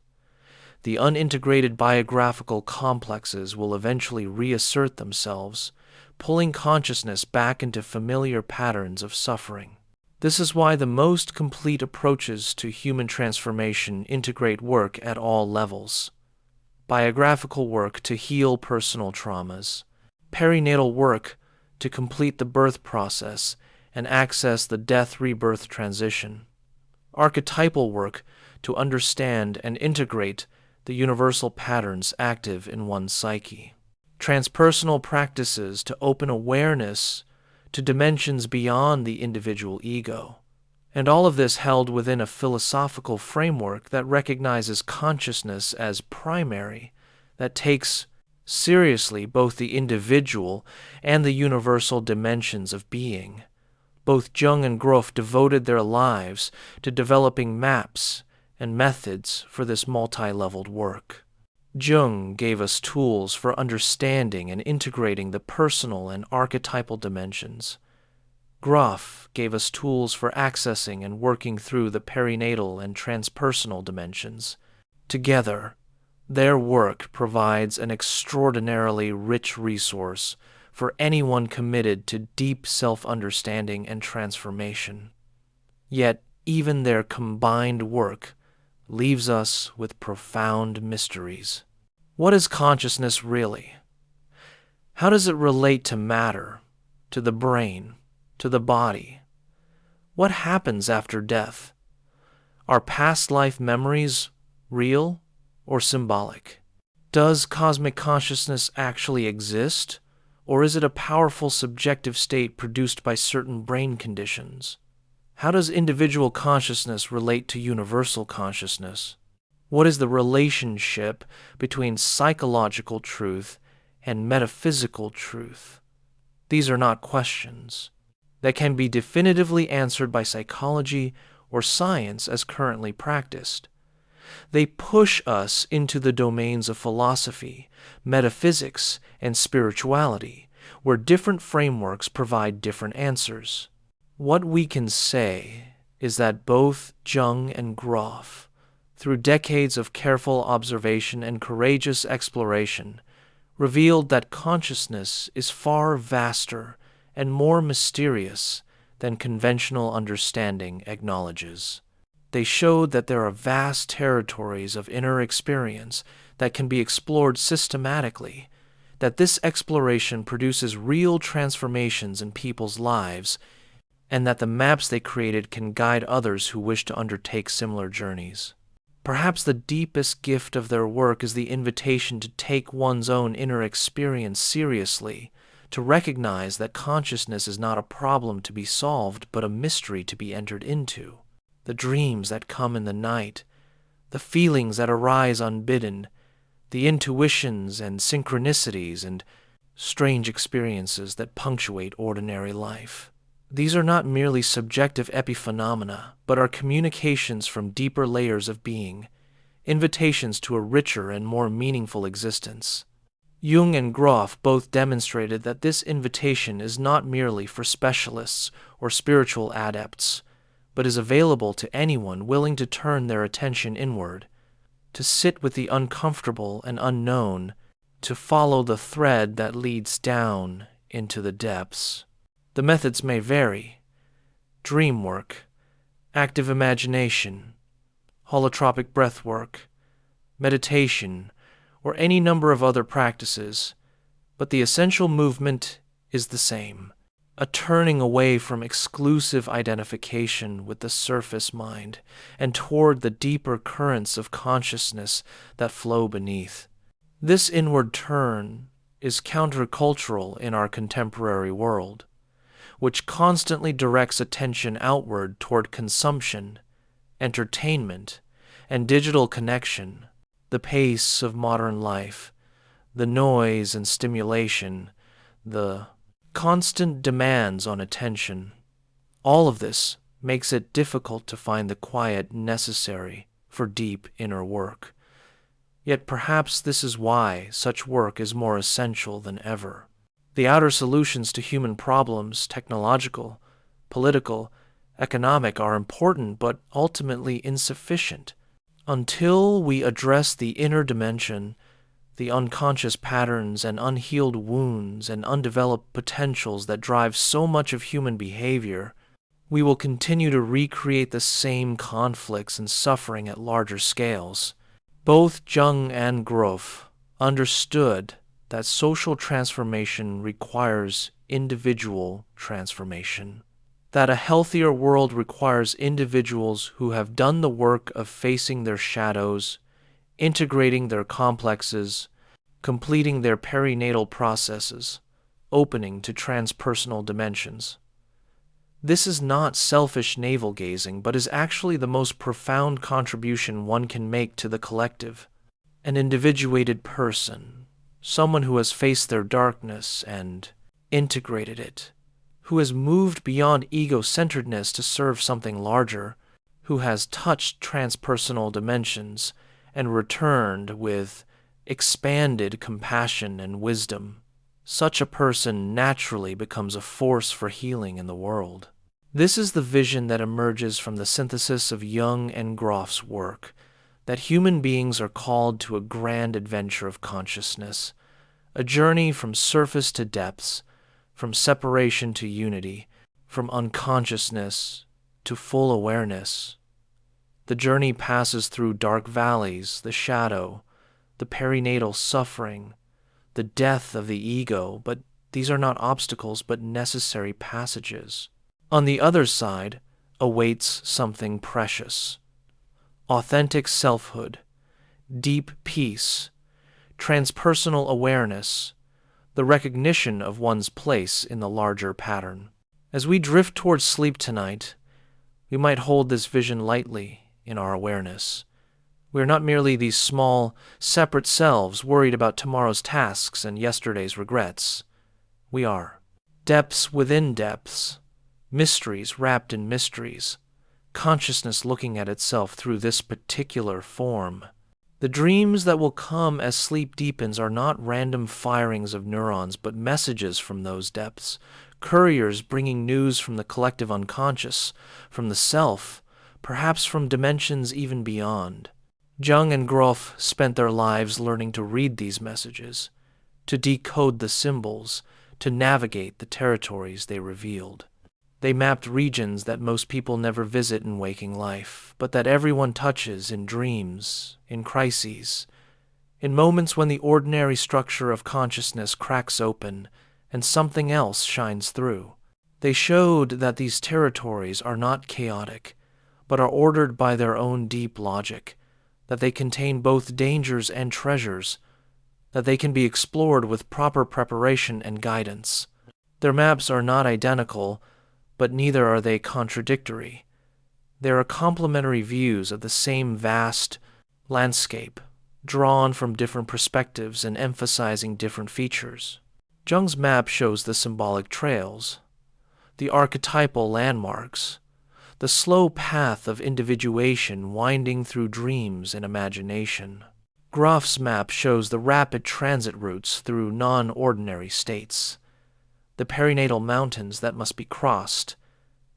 the unintegrated biographical complexes will eventually reassert themselves, pulling consciousness back into familiar patterns of suffering. This is why the most complete approaches to human transformation integrate work at all levels. Biographical work to heal personal traumas, perinatal work to complete the birth process and access the death-rebirth transition, archetypal work to understand and integrate the universal patterns active in one's psyche, transpersonal practices to open awareness to dimensions beyond the individual ego, and all of this held within a philosophical framework that recognizes consciousness as primary, that takes seriously both the individual and the universal dimensions of being. Both Jung and Grof devoted their lives to developing maps and methods for this multi-leveled work. Jung gave us tools for understanding and integrating the personal and archetypal dimensions. Grof gave us tools for accessing and working through the perinatal and transpersonal dimensions. Together, their work provides an extraordinarily rich resource for anyone committed to deep self-understanding and transformation. Yet, even their combined work leaves us with profound mysteries. What is consciousness really? How does it relate to matter, to the brain, to the body? What happens after death? Are past life memories real or symbolic? Does cosmic consciousness actually exist, or is it a powerful subjective state produced by certain brain conditions? How does individual consciousness relate to universal consciousness? What is the relationship between psychological truth and metaphysical truth? These are not questions that can be definitively answered by psychology or science as currently practiced. They push us into the domains of philosophy, metaphysics, and spirituality, where different frameworks provide different answers. What we can say is that both Jung and Grof, through decades of careful observation and courageous exploration, revealed that consciousness is far vaster and more mysterious than conventional understanding acknowledges. They showed that there are vast territories of inner experience that can be explored systematically, that this exploration produces real transformations in people's lives, and that the maps they created can guide others who wish to undertake similar journeys. Perhaps the deepest gift of their work is the invitation to take one's own inner experience seriously, to recognize that consciousness is not a problem to be solved, but a mystery to be entered into. The dreams that come in the night, the feelings that arise unbidden, the intuitions and synchronicities and strange experiences that punctuate ordinary life. These are not merely subjective epiphenomena, but are communications from deeper layers of being, invitations to a richer and more meaningful existence. Jung and Grof both demonstrated that this invitation is not merely for specialists or spiritual adepts, but is available to anyone willing to turn their attention inward, to sit with the uncomfortable and unknown, to follow the thread that leads down into the depths. The methods may vary: dream work, active imagination, holotropic breath work, meditation, or any number of other practices, but the essential movement is the same: a turning away from exclusive identification with the surface mind and toward the deeper currents of consciousness that flow beneath. This inward turn is countercultural in our contemporary world, which constantly directs attention outward toward consumption, entertainment, and digital connection. The pace of modern life, the noise and stimulation, the constant demands on attention, all of this makes it difficult to find the quiet necessary for deep inner work. Yet perhaps this is why such work is more essential than ever. The outer solutions to human problems, technological, political, economic, are important but ultimately insufficient. Until we address the inner dimension, the unconscious patterns and unhealed wounds and undeveloped potentials that drive so much of human behavior, we will continue to recreate the same conflicts and suffering at larger scales. Both Jung and Grof understood that social transformation requires individual transformation, that a healthier world requires individuals who have done the work of facing their shadows, integrating their complexes, completing their perinatal processes, opening to transpersonal dimensions. This is not selfish navel-gazing, but is actually the most profound contribution one can make to the collective. An individuated person, someone who has faced their darkness and integrated it, who has moved beyond ego-centeredness to serve something larger, who has touched transpersonal dimensions and returned with expanded compassion and wisdom. Such a person naturally becomes a force for healing in the world. This is the vision that emerges from the synthesis of Jung and Grof's work, that human beings are called to a grand adventure of consciousness, a journey from surface to depths, from separation to unity, from unconsciousness to full awareness. The journey passes through dark valleys, the shadow, the perinatal suffering, the death of the ego, but these are not obstacles but necessary passages. On the other side awaits something precious: authentic selfhood, deep peace, transpersonal awareness, the recognition of one's place in the larger pattern. As we drift towards sleep tonight, we might hold this vision lightly in our awareness. We are not merely these small, separate selves worried about tomorrow's tasks and yesterday's regrets. We are depths within depths, mysteries wrapped in mysteries, consciousness looking at itself through this particular form. The dreams that will come as sleep deepens are not random firings of neurons, but messages from those depths, couriers bringing news from the collective unconscious, from the self, perhaps from dimensions even beyond. Jung and Grof spent their lives learning to read these messages, to decode the symbols, to navigate the territories they revealed. They mapped regions that most people never visit in waking life, but that everyone touches in dreams, in crises, in moments when the ordinary structure of consciousness cracks open and something else shines through. They showed that these territories are not chaotic, but are ordered by their own deep logic, that they contain both dangers and treasures, that they can be explored with proper preparation and guidance. Their maps are not identical, but neither are they contradictory. They are complementary views of the same vast landscape, drawn from different perspectives and emphasizing different features. Jung's map shows the symbolic trails, the archetypal landmarks, the slow path of individuation winding through dreams and imagination. Grof's map shows the rapid transit routes through non-ordinary states, the perinatal mountains that must be crossed,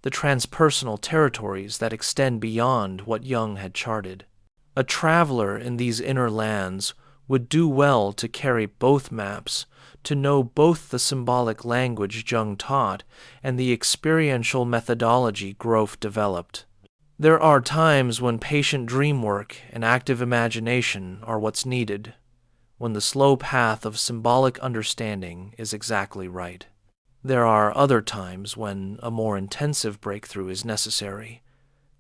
the transpersonal territories that extend beyond what Jung had charted. A traveler in these inner lands would do well to carry both maps, to know both the symbolic language Jung taught and the experiential methodology Grof developed. There are times when patient dream work and active imagination are what's needed, when the slow path of symbolic understanding is exactly right. There are other times when a more intensive breakthrough is necessary,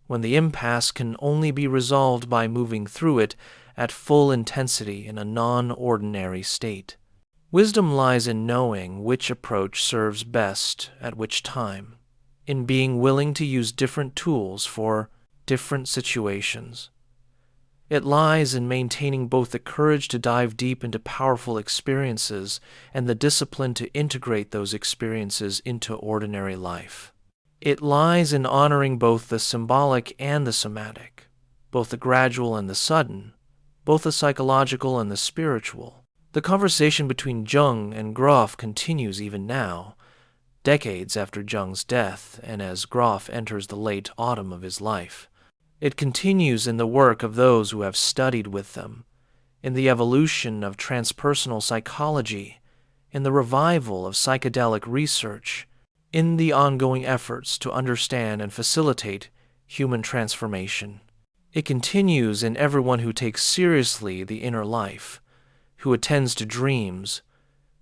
when the impasse can only be resolved by moving through it at full intensity in a non-ordinary state. Wisdom lies in knowing which approach serves best at which time, in being willing to use different tools for different situations. It lies in maintaining both the courage to dive deep into powerful experiences and the discipline to integrate those experiences into ordinary life. It lies in honoring both the symbolic and the somatic, both the gradual and the sudden, both the psychological and the spiritual. The conversation between Jung and Grof continues even now, decades after Jung's death and as Grof enters the late autumn of his life. It continues in the work of those who have studied with them, in the evolution of transpersonal psychology, in the revival of psychedelic research, in the ongoing efforts to understand and facilitate human transformation. It continues in everyone who takes seriously the inner life, who attends to dreams,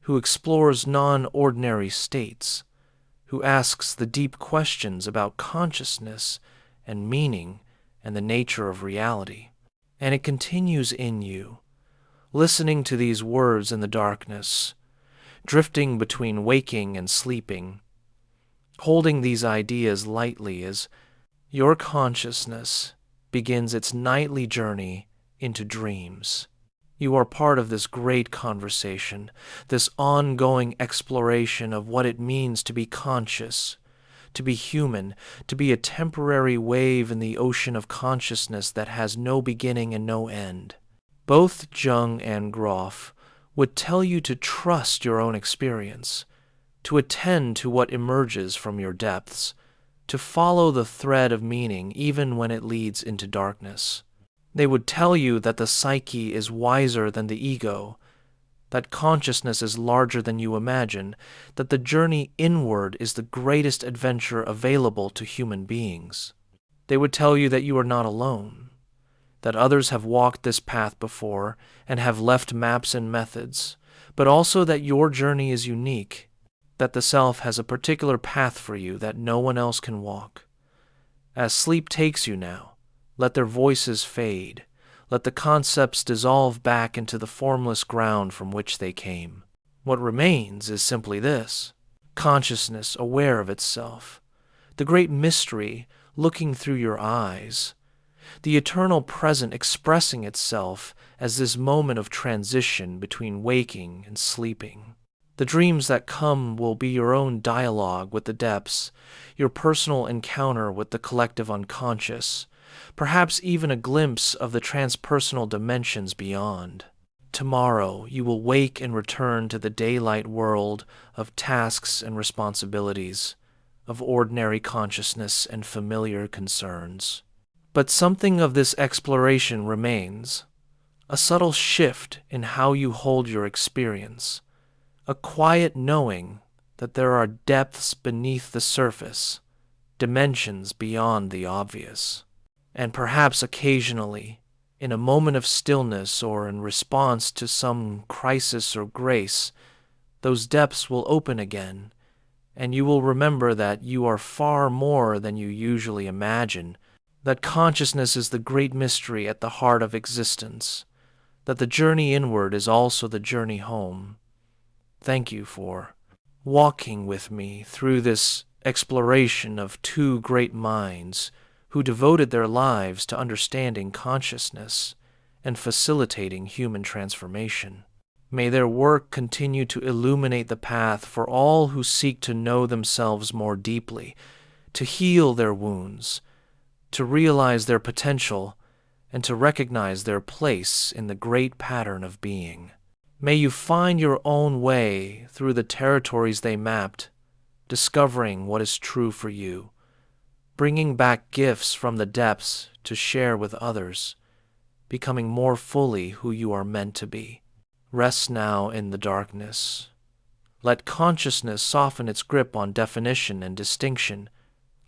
who explores non-ordinary states, who asks the deep questions about consciousness and meaning and the nature of reality. And it continues in you, listening to these words in the darkness, drifting between waking and sleeping, holding these ideas lightly as your consciousness begins its nightly journey into dreams. You are part of this great conversation, this ongoing exploration of what it means to be conscious, to be human, to be a temporary wave in the ocean of consciousness that has no beginning and no end. Both Jung and Grof would tell you to trust your own experience, to attend to what emerges from your depths, to follow the thread of meaning even when it leads into darkness. They would tell you that the psyche is wiser than the ego, that consciousness is larger than you imagine, that the journey inward is the greatest adventure available to human beings. They would tell you that you are not alone, that others have walked this path before and have left maps and methods, but also that your journey is unique, that the self has a particular path for you that no one else can walk. As sleep takes you now, let their voices fade. Let the concepts dissolve back into the formless ground from which they came. What remains is simply this: consciousness aware of itself, the great mystery looking through your eyes, the eternal present expressing itself as this moment of transition between waking and sleeping. The dreams that come will be your own dialogue with the depths, your personal encounter with the collective unconscious, perhaps even a glimpse of the transpersonal dimensions beyond. Tomorrow you will wake and return to the daylight world of tasks and responsibilities, of ordinary consciousness and familiar concerns. But something of this exploration remains, a subtle shift in how you hold your experience, a quiet knowing that there are depths beneath the surface, dimensions beyond the obvious. And perhaps occasionally, in a moment of stillness or in response to some crisis or grace, those depths will open again, and you will remember that you are far more than you usually imagine, that consciousness is the great mystery at the heart of existence, that the journey inward is also the journey home. Thank you for walking with me through this exploration of two great minds who devoted their lives to understanding consciousness and facilitating human transformation. May their work continue to illuminate the path for all who seek to know themselves more deeply, to heal their wounds, to realize their potential, and to recognize their place in the great pattern of being. May you find your own way through the territories they mapped, discovering what is true for you, bringing back gifts from the depths to share with others, becoming more fully who you are meant to be. Rest now in the darkness. Let consciousness soften its grip on definition and distinction.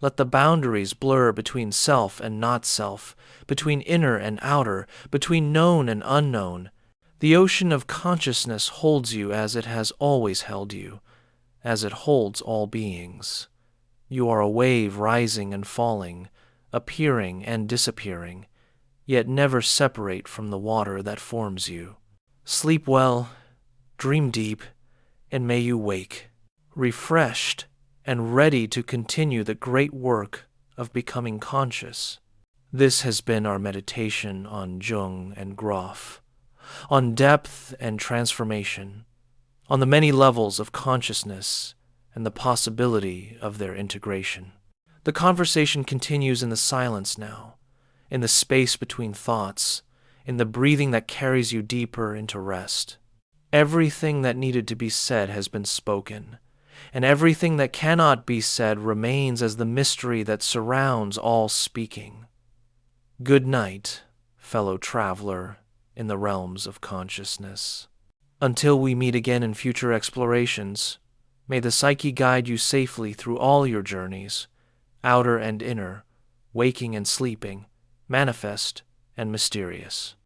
Let the boundaries blur between self and not self, between inner and outer, between known and unknown. The ocean of consciousness holds you as it has always held you, as it holds all beings. You are a wave rising and falling, appearing and disappearing, yet never separate from the water that forms you. Sleep well, dream deep, and may you wake, refreshed and ready to continue the great work of becoming conscious. This has been our meditation on Jung and Grof, on depth and transformation, on the many levels of consciousness and the possibility of their integration. The conversation continues in the silence now, in the space between thoughts, in the breathing that carries you deeper into rest. Everything that needed to be said has been spoken, and everything that cannot be said remains as the mystery that surrounds all speaking. Good night, fellow traveler in the realms of consciousness. Until we meet again in future explorations, may the psyche guide you safely through all your journeys, outer and inner, waking and sleeping, manifest and mysterious.